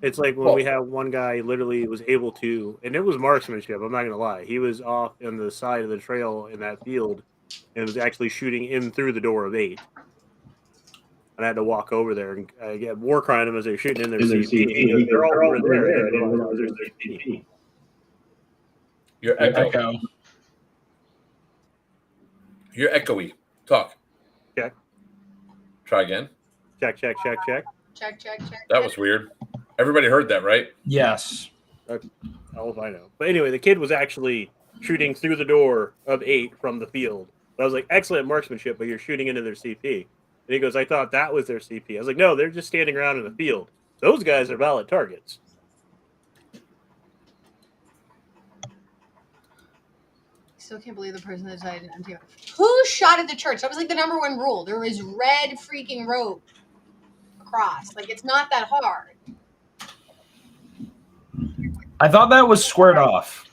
B: It's like when we have one guy literally was able to, and it was marksmanship, I'm not going to lie. He was off on the side of the trail in that field and was actually shooting in through the door of 8. And I had to walk over there and get war crime them as they're shooting in their CP. They're all over there.
A: Your echo. You're echoey. Talk.
B: Check.
A: Try again.
B: Check.
G: Check.
A: That was weird. Everybody heard that, right?
C: Yes.
B: All if I know. But anyway, the kid was actually shooting through the door of 8 from the field. I was like, excellent marksmanship, but you're shooting into their CP. And he goes, I thought that was their CP. I was like, no, they're just standing around in the field. Those guys are valid targets.
G: Still can't believe the person that decided to empty. Who shot at the church? That was like the number one rule. There was red freaking rope across. Like, it's not that hard.
C: I thought that was squared off.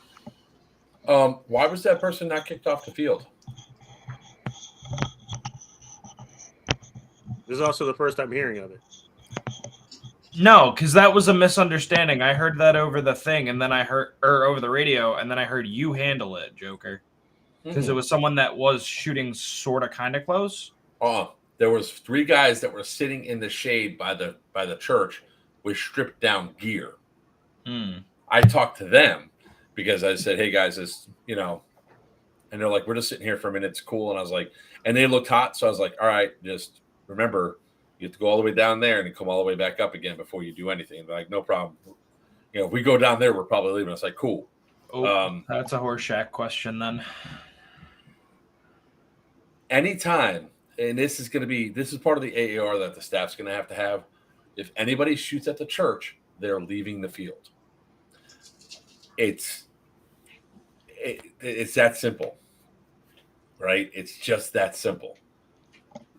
A: Why was that person not kicked off the field?
B: This is also the first time hearing of it.
C: No, because that was a misunderstanding. I heard that over the thing, and then I heard, or over the radio, and then I heard you handle it, Joker. Because it was someone that was shooting sort of kind of close.
A: There was 3 guys that were sitting in the shade by the church with stripped down gear. I talked to them because I said, hey guys, and they're like, we're just sitting here for a minute, it's cool. And I was like, and they looked hot, so I was like, all right, just remember, you have to go all the way down there and then come all the way back up again before you do anything. And they're like, no problem. If we go down there, we're probably leaving. I was like, cool.
C: That's a Horseshack question then.
A: Anytime, and this is part of the AAR that the staff's going to have. If anybody shoots at the church, they're leaving the field. It's that simple, right? It's just that simple.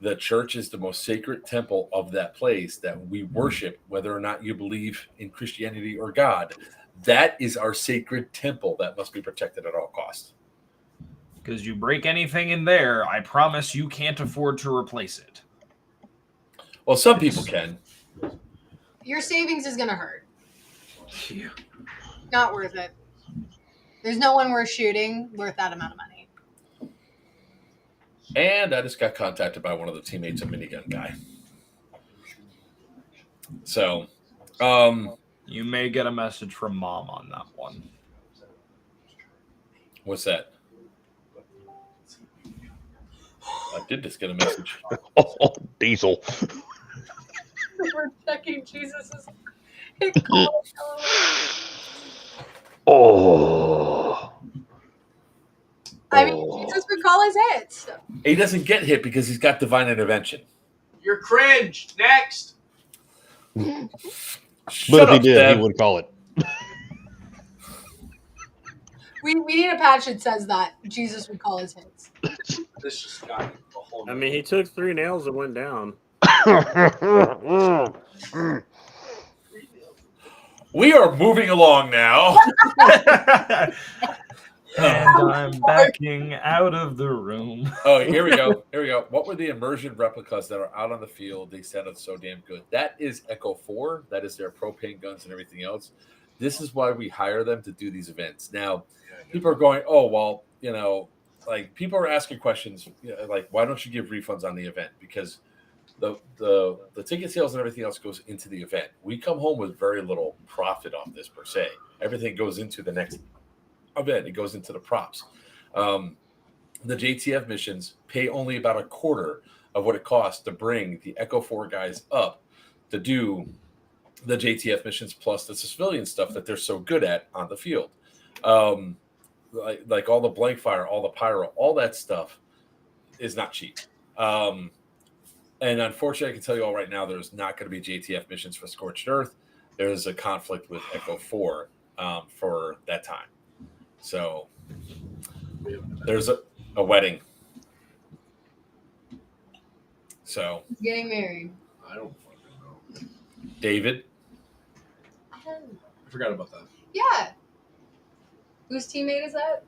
A: The church is the most sacred temple of that place that we worship, whether or not you believe in Christianity or God. That is our sacred temple that must be protected at all costs.
C: Because you break anything in there, I promise you can't afford to replace it.
A: Well, some people can.
G: Your savings is going to hurt.
C: Yeah.
G: Not worth it. There's no one worth shooting worth that amount of money.
A: And I just got contacted by one of the teammates, a minigun guy. So,
C: you may get a message from Mom on that one.
A: What's that? I did just get a message.
D: Diesel.
G: We're checking Jesus's. I mean, Jesus would call his hits.
A: He doesn't get hit because he's got divine intervention.
F: You're cringe. Next.
D: But if he did, he would call it.
G: We need a patch that says that Jesus would call his hits.
F: This just got a whole.
B: I mean, he took 3 nails and went down.
A: We are moving along now.
C: And I'm backing out of the room.
A: Oh, here we go. What were the immersion replicas that are out on the field? They sounded so damn good. That is Echo 4. That is their propane guns and everything else. This is why we hire them to do these events. Now, people are going, oh, well, like people are asking questions like, why don't you give refunds on the event? Because the ticket sales and everything else goes into the event. We come home with very little profit off this per se. Everything goes into the next event. It goes into the props. The JTF missions pay only about a quarter of what it costs to bring the Echo 4 guys up to do the JTF missions plus the civilian stuff that they're so good at on the field. Like all the blank fire, all the pyro, all that stuff is not cheap. And unfortunately, I can tell you all right now, there's not going to be JTF missions for Scorched Earth. There's a conflict with Echo 4 for that time. So there's a wedding. So
G: He's getting married.
O: I don't fucking know.
A: David.
O: I forgot about that.
G: Yeah. Whose teammate is that?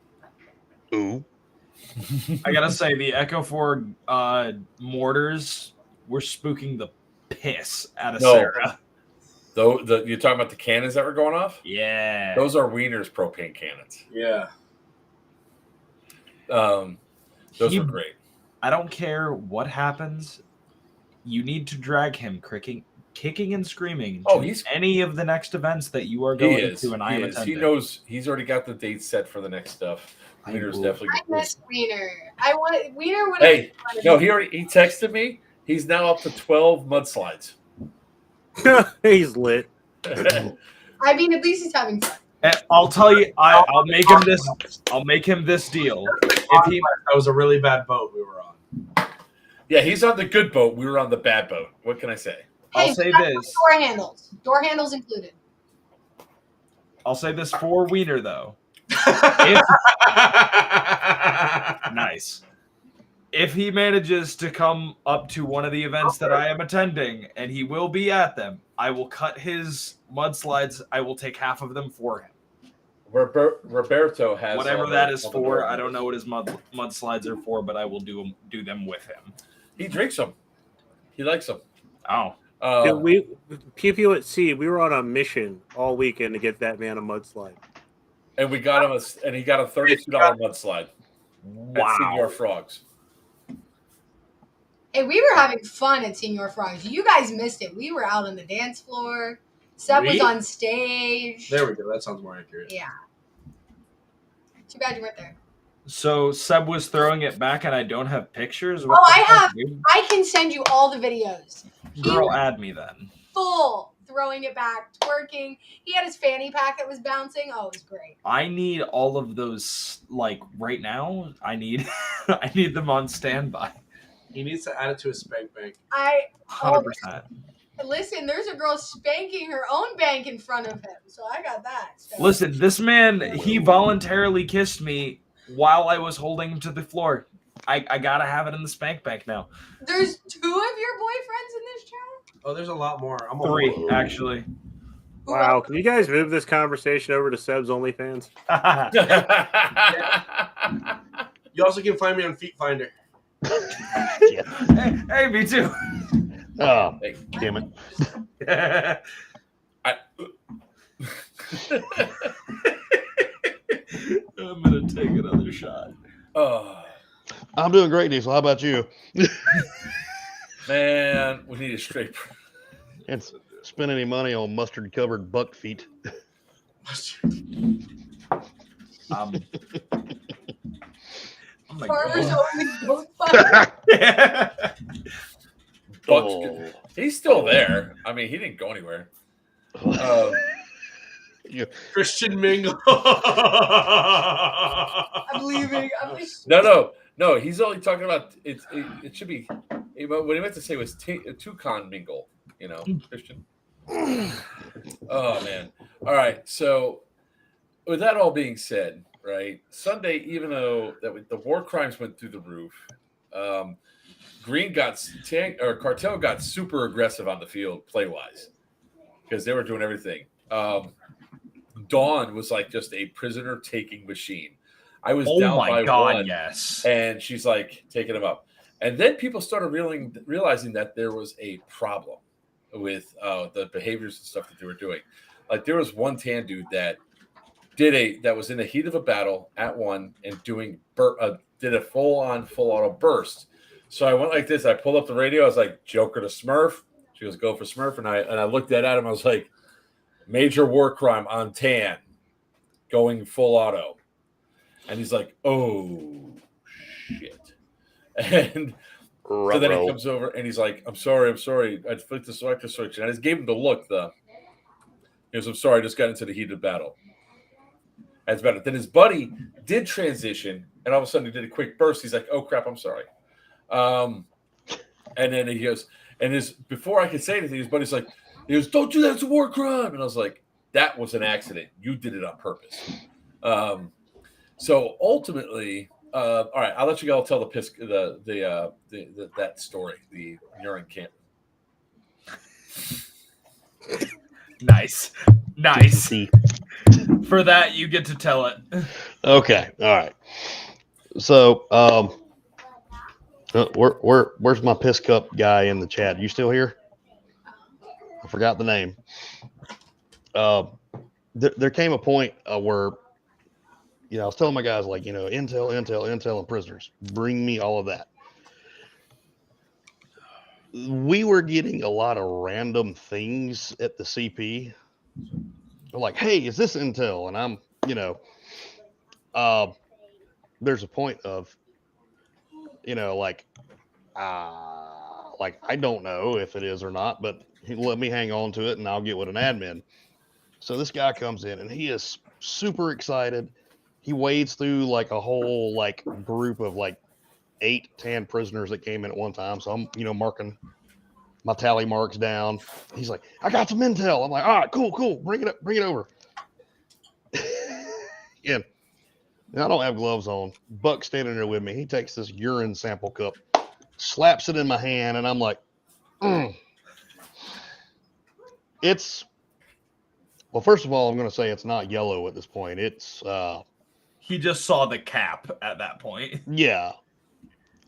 D: Ooh.
C: I gotta say, the Echo 4 mortars were spooking the piss out of Sarah.
A: You're talking about the cannons that were going off?
C: Yeah.
A: Those are Wiener's propane cannons.
O: Yeah.
A: Those were great.
C: I don't care what happens. You need to drag him kicking and screaming to any of the next events that you are going to, and I am attending.
A: He knows. He's already got the dates set for the next stuff. Wiener's definitely
G: I
A: good.
G: miss Wiener. Wiener would have.
A: He texted me. He's now up to 12 mudslides.
B: He's lit.
G: I mean, at least he's having fun.
C: And I'll tell you, I'll make him this. I'll make him this deal. If he,
F: that was a really bad boat we were on.
A: Yeah, he's on the good boat. We were on the bad boat. What can I say?
G: Hey,
C: I'll say
G: that's
C: this.
G: Door handles. Door handles included.
C: I'll say this for Wiener though. Nice. If he manages to come up to one of the events that I am attending, and he will be at them, I will cut his mudslides. I will take half of them for him.
A: Roberto has
C: Whatever that is for. I don't know what his mudslides are for, but I will do them with him.
A: He drinks them. He likes them.
C: Oh.
B: Dude, people at sea, we were on a mission all weekend to get that man a mudslide.
A: And we got him and he got a $32 mudslide.
C: Wow.
A: At Senior Frogs.
G: Hey, we were having fun at Senior Frogs. You guys missed it. We were out on the dance floor. Seb was on stage.
F: There we go. That sounds more accurate.
G: Yeah. Too bad you weren't there.
C: So Seb was throwing it back, and I don't have pictures.
G: I can send you all the videos.
C: Girl, add me then.
G: Full throwing it back, twerking. He had his fanny pack that was bouncing. Oh, it was great.
C: I need all of those right now. I need I need them on standby.
F: He needs to add it to his spank bank.
C: 100%.
G: Listen, there's a girl spanking her own bank in front of him, so I got that. So.
C: Listen, this man, he voluntarily kissed me while I was holding him to the floor. I gotta have it in the spank bank now.
G: There's 2 of your boyfriends in this chat?
F: Oh, there's a lot more. I'm
C: 3, actually.
B: Wow, can you guys move this conversation over to Seb's OnlyFans?
F: You also can find me on Feet Finder.
C: Hey, me too.
D: Oh, damn it.
C: I'm going to take another shot.
D: I'm doing great, Diesel. How about you?
A: Man, we need a straight.
D: And spend any money on mustard-covered buck feet.
G: Farmers only goat butt.
A: He's still there. I mean, he didn't go anywhere.
F: Christian Mingle.
G: I'm leaving.
A: No. He's only talking about it. It should be. What he meant to say was Toucan Mingle. You know, Christian. Oh man. All right. So, with that all being said, right, Sunday, even though the war crimes went through the roof, Cartel got super aggressive on the field play wise because they were doing everything. Dawn was like just a prisoner taking machine. I was down by one,
C: yes,
A: and she's like taking him up, and then people started realizing that there was a problem with the behaviors and stuff that they were doing. Like there was one tan dude that was in the heat of a battle at one and did a full auto burst. So I went like this. I pulled up the radio. I was like, Joker to Smurf. She goes, go for Smurf. And I looked at him. I was like, major war crime on tan, going full auto. And he's like, oh, shit. And so then he comes over and he's like, I'm sorry. I flicked the selector switch. And I just gave him the look. He goes, I'm sorry. I just got into the heat of battle. That's better. Then his buddy did transition. And all of a sudden he did a quick burst. He's like, oh, crap, I'm sorry. And then he goes, before I could say anything, his buddy's like, he goes, don't do that, it's a war crime. And I was like, that was an accident. You did it on purpose. So ultimately, all right, I'll let you all tell that story, the urine camp.
C: Nice. For that, you get to tell it.
D: Okay, all right. So, where's my piss cup guy in the chat? You still here? I forgot the name. There came a point where, I was telling my guys, like, intel, and prisoners. Bring me all of that. We were getting a lot of random things at the CP. They're like, hey, is this intel? And I'm, there's a point of, like I don't know if it is or not, but let me hang on to it and I'll get with an admin. So this guy comes in and he is super excited. He wades through like a whole like group of like 8-10 prisoners that came in at one time. So I'm, marking my tally marks down. He's like, I got some intel. I'm like, all right, cool. Bring it up, bring it over. Yeah. Now I don't have gloves on. Buck's standing there with me. He takes this urine sample cup, slaps it in my hand, and I'm like, It's, well, first of all, I'm going to say it's not yellow at this point. It's
C: he just saw the cap at that point.
D: Yeah.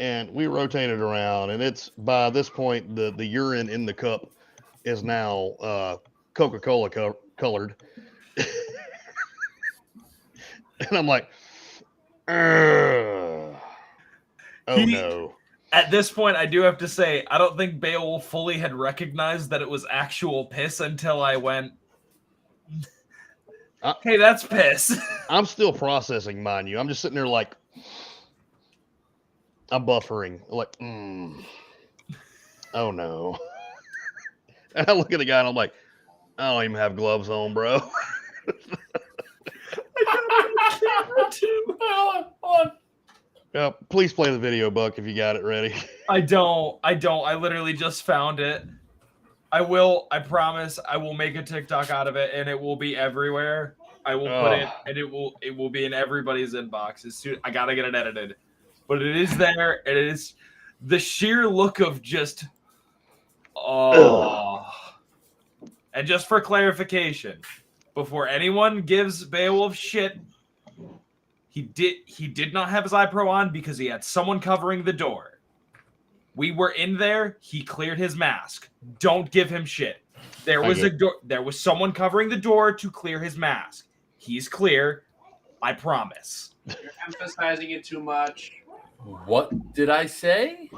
D: And we rotated around, and it's, by this point, the urine in the cup is now Coca-Cola colored. And I'm like, oh no.
C: At this point, I do have to say, I don't think Beowulf fully had recognized that it was actual piss until I went, hey, that's piss.
D: I'm still processing, mind you. I'm just sitting there like, I'm buffering. Like, oh no. And I look at the guy and I'm like, I don't even have gloves on, bro.
C: Hold on.
D: Please play the video, Buck, if you got it ready.
C: I don't. I literally just found it. I will. I promise. I will make a TikTok out of it, and it will be everywhere. I will put it, and it will be in everybody's inbox. As soon, I gotta get it edited, but it is there. It is the sheer look of just, oh. And just for clarification, before anyone gives Beowulf shit, he did not have his eye pro on because he had someone covering the door. We were in there. He cleared his mask. Don't give him shit. There was a door. There was someone covering the door to clear his mask. He's clear. I promise.
F: You're emphasizing it too much.
A: What did I say?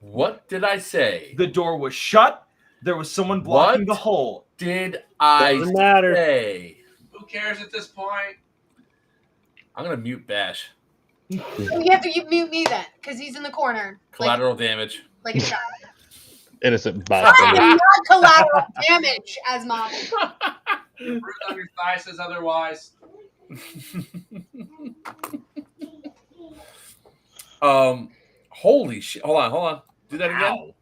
A: What did I say?
C: The door was shut. There was someone blocking the hole.
A: Did I say?
F: Who cares at this point?
A: I'm gonna mute Bash.
G: You have to mute me then, because he's in the corner.
A: Collateral damage.
G: Like a child.
D: Innocent
G: I
D: bystander.
G: am not collateral damage, as mom.
F: The bruise on your thigh says otherwise.
A: Holy shit! Hold on. Do that again.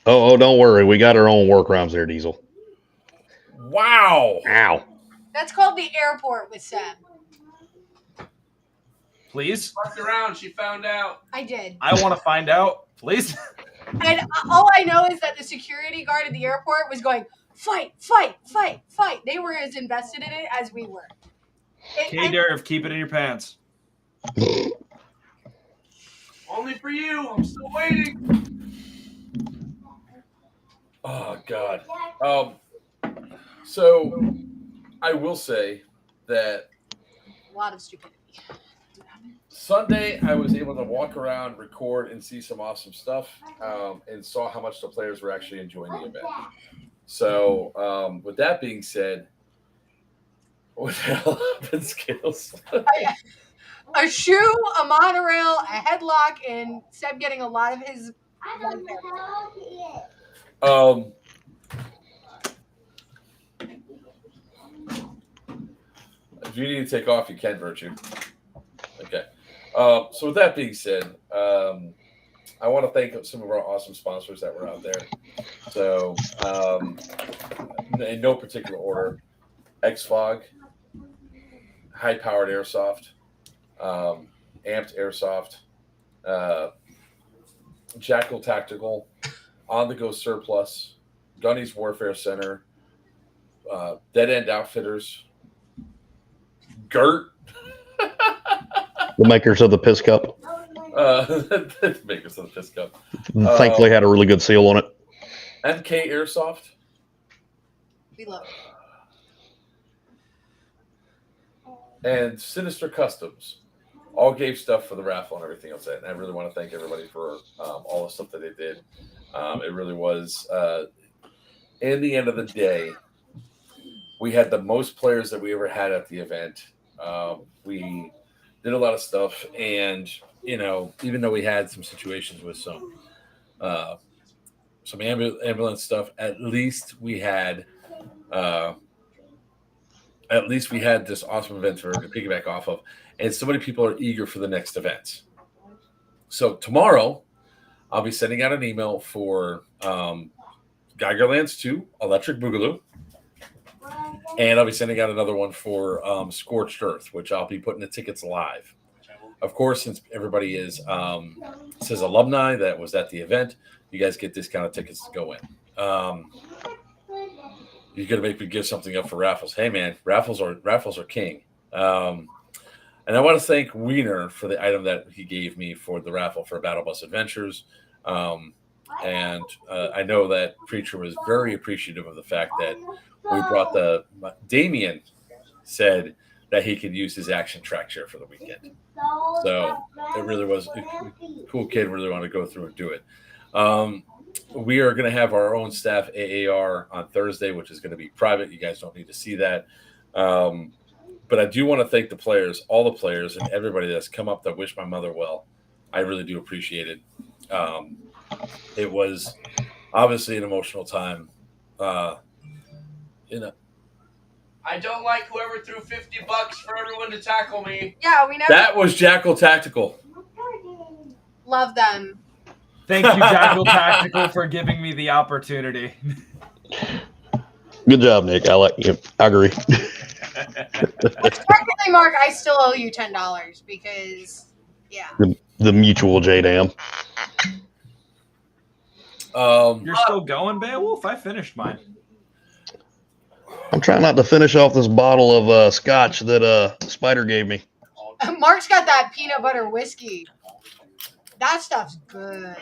D: Oh, don't worry. We got our own workarounds there, Diesel.
A: Wow.
D: Ow.
G: That's called the airport with Seb.
C: Please.
F: Fucked around. She found out.
G: I did.
C: I want to find out. Please.
G: And all I know is that the security guard at the airport was going, fight. They were as invested in it as we were.
C: K-Derv, keep it in your pants.
F: Only for you. I'm still waiting.
A: Oh God. So I will say that
G: A lot of stupidity.
A: Sunday I was able to walk around, record, and see some awesome stuff, and saw how much the players were actually enjoying the event. So with that being said, what the hell happened, Skills?
G: A shoe, a monorail, a headlock, and Seb getting a lot of his.
A: If you need to take off, you can, Virtue. Okay. So with that being said, I want to thank some of our awesome sponsors that were out there. So in no particular order, XFOG, High Powered Airsoft, Amped Airsoft, Jackal Tactical, On the Go Surplus, Gunny's Warfare Center, Dead End Outfitters, Gert,
D: The makers of the piss cup.
A: the makers of the piss cup.
D: Thankfully had a really good seal on it.
A: MK Airsoft.
G: We love it.
A: And Sinister Customs all gave stuff for the raffle and everything else. And I really want to thank everybody for all the stuff that they did. It really was, in the end of the day, we had the most players that we ever had at the event. We did a lot of stuff, and even though we had some situations with some ambulance stuff, at least we had this awesome event to piggyback off of, and so many people are eager for the next events. So tomorrow, I'll be sending out an email for Geigerlands 2 Electric Boogaloo, and I'll be sending out another one for Scorched Earth, which I'll be putting the tickets live. Of course, since everybody says alumni that was at the event, you guys get discounted tickets to go in. You're gonna make me give something up for raffles. Hey man, raffles are king. And I want to thank Wiener for the item that he gave me for the raffle for Battle Bus Adventures. And I know that Preacher was very appreciative of the fact that we brought Damien said that he could use his action track chair for the weekend. So it really was a cool kid, really wanted to go through and do it. We are going to have our own staff AAR on Thursday, which is going to be private. You guys don't need to see that. But I do want to thank the players, all the players, and everybody that's come up that wished my mother well. I really do appreciate it. It was obviously an emotional time.
F: I don't like whoever threw $50 for everyone to tackle me.
G: Yeah, we never.
A: That was Jackal Tactical.
G: Love them.
C: Thank you, Jackal Tactical, for giving me the opportunity.
D: Good job, Nick. I like you. I agree.
G: Technically, Mark, I still owe you $10 because, yeah.
D: The mutual JDAM.
C: You're still going, Beowulf? I finished mine.
D: I'm trying not to finish off this bottle of scotch that Spider gave me.
G: Mark's got that peanut butter whiskey. That stuff's good.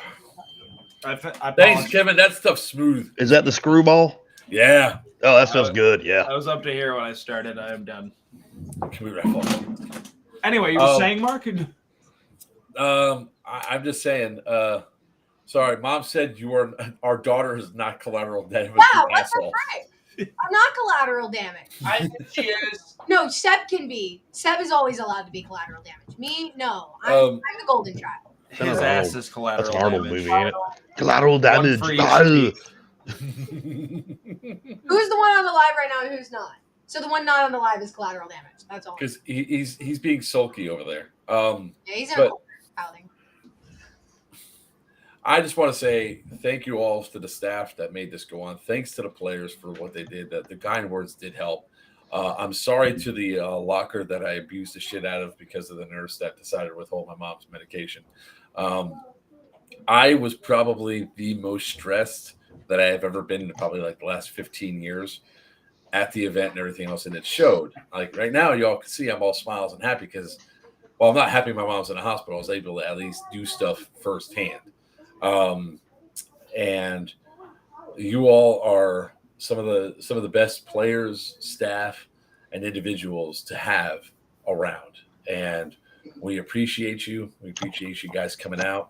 A: Thanks, Kevin. That stuff's smooth.
D: Is that the screwball?
A: Yeah.
D: Oh, that stuff's good. Yeah.
C: I was up to here when I started. I am done.
A: Can we raffle?
C: Anyway, you were saying, Mark?
A: I'm just saying. Sorry, Mom said our daughter is not collateral damage.
G: Wow, that's right. I'm not collateral damage.
F: I think she is.
G: No, Seb can be. Seb is always allowed to be collateral damage. Me, no. I'm the golden child.
C: His ass is collateral
D: That's an Arnold
C: damage.
D: movie, ain't it? Collateral damage.
G: Who's the one on the live right now and who's not? So the one not on the live is collateral damage. That's all.
A: Because he's being sulky over there.
G: Yeah, he's in a outing.
A: I just want to say thank you all to the staff that made this go on. Thanks to the players for what they did. The kind words did help. I'm sorry to the locker that I abused the shit out of because of the nurse that decided to withhold my mom's medication. I was probably the most stressed that I have ever been in probably like the last 15 years at the event and everything else. And it showed. Like right now, y'all can see I'm all smiles and happy because, well, I'm not happy my mom's in the hospital. I was able to at least do stuff firsthand. And you all are some of the best players, staff, and individuals to have around. And we appreciate you. We appreciate you guys coming out.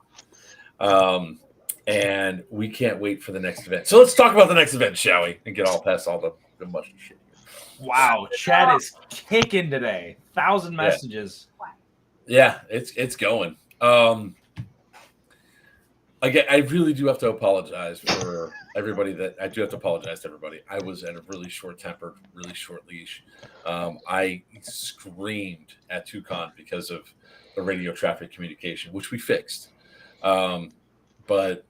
A: And we can't wait for the next event. So let's talk about the next event, shall we? And get all past all the mush shit.
C: Wow, chat is kicking today. 1,000 messages.
A: Yeah, it's going. Again, I really do have to apologize for everybody I do have to apologize to everybody. I was at a really short temper, really short leash. I screamed at Toucan because of the radio traffic communication, which we fixed. But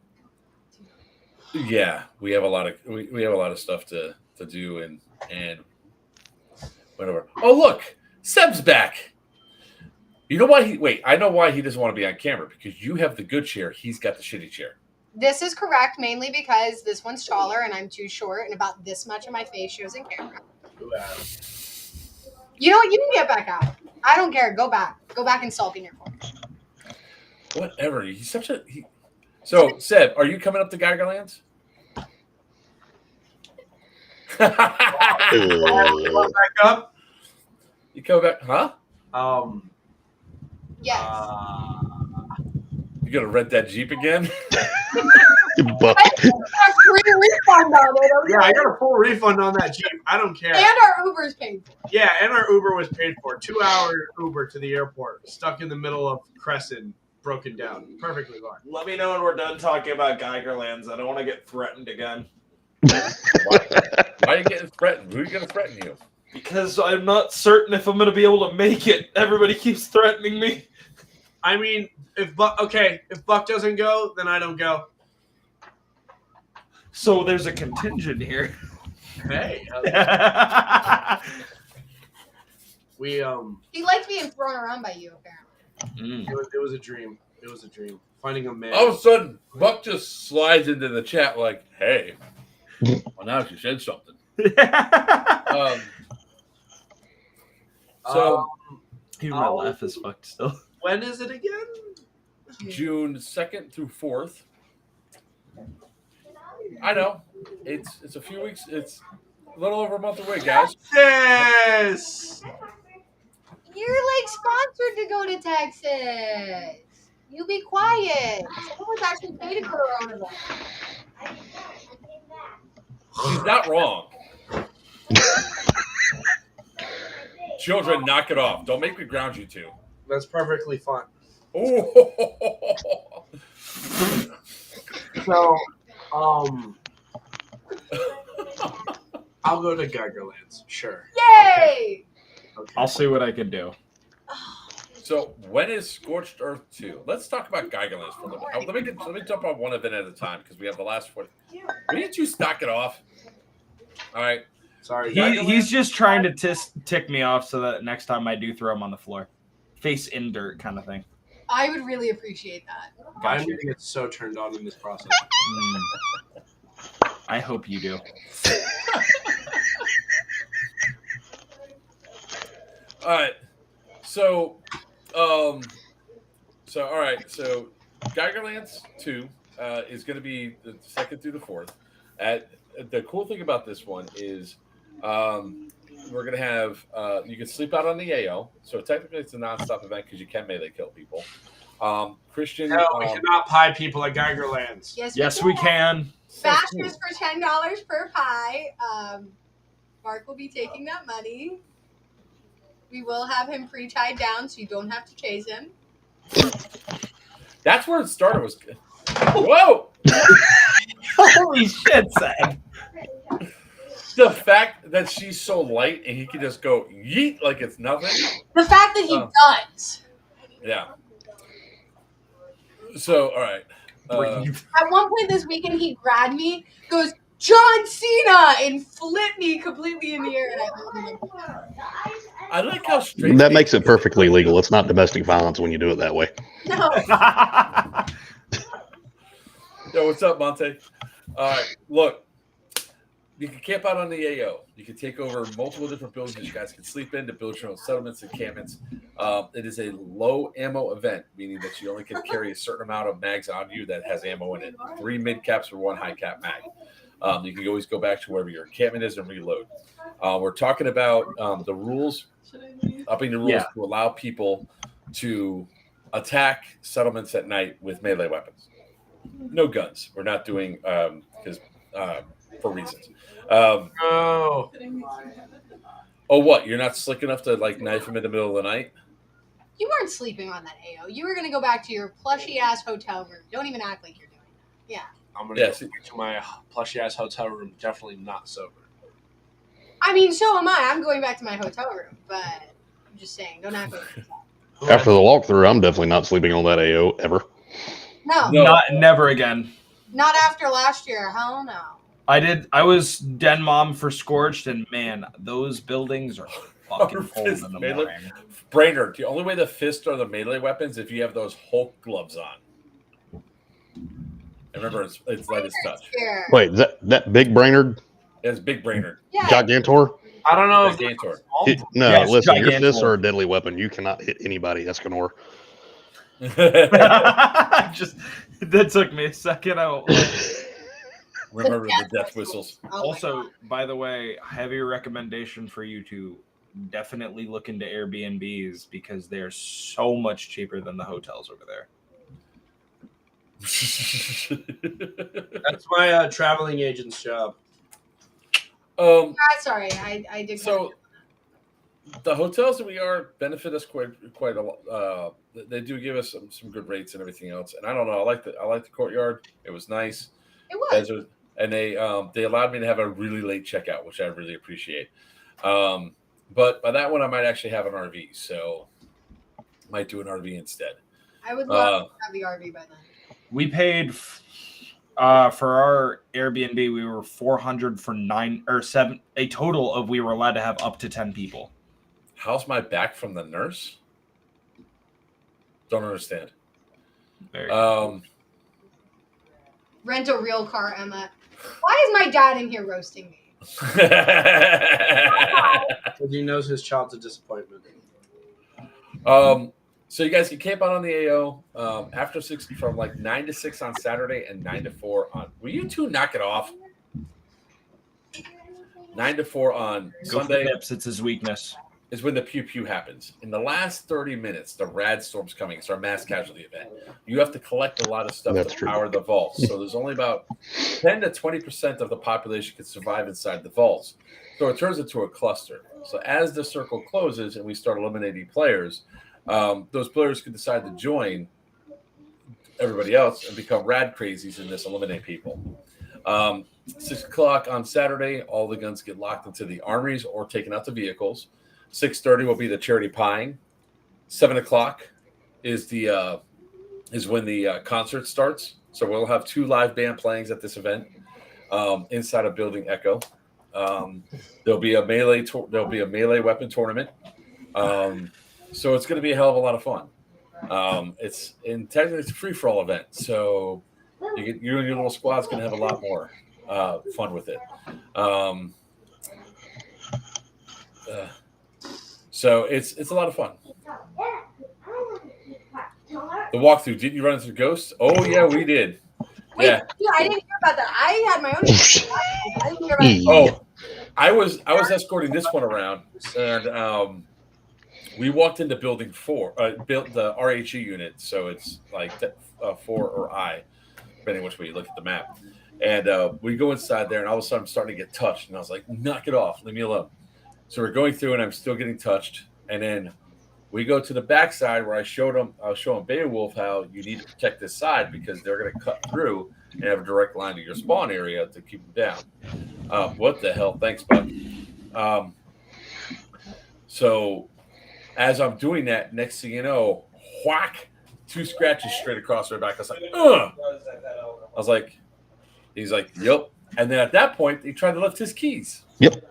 A: yeah, we have a lot of stuff to do and whatever. Oh look, Seb's back. You know why I know why he doesn't want to be on camera, because you have the good chair, he's got the shitty chair.
G: This is correct, mainly because this one's taller and I'm too short, and about this much of my face shows in camera. You know what? You can get back out. I don't care. Go back. Go back and sulk in your corner.
A: Whatever. He's such a. So, Seb, are you coming up to Geigerlands?
F: Back up.
A: You come back, huh?
G: Yes.
A: You gonna rent that Jeep again?
D: Buck.
G: I got a free refund on it. Okay?
F: Yeah, I got a full refund on that Jeep. I don't care.
G: And our Uber's paid for.
F: Yeah, and our Uber was paid for. 2-hour Uber to the airport, stuck in the middle of Crescent, broken down. Perfectly fine.
C: Let me know when we're done talking about Geigerlands. I don't want to get threatened again.
A: Why are you getting threatened? Who's going to threaten you?
C: Because I'm not certain if I'm going to be able to make it. Everybody keeps threatening me.
F: I mean, if Buck doesn't go, then I don't go.
C: So there's a contingent here.
F: Hey. We
G: He likes being thrown around by you, apparently.
F: It was a dream. It was a dream. Finding a man.
A: All of a sudden, Buck just slides into the chat like, "Hey, well now she said something."
C: Even my laugh is fucked still.
F: When is it again?
A: June 2nd through 4th. I know it's a few weeks. It's a little over a month away, guys.
F: Yes.
G: You're like sponsored to go to Texas. You be quiet. Someone's actually paid to go to our own event.
A: She's not wrong. Children, knock it off. Don't make me ground you two.
F: That's perfectly fine.
A: Oh.
F: So, I'll go to Geigerlands. Sure.
G: Yay!
F: Okay.
C: I'll see what I can do.
A: So when is Scorched Earth 2? Let's talk about Geigerlands for a little bit. Let me jump on one event at a time because we have the last one. Why didn't you stock it off? All right.
F: Sorry.
C: He's just trying to tick me off so that next time I do throw him on the floor. Face in dirt kind of thing.
G: I would really appreciate that.
F: I'm going to get so turned on in this process.
C: I hope you do.
A: All right. So, all right. So, Geigerlands 2 is going to be the 2nd through the 4th. The cool thing about this one is we're going to have you can sleep out on the AO. So technically, it's a nonstop event because you can melee kill people. Christian,
F: No, we cannot pie people at Geigerlands.
G: Yes,
C: we can.
G: Bastards for $10 per pie. Mark will be taking that money. We will have him pre-tied down so you don't have to chase him.
A: That's where it started. Was good. Whoa!
C: Holy shit, Sam.
A: The fact that she's so light and he can just go yeet like it's nothing.
G: The fact that he does.
A: Yeah. So, all right.
G: At one point this weekend, he grabbed me, goes, John Cena, and flipped me completely in the air. And
A: I like how straight.
D: That makes it perfectly legal. It's not domestic violence when you do it that way.
G: No.
A: Yo, what's up, Monte? All right, look. You can camp out on the AO. You can take over multiple different buildings that you guys can sleep in to build your own settlements and encampments. It is a low ammo event, meaning that you only can carry a certain amount of mags on you that has ammo in it. 3 mid caps for 1 high cap mag. You can always go back to wherever your encampment is and reload. We're talking about the rules, upping the rules to allow people to attack settlements at night with melee weapons. No guns. We're not doing because for reasons. Oh, what? You're not slick enough to like knife him in the middle of the night?
G: You weren't sleeping on that AO. You were going to go back to your plushy ass hotel room. Don't even act like you're doing that. Yeah.
F: I'm going to go to my plushy ass hotel room. Definitely not sober.
G: I mean, so am I. I'm going back to my hotel room, but I'm just saying, don't act like that.
D: After the walkthrough, I'm definitely not sleeping on that AO ever.
G: No.
C: Never again.
G: Not after last year. Hell no.
C: I was den mom for Scorched, and man, those buildings are fucking cold in the morning.
A: Brainerd, the only way the fists are the melee weapons if you have those Hulk gloves on. And remember, it's light as touch.
D: Wait, that big Brainerd?
A: It's big Brainerd.
G: Yeah.
D: Gigantor?
F: I don't know if
A: Gigantor.
D: No, listen, your fists are a deadly weapon. You cannot hit anybody, Escanor.
C: That took me a second.
A: Remember the death whistles.
C: Also, by the way, heavy recommendation for you to definitely look into Airbnbs because they're so much cheaper than the hotels over there.
F: That's my traveling agent's job.
G: Sorry, I did.
A: So the hotels that we are benefit us quite a lot. They do give us some good rates and everything else. And I don't know. I like the Courtyard. It was nice.
G: It was.
A: And they allowed me to have a really late checkout, which I really appreciate. But by that one, I might actually have an RV, so might do an RV instead.
G: I would love to have the RV by then.
C: We paid for our Airbnb. We were $400 for 9 or 7. A total of we were allowed to have up to 10 people.
A: How's my back from the nurse? Don't understand.
G: Rent a real car, Emma. Why is my dad in here roasting me?
F: Because he knows his child's a disappointment.
A: So you guys can camp out on the AO after 6 from like 9 to 6 on Saturday and 9 to 4 on. Will you two knock it off? 9 to 4 on Sunday.
C: It's his weakness.
A: Is when the pew pew happens. In the last 30 minutes, the rad storm's coming. It's our mass casualty event. You have to collect a lot of stuff to power the vaults. So there's only about 10 to 20% of the population can survive inside the vaults. So it turns into a cluster. So as the circle closes and we start eliminating players, those players can decide to join everybody else and become rad crazies in this eliminate people. 6 o'clock on Saturday, all the guns get locked into the armories or taken out to vehicles. 6:30 will be the charity pieing. 7 o'clock is when the concert starts. So we'll have 2 live band playings at this event inside of Building Echo. There'll be a melee weapon tournament. So it's going to be a hell of a lot of fun. Technically it's a free for all event. So you and your little squad's going to have a lot more fun with it. So it's a lot of fun. The walkthrough. Did you run into ghosts? Oh yeah, we did.
G: Wait, yeah. I didn't hear about that. I had my own. I didn't hear about
A: Oh, I was escorting this one around, and we walked into building 4, built the RHE unit. So it's like 4 or I, depending which way you look at the map. And we go inside there, and all of a sudden I'm starting to get touched, and I was like, "Knock it off, leave me alone." So we're going through, and I'm still getting touched. And then we go to the backside where I was showing Beowulf how you need to protect this side because they're going to cut through and have a direct line to your spawn area to keep them down. What the hell? Thanks, bud. So as I'm doing that, next thing you know, whack, 2 scratches straight across my back. I was like, ugh. I was like, he's like, yep. And then at that point, he tried to lift his keys.
D: Yep.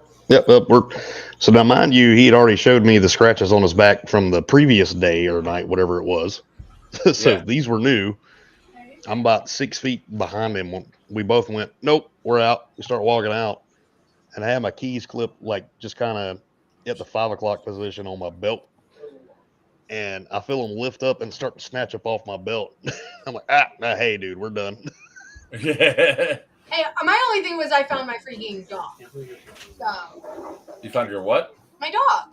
D: So now, mind you, he had already showed me the scratches on his back from the previous day or night, whatever it was. So these were new. I'm about 6 feet behind him. We both went, nope, we're out. We start walking out. And I had my keys clipped, like, just kind of at the 5 o'clock position on my belt. And I feel them lift up and start to snatch up off my belt. I'm like, hey, dude, we're done.
G: Hey, my only thing was I found my freaking dog. So.
A: You found your what?
G: My dog.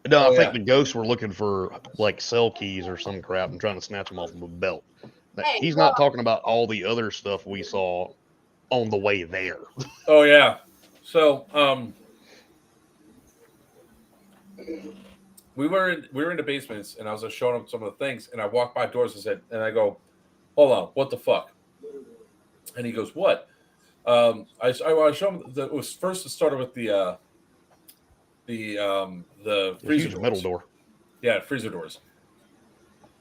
D: No, I think the ghosts were looking for like cell keys or some crap and trying to snatch them off of a belt.
G: Hey,
D: he's not talking about all the other stuff we saw on the way there.
A: Oh yeah. So we were in the basements, and I was just showing him some of the things, and I walked by doors and I go, hold on, what the fuck? And he goes, what? I show him that it was first. It started with the freezer doors.
D: Metal door.
A: Yeah, freezer doors.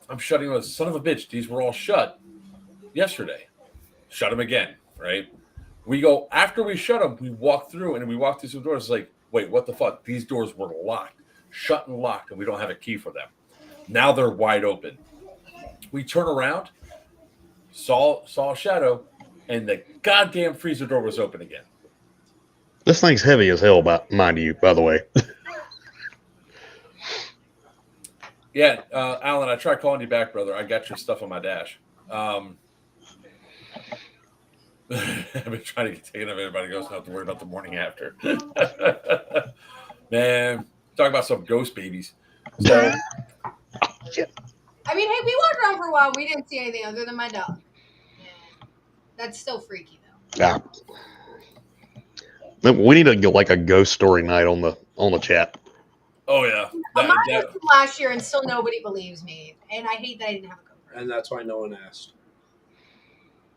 A: I'm shutting those. Son of a bitch. These were all shut yesterday. Shut them again, right? We go after we shut them. We walk through and we walk through some doors. It's like, wait, what the fuck? These doors were locked, shut and locked, and we don't have a key for them. Now they're wide open. We turn around, saw a shadow, and the goddamn freezer door was open again.
D: This thing's heavy as hell, mind you, by the way.
A: Yeah, Alan, I tried calling you back, brother. I got your stuff on my dash. I've been trying to get taken of everybody goes, not have to worry about the morning after. Man, talk about some ghost babies. So,
G: I mean, hey, we walked around for a while. We didn't see anything other than my dog. That's still freaky though.
D: Yeah. We need to get like a ghost story night on the chat.
A: Oh yeah.
G: Mine was from last year, and still nobody believes me. And I hate that I didn't have a GoPro.
F: And that's why no one asked.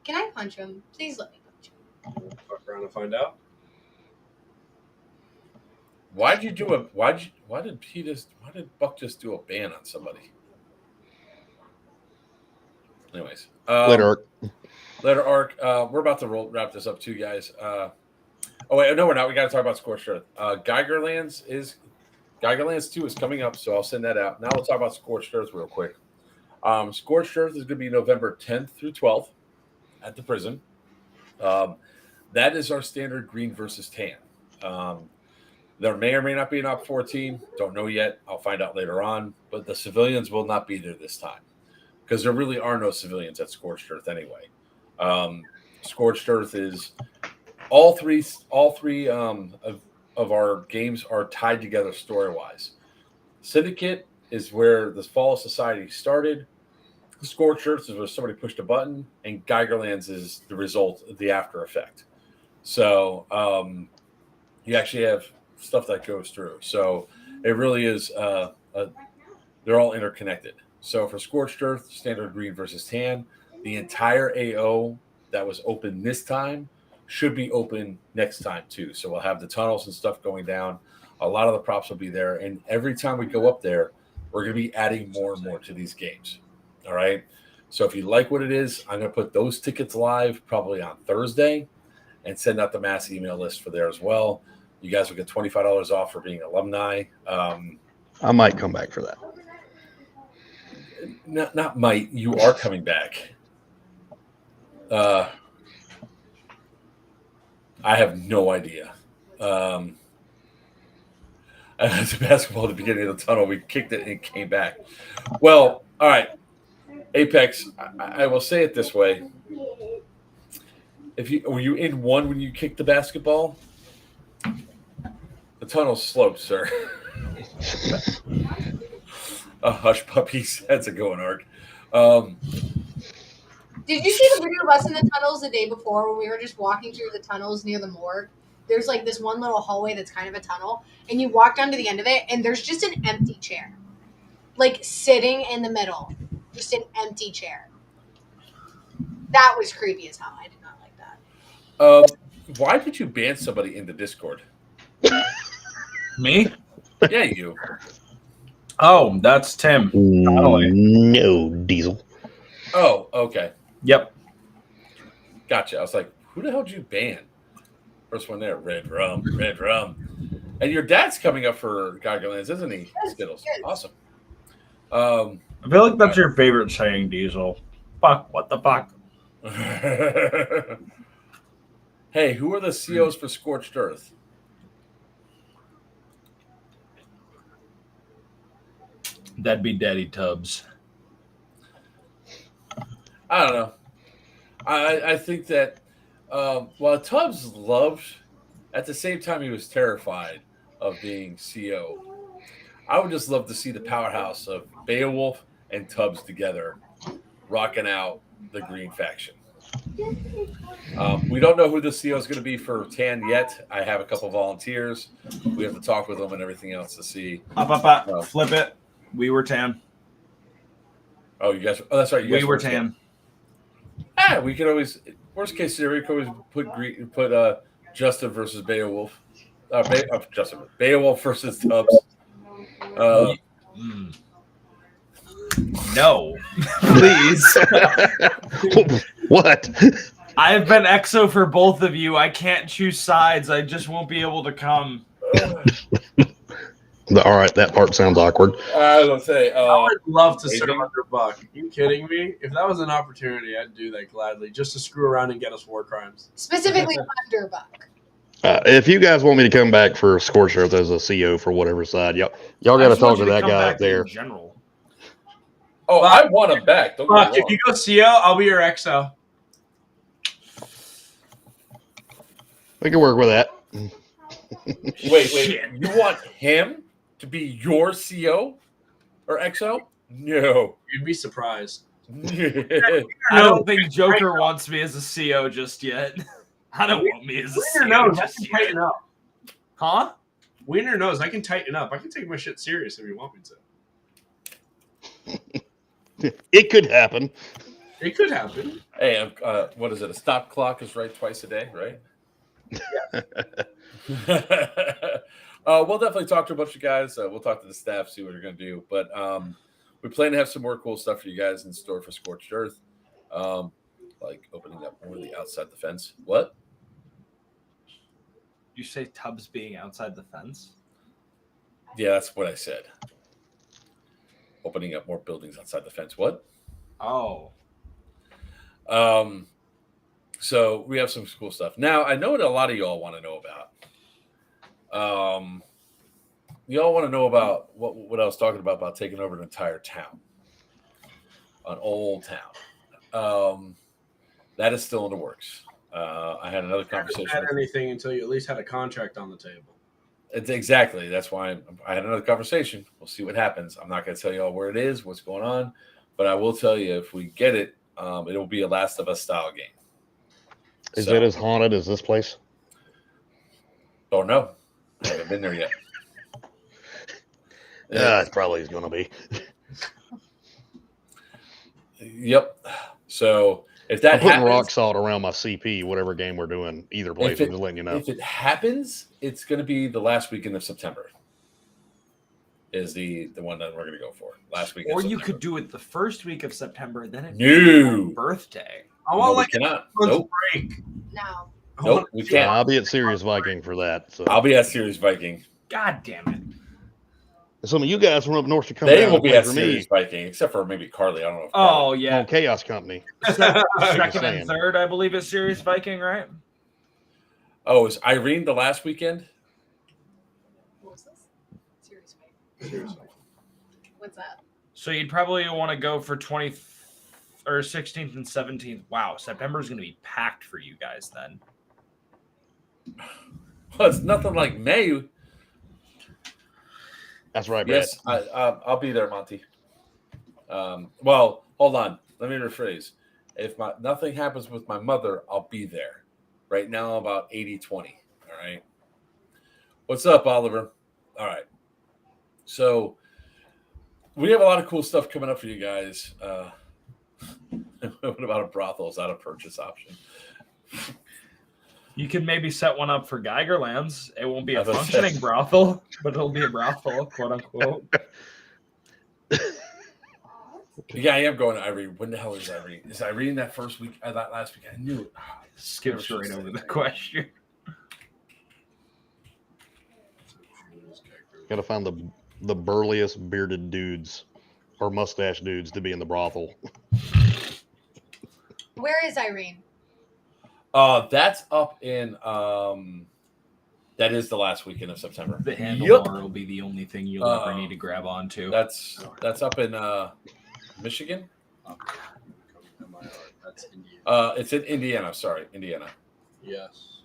G: Can I punch him? Please let me punch him.
F: Fuck around and find out.
A: Why did Buck just do a ban on somebody? Anyways,
D: Later,
A: Arc. We're about to wrap this up too, guys. Oh wait, no, we're not. We got to talk about Scorched Earth. Geigerlands 2 is coming up, so I'll send that out. Now we'll talk about Scorched Earth real quick. Scorched Earth is going to be November 10th through 12th at the prison. That is our standard green versus tan. There may or may not be an Op 14. Don't know yet. I'll find out later on. But the civilians will not be there this time because there really are no civilians at Scorched Earth anyway. Scorched Earth is all three of our games are tied together story-wise. Syndicate is where the Fall of Society started. Scorched Earth is where somebody pushed a button, and Geigerlands is the result of the after effect. So you actually have stuff that goes through. So it really is they're all interconnected. So for Scorched Earth, standard green versus tan, the entire AO that was open this time should be open next time too. So we'll have the tunnels and stuff going down. A lot of the props will be there. And every time we go up there, we're going to be adding more and more to these games. All right. So if you like what it is, I'm going to put those tickets live probably on Thursday and send out the mass email list for there as well. You guys will get $25 off for being alumni.
D: I might come back for that.
A: Not might. You are coming back. I have no idea. I had the basketball at the beginning of the tunnel. We kicked it and it came back. Well, all right. Apex, I will say it this way. Were you in one when you kicked the basketball? The tunnel's sloped, sir. Hush puppies. That's a going Arc.
G: Did you see the video of us in the tunnels the day before when we were just walking through the tunnels near the morgue? There's like this one little hallway that's kind of a tunnel, and you walk down to the end of it, and there's just an empty chair. Like sitting in the middle. Just an empty chair. That was creepy as hell. I did not like that.
A: Why did you ban somebody in the Discord?
C: Me?
A: Yeah, you.
C: Oh, that's Tim.
D: No, Diesel.
A: Oh, okay.
C: Yep.
A: Gotcha. I was like, who the hell did you ban? First one there, Red Rum. And your dad's coming up for Geigerlands, isn't he? Skittles. Awesome.
C: I feel like that's your favorite saying, Diesel. Fuck, what the fuck?
A: Hey, who are the COs for Scorched Earth?
C: That'd be Daddy Tubbs.
A: I don't know. I think that while Tubbs loved, at the same time he was terrified of being CO. I would just love to see the powerhouse of Beowulf and Tubbs together, rocking out the green faction. We don't know who the CO is going to be for Tan yet. I have a couple volunteers. We have to talk with them and everything else to see.
C: Flip it. We were Tan.
A: Oh, you guys. Oh, that's right. You guys
C: were Tan.
A: We could always. Worst case scenario, we could always put Justin versus Beowulf. Beowulf versus Tubbs.
C: No, please.
D: What?
C: I've been EXO for both of you. I can't choose sides. I just won't be able to come.
D: All right, that part sounds awkward.
A: I was gonna say,
F: I would love to serve under Buck. Are you kidding me? If that was an opportunity, I'd do that gladly, just to screw around and get us war crimes.
G: Specifically under Buck.
D: If you guys want me to come back for Scorched Earth as a CO for whatever side, y'all got to talk to that guy up there.
C: General.
A: Oh, I want him back. Don't
F: Buck, if you go CO, I'll be your XO.
D: We can work with that.
A: Wait. You want him to be your CO or XO? No.
F: You'd be surprised.
C: I don't think Joker wants me as a CO just yet. I don't want me as a CO
F: knows,
C: just
F: I can
C: yet.
F: tighten up.
C: Huh?
F: Wiener knows I can tighten up. I can take my shit serious if you want me to.
D: It could happen.
F: It could happen.
A: Hey, what is it? A stop clock is right twice a day, right? We'll definitely talk to a bunch of guys. We'll talk to the staff, see what they're going to do. But we plan to have some more cool stuff for you guys in store for Scorched Earth, like opening up more of the outside the fence. What?
C: You say Tubbs being outside the fence?
A: Yeah, that's what I said. Opening up more buildings outside the fence. What?
C: Oh.
A: So we have some cool stuff. Now, I know what a lot of y'all want to know about. Y'all want to know about what I was talking about taking over an entire town, an old town. That is still in the works. I had another conversation.
F: I haven't had anything until you at least had a contract on the table.
A: It's exactly. That's why I had another conversation. We'll see what happens. I'm not going to tell you all where it is, what's going on, but I will tell you if we get it, it will be a Last of Us style game.
D: Is it as haunted as this place?
A: Don't know. I haven't been there yet.
D: Yeah, it probably is going to be.
A: Yep. So if that
D: I'm putting
A: happens,
D: rock salt around my CP, whatever game we're doing, either place. I'm just letting you know.
A: If it happens, it's going to be the last weekend of September. Is the one that we're going to go for last week?
C: Or you could do it the first week of September, then it's
A: No.
C: my birthday.
F: I want
A: we cannot.
F: a
A: Nope.
F: break.
G: No.
A: Nope, we can't.
D: I'll be at Sirius Viking for that. So.
A: I'll be at Sirius Viking.
C: God damn it.
D: Some of you guys from up north to come
A: They
D: down
A: will
D: and
A: be
D: play
A: at
D: for
A: Sirius
D: me.
A: Viking, except for maybe Carly. I don't know. If
C: Oh, yeah.
D: On Chaos Company.
C: Second and third, I believe, is Sirius Viking, right?
A: Oh, is Irene the last weekend?
G: What was this? Seriously. What's that?
C: So you'd probably want to go for 20th or 16th and 17th. Wow, September is going to be packed for you guys then.
A: Well, it's nothing like May.
D: That's right,
A: Yes, I'll be there, Monty. Well, hold on. Let me rephrase. If nothing happens with my mother, I'll be there. Right now, I'm about 80-20. All right. What's up, Oliver? All right. So we have a lot of cool stuff coming up for you guys. What about a brothel? Is that a purchase option?
C: You can maybe set one up for Geigerlands. It won't be a functioning brothel, but it'll be a brothel, quote unquote.
A: Yeah, I am going to Irene. When the hell is Irene? Is Irene that first week? That last week? I knew it.
C: Skips right over the question.
D: Got to find the burliest bearded dudes or mustache dudes to be in the brothel.
G: Where is Irene?
A: That's up in that is the last weekend of September.
C: The handlebar will be the only thing you'll ever need to grab onto.
A: That's up in Michigan.
F: That's Indiana.
A: It's in Indiana. Sorry, Indiana.
F: Yes.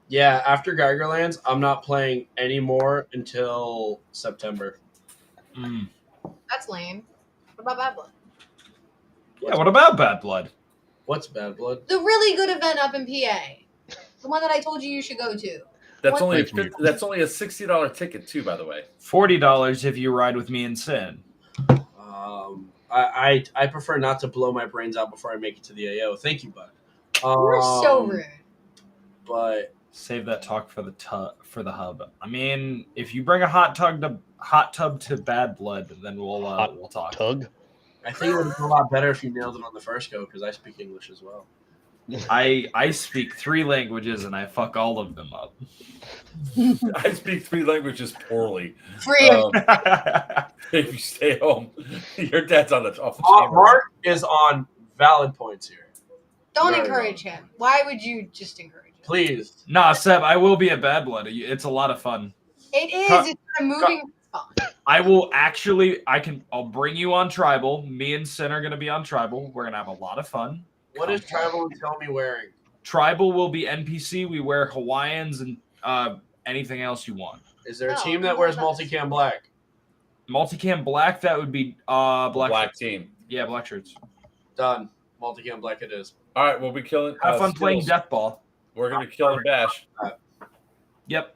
F: Yeah, after Geigerlands, I'm not playing anymore until September.
G: That's lame. What about Bad Blood?
C: Yeah, what about Bad Blood?
F: What's Bad Blood?
G: The really good event up in PA. The one that I told you should go to.
A: That's only a $60 ticket too, by the way.
C: $40 if you ride with me and Sin.
F: I prefer not to blow my brains out before I make it to the AO. Thank you, bud.
G: You're so rude.
F: But
C: save that talk for the hub. I mean, if you bring a hot tub to Bad Blood, then we'll talk.
D: Tug?
F: I think it would be a lot better if you nailed it on the first go because I speak English as well.
C: I speak 3 languages and I fuck all of them up.
A: I speak 3 languages poorly. If you stay home, your dad's on the off the chamber.
F: Mark is on valid points here.
G: Don't encourage him. Why would you just encourage him?
F: Please.
C: Nah, Seb, I will be a Bad Blood. It's a lot of fun.
G: It is. It's a moving spot.
C: I will I'll bring you on Tribal. Me and Sin are going to be on Tribal. We're going to have a lot of fun.
F: What is Tribal and Tell Me wearing?
C: Tribal will be NPC. We wear Hawaiians and anything else you want.
F: Is there a team that wears multicam black?
C: Multicam black, that would be
A: black team.
C: Yeah, black shirts.
F: Done. Multicam black it is.
A: All right, we'll be killing.
C: Have fun playing
A: Skittles.
C: death ball.
A: We're gonna be killing Bash.
C: Yep.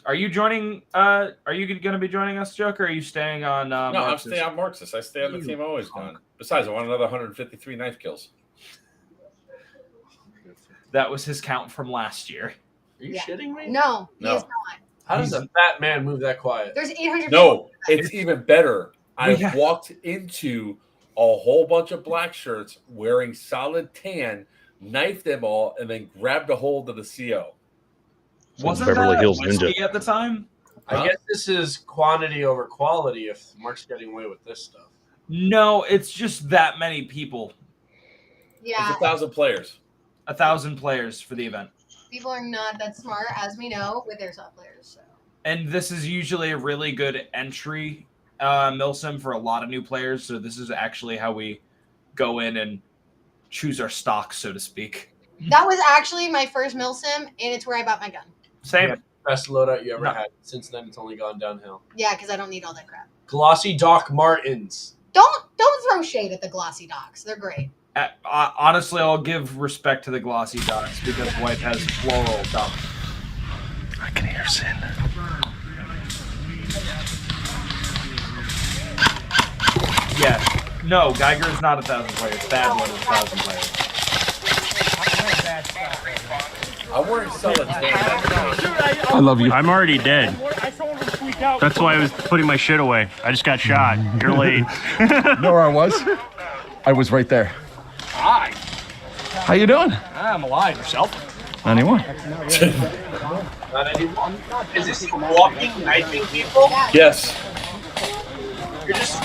C: Are you joining? Are you gonna be joining us, Joker? Or are you staying on?
A: No, I'm
C: Marxist?
A: staying on Marxist. I stay on the team I've always done. Besides, I want another 153 knife kills.
C: That was his count from last year.
F: Are you shitting me?
G: No, he
A: No.
G: is not.
F: How does a fat man move that quiet?
G: There's 800
A: No,
G: people.
A: it's even better. I
C: Yeah.
A: walked into a whole bunch of black shirts wearing solid tan, knifed them all, and then grabbed a hold of the CO.
C: Wasn't
D: Beverly
C: that
D: Hills
C: Whiskey
D: Ninja.
C: at the time?
F: I guess this is quantity over quality if Mark's getting away with this stuff.
C: No, it's just that many people.
G: Yeah,
A: It's 1,000 players.
C: 1,000 players for the event.
G: people are not that smart, as we know, with airsoft players. So.
C: And this is usually a really good entry milsim for a lot of new players. So this is actually how we go in and choose our stock, so to speak.
G: That was actually my first milsim, and it's where I bought my gun.
C: Same.
F: Yeah, best loadout you ever had. Since then, it's only gone downhill.
G: Yeah, because I don't need all that crap.
F: Glossy Doc Martens.
G: Don't throw shade at the glossy docs. They're great.
C: Honestly, I'll give respect to the glossy dots because white has floral dots.
K: I can hear Sin.
C: Yeah. No, Geiger is not 1,000 players. Bad one is 1,000 players.
A: I'm wearing solid tan.
K: I love you.
J: I'm already dead. That's why I was putting my shit away. I just got shot. You're late.
O: You know where I was? I was right there.
J: Hi.
O: How you doing?
J: I'm alive. Yourself?
O: Not anymore.
F: Not anymore. Is this walking, knifing people?
A: Yes.
F: You're just.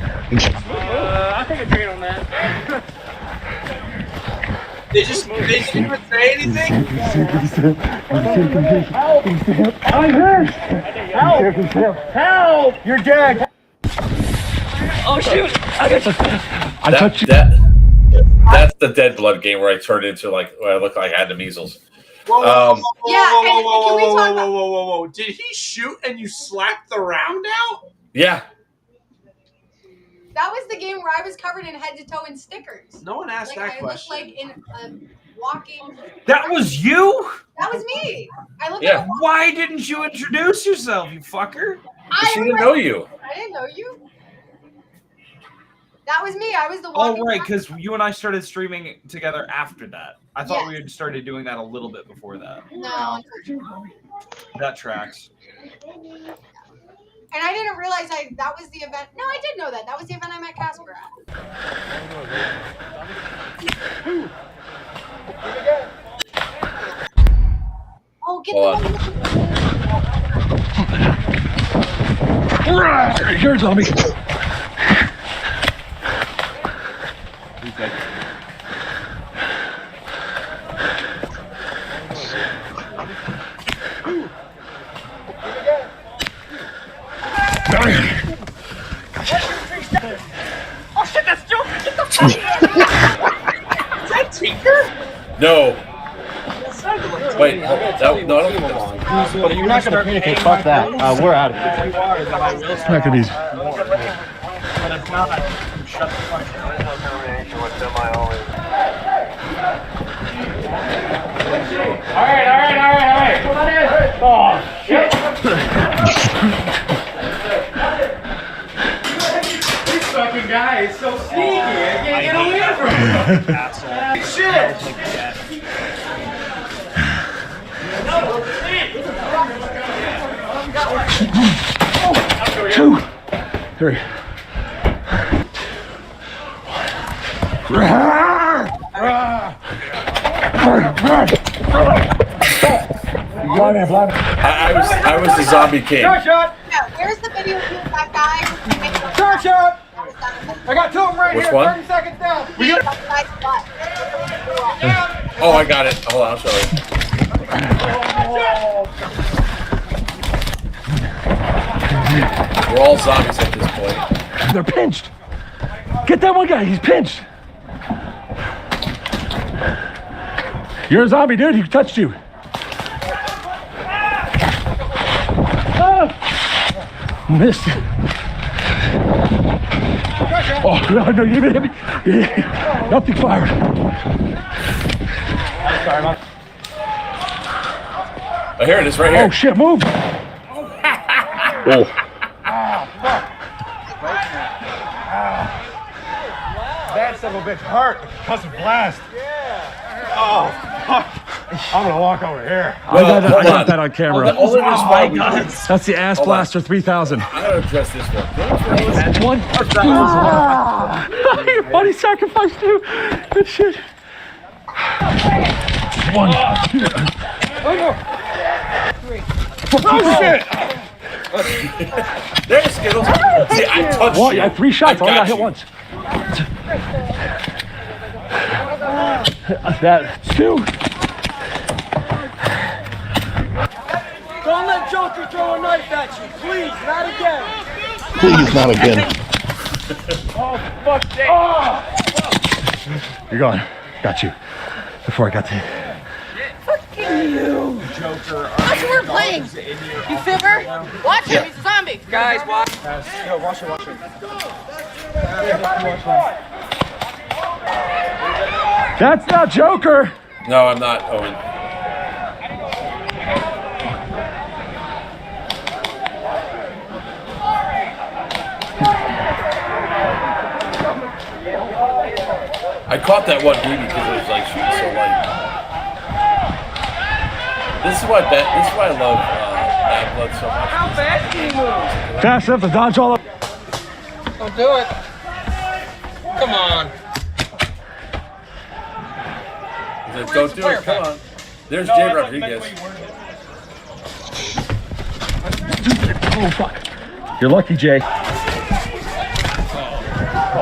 J: I'll take a drain on that.
F: They didn't even say anything?
J: I'm hurt! Help! Help! You're dead! Oh shoot!
A: That's the dead blood game where I turned into where I look like I had the measles.
F: Whoa,
G: can we talk about-
F: whoa. Did he shoot and you slapped the round out?
A: Yeah.
G: That was the game where I was covered in head to toe in stickers.
F: No one asked that
G: I
F: question.
G: looked like in a walking.
C: That was you?
G: That was me. I looked
A: Yeah.
G: like.
C: Why didn't you introduce yourself, you fucker?
A: She didn't know you.
G: I didn't know you. That was me. I was the
C: Oh,
G: walking.
C: right, because you and I started streaming together after that. I thought
G: Yes.
C: we had started doing that a little bit before that.
G: No.
C: That tracks.
G: And I didn't realize that was the event. No, I did know that. That was the event I met Casper at. Oh, get the
O: Here's zombie.
J: Oh shit, that's Joe! Get the fuck
F: Is that Tinker?
A: No. Wait, no, I don't think that's.
K: But if you're not going to communicate, fuck that. We're out of here.
O: It's not gonna be easy.
B: But if not, shut the fuck down.
J: Alright. Come on in. Oh, shit. This fucking guy is so sneaky. I can't get away from him.
B: Asshole.
J: Shit.
O: Two, three.
A: I was the zombie king.
J: Shot.
G: Yeah, where's the video of that guy?
J: Shot. I got two of them right
A: Which
J: here.
A: one?
J: 30 seconds down.
A: Oh, I got it. Hold on, I'll show you. We're all zombies at this point.
O: They're pinched. Get that one guy. He's pinched. You're a zombie, dude. He touched you.
I: Missed. Oh, no, you didn't hit me. Yeah. Nothing fired.
A: Oh, here it is, right here.
I: Oh, shit, move.
A: Oh.
K: That son of a bitch hurt. Cuss a blast. Oh, fuck. I'm gonna walk over here.
I: I got that on camera. That's the Ass Blaster 3000.
A: I'm gonna address this one.
I: One. Your buddy sacrificed you. Good shit. One.
K: Oh, shit.
A: There's Skittles. See, I touched
I: One,
A: you.
I: I had 3 shots. I only got hit
A: you.
I: once. That's 2.
N: Don't let Joker throw a knife at you, please, not again.
D: Please, not again.
N: Oh, fuck that. Oh.
I: You're gone. Got you. Before I got to you.
N: Fucking you. Joker. That's what we're playing. You fibber? Watch him, he's a zombie. Guys, watch. Yo, watch it.
I: That's not Joker.
A: No, I'm not, Owen. I caught that one dude because it was like shooting so light. This is why I love Bad Blood so much.
N: How fast can you move?
I: Fast enough to dodge all of.
N: Don't do it. Come on.
A: Don't do it. Come on. There's Jay Rodriguez.
I: Oh fuck! You're lucky, Jay.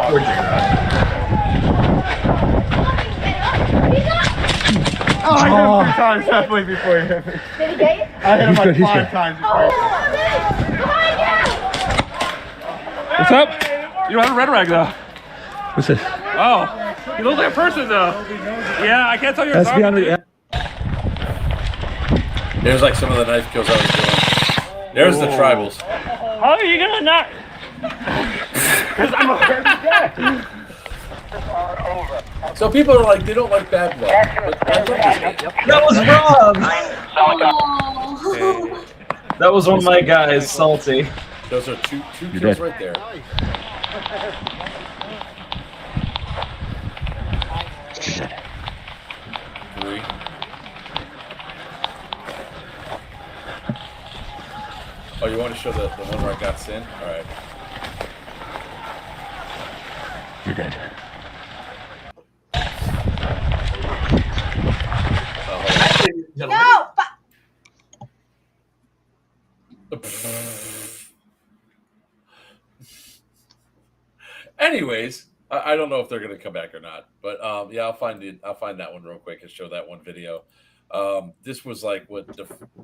K: Poor J-Rod. Oh, I hit him 3 times halfway before he hit me.
N: Did he get you?
K: I hit him like 5 times before.
J: What's up? You don't have a red rag though.
I: What's this?
J: Oh, you look like a person though. Yeah, I can't tell you're a
I: That's
J: zombie.
I: beyond me.
A: There's like some of the knife kills I was doing. There's the tribals.
J: How are you gonna not? Because I'm a guy.
A: So people are like, they don't like Bad Blood. But I love this game.
C: That was Rob. That was one of my guys, Salty.
A: Those are two
I: You're
A: kills
I: dead.
A: right there. Three. Oh, you want to show the one where I got Sin? All right.
I: You're dead.
G: No!
A: Anyways, I don't know if they're gonna come back or not, but yeah, I'll find that one real quick and show that one video. This was like what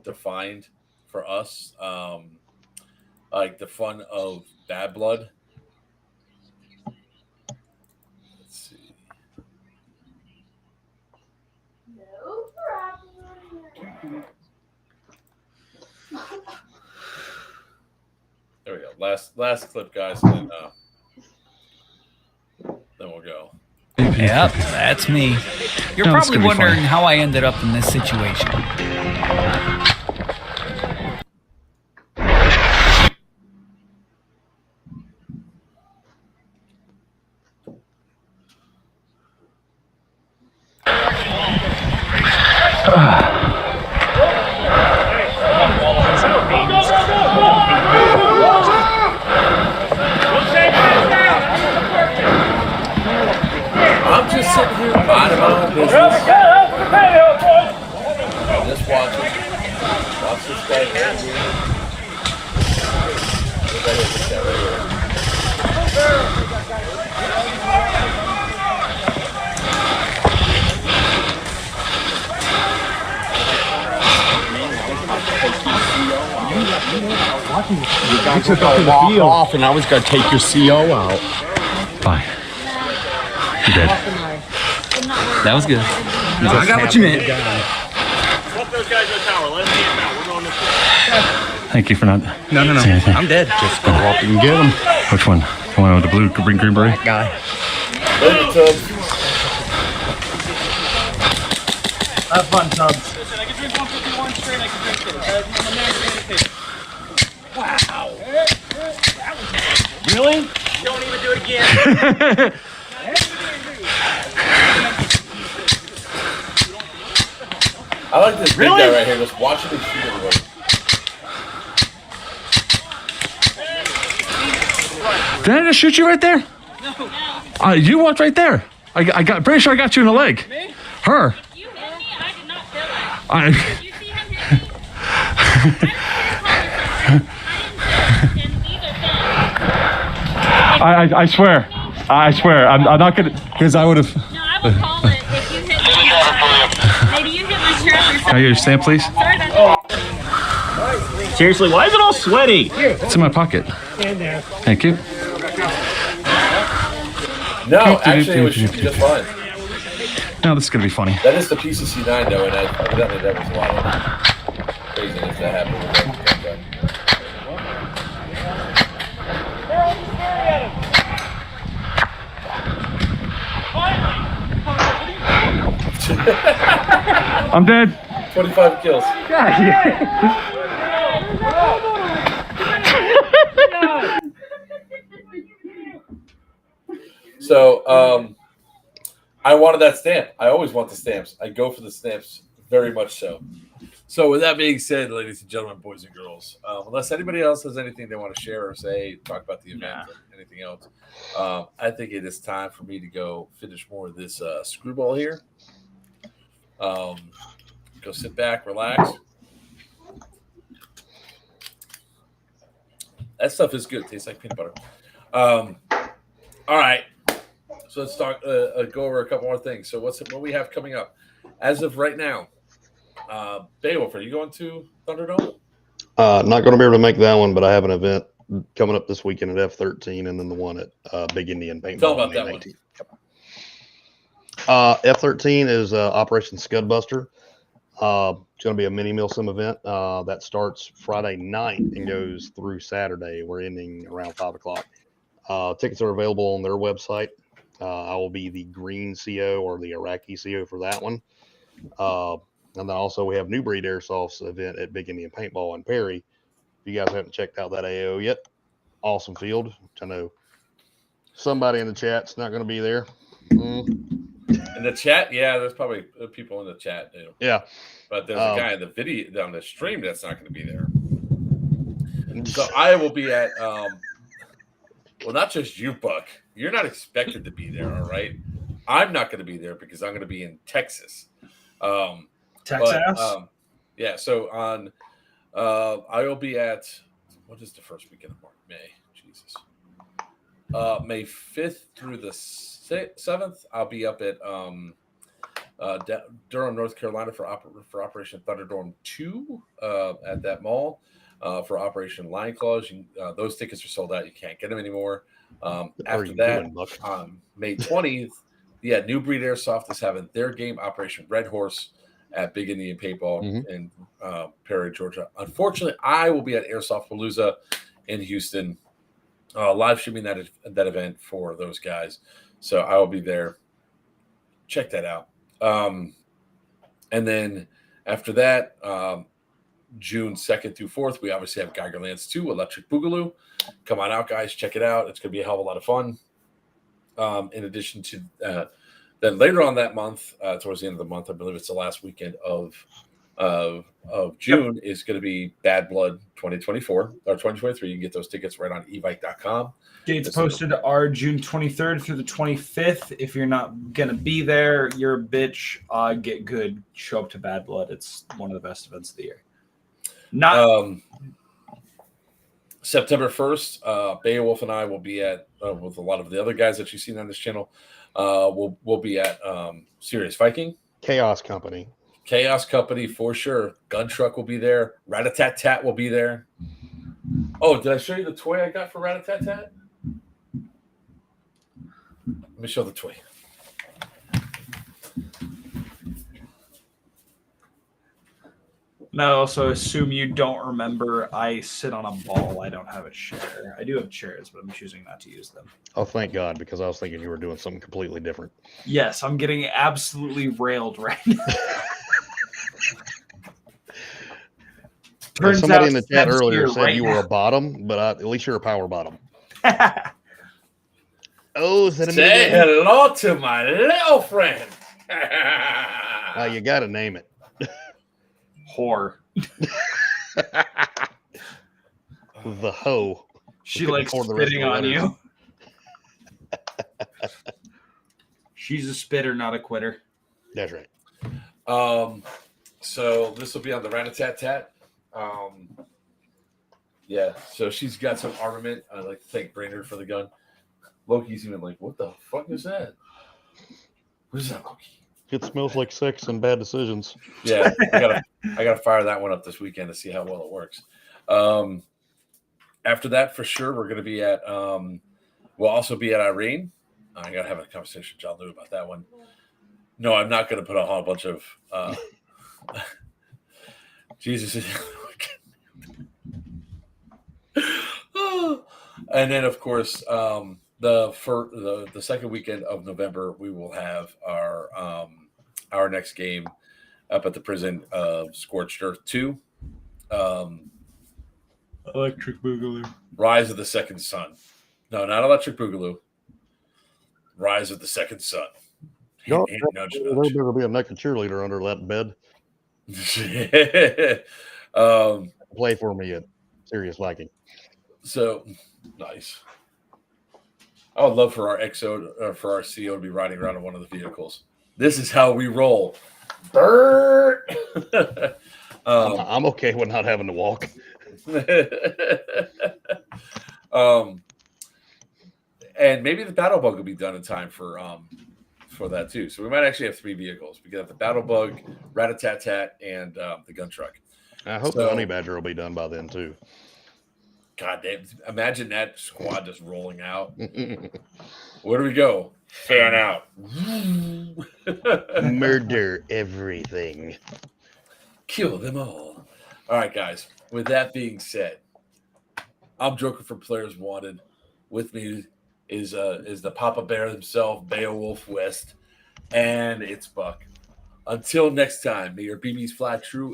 A: defined for us, like the fun of Bad Blood. Let's see. There we go. Last clip, guys, and then we'll go.
P: Yep, that's me. You're probably wondering how I ended up in this situation.
A: I'm just sitting here minding my own business. Just watching. Watch this guy right here. Everybody has this guy right here.
K: You guys were gonna walk off, and I was gonna take your CO out.
I: Fine. You're dead.
P: That was good. I got what you meant.
J: Let those guys in the tower. Let them get out. We're going this way.
I: Thank you for not.
Q: No.
I: saying anything.
Q: I'm dead.
D: Just go walk and get them.
I: Which one? The one with the blue, green beret?
Q: Guy.
C: Have fun, Tubbs.
M: Listen, I can drink 151 straight. I can drink it. I'm a man sanitated. Wow.
L: Really?
M: Don't even do it again.
A: I like this big guy right here, just watching me shoot everybody.
I: Did I just shoot you right there? No. You walked right there. I got pretty sure I got you in the leg.
M: Me?
I: Her.
M: You hit me. I did not feel that.
I: I.
M: Did you see him hit me?
I: I swear. I swear. I'm not gonna, because I would have.
M: No, I would call it if you hit me. Maybe you hit my shirt or something.
I: Can I get your stamp, please?
M: Sorry about that.
L: Seriously, why is it all sweaty?
I: It's in my pocket. Thank you.
A: No, actually, it was shooting just fine.
I: No, this is gonna be funny.
A: That is the PCC9 though, and evidently that was a lot of craziness that happened with that gun.
I: I'm dead.
A: 25 kills. So, I wanted that stamp. I always want the stamps. I go for the stamps very much so. So, with that being said, ladies and gentlemen, boys and girls, unless anybody else has anything they want to share or say, talk about the event or anything else, I think it is time for me to go finish more of this screwball here. Go sit back, relax. That stuff is good. It tastes like peanut butter. All right. So let's talk. Go over a couple more things. So what we have coming up as of right now? Beowulf, are you going to Thunderdome?
D: Not going to be able to make that one, but I have an event coming up this weekend at F13, and then the one at Big Indian Paintball.
A: Tell about that one.
D: F13 is Operation Scudbuster. It's going to be a mini Milsim event that starts Friday night and goes through Saturday. We're ending around 5 o'clock. Tickets are available on their website. I will be the green CO or the Iraqi CO for that one. And then also we have New Breed Airsoft's event at Big Indian Paintball in Perry. If you guys haven't checked out that AO yet, awesome field. Which I know somebody in the chat's not going to be there.
A: In the chat, yeah, there's probably people in the chat.
D: Yeah,
A: but there's a guy in the video on the stream that's not going to be there. So I will be at. Well, not just you, Buck. You're not expected to be there, all right? I'm not going to be there because I'm going to be in Texas.
C: Texas?
A: Yeah, so on I will be at, what is the first weekend of March? May. Jesus. May 5th through the 7th, I'll be up at Durham, North Carolina for Operation Thunderdome 2 at that mall. For Operation Lion Claws, those tickets are sold out. You can't get them anymore. After that, on May 20th, New Breed Airsoft is having their game, Operation Red Horse, at Big Indian Paintball in Perry, Georgia. Unfortunately, I will be at Airsoft Palooza in Houston, live streaming that event for those guys. So I will be there. Check that out. And then after that, June 2nd through 4th, we obviously have Geigerlands 2, Electric Boogaloo. Come on out, guys. Check it out. It's going to be a hell of a lot of fun. In addition to then later on that month, towards the end of the month, I believe it's the last weekend of June, is going to be Bad Blood 2024 or 2023. You can get those tickets right on evike.com.
C: Dates posted are June 23rd through the 25th. If you're not going to be there, you're a bitch. Get good. Show up to Bad Blood. It's one of the best events of the year.
A: September 1st, Beowulf and I will be at with a lot of the other guys that you've seen on this channel. We'll be at Serious Viking,
D: Chaos Company
A: for sure. Gun Truck will be there. Rat-a-tat-tat will be there. Oh, did I show you the toy I got for Rat-a-tat-tat? Let me show the toy.
C: And I also assume you don't remember I sit on a ball. I don't have a chair. I do have chairs, but I'm choosing not to use them.
D: Oh, thank God, because I was thinking you were doing something completely different.
C: Yes, I'm getting absolutely railed right now. Turns
D: Somebody
C: out
D: in the chat
C: Seb's
D: earlier
C: here
D: said
C: right
D: you were
C: now.
D: a bottom, but at least you're a power bottom. Oh, is that a
A: Say
D: mid-range?
A: hello to my little friend.
D: You got to name it.
C: Whore.
D: The hoe.
C: She likes spitting on you. She's a spitter, not a quitter.
D: That's right.
A: So this will be on the Rat-a-tat-tat. Yeah, so she's got some armament. I'd like to thank Brainerd for the gun. Loki's even like, what the fuck is that? What is that, Loki?
D: It smells like sex and bad decisions.
A: Yeah, I gotta fire that one up this weekend to see how well it works. After that, for sure, we're gonna be at we'll also be at Irene. I gotta have a conversation with John Lou about that one. No, I'm not gonna put a whole bunch of Jesus. And then, of course, the second weekend of November, we will have our next game up at the prison of Scorched Earth 2.
C: Electric Boogaloo.
A: Rise of the Second Sun. No, not Electric Boogaloo. Rise of the Second Sun.
D: There
A: Nudge.
D: better be a naked cheerleader under that bed. Play for me at Serious Viking.
A: So nice. I would love for our XO for our CO to be riding around in one of the vehicles. This is how we roll. Bert.
D: I'm okay with not having to walk.
A: And maybe the battle bug will be done in time for that too. So we might actually have 3 vehicles. We got the battle bug, Rat-a-tat-tat, and the gun truck.
D: I hope the honey badger will be done by then too.
A: God damn! Imagine that squad just rolling out. Where do we go? Fan out.
D: Murder everything.
A: Kill them all. All right, guys. With that being said, I'm Joker from Players Wanted. With me is the Papa Bear himself, Beowulf West, and it's Buck. Until next time, may your BBs fly true.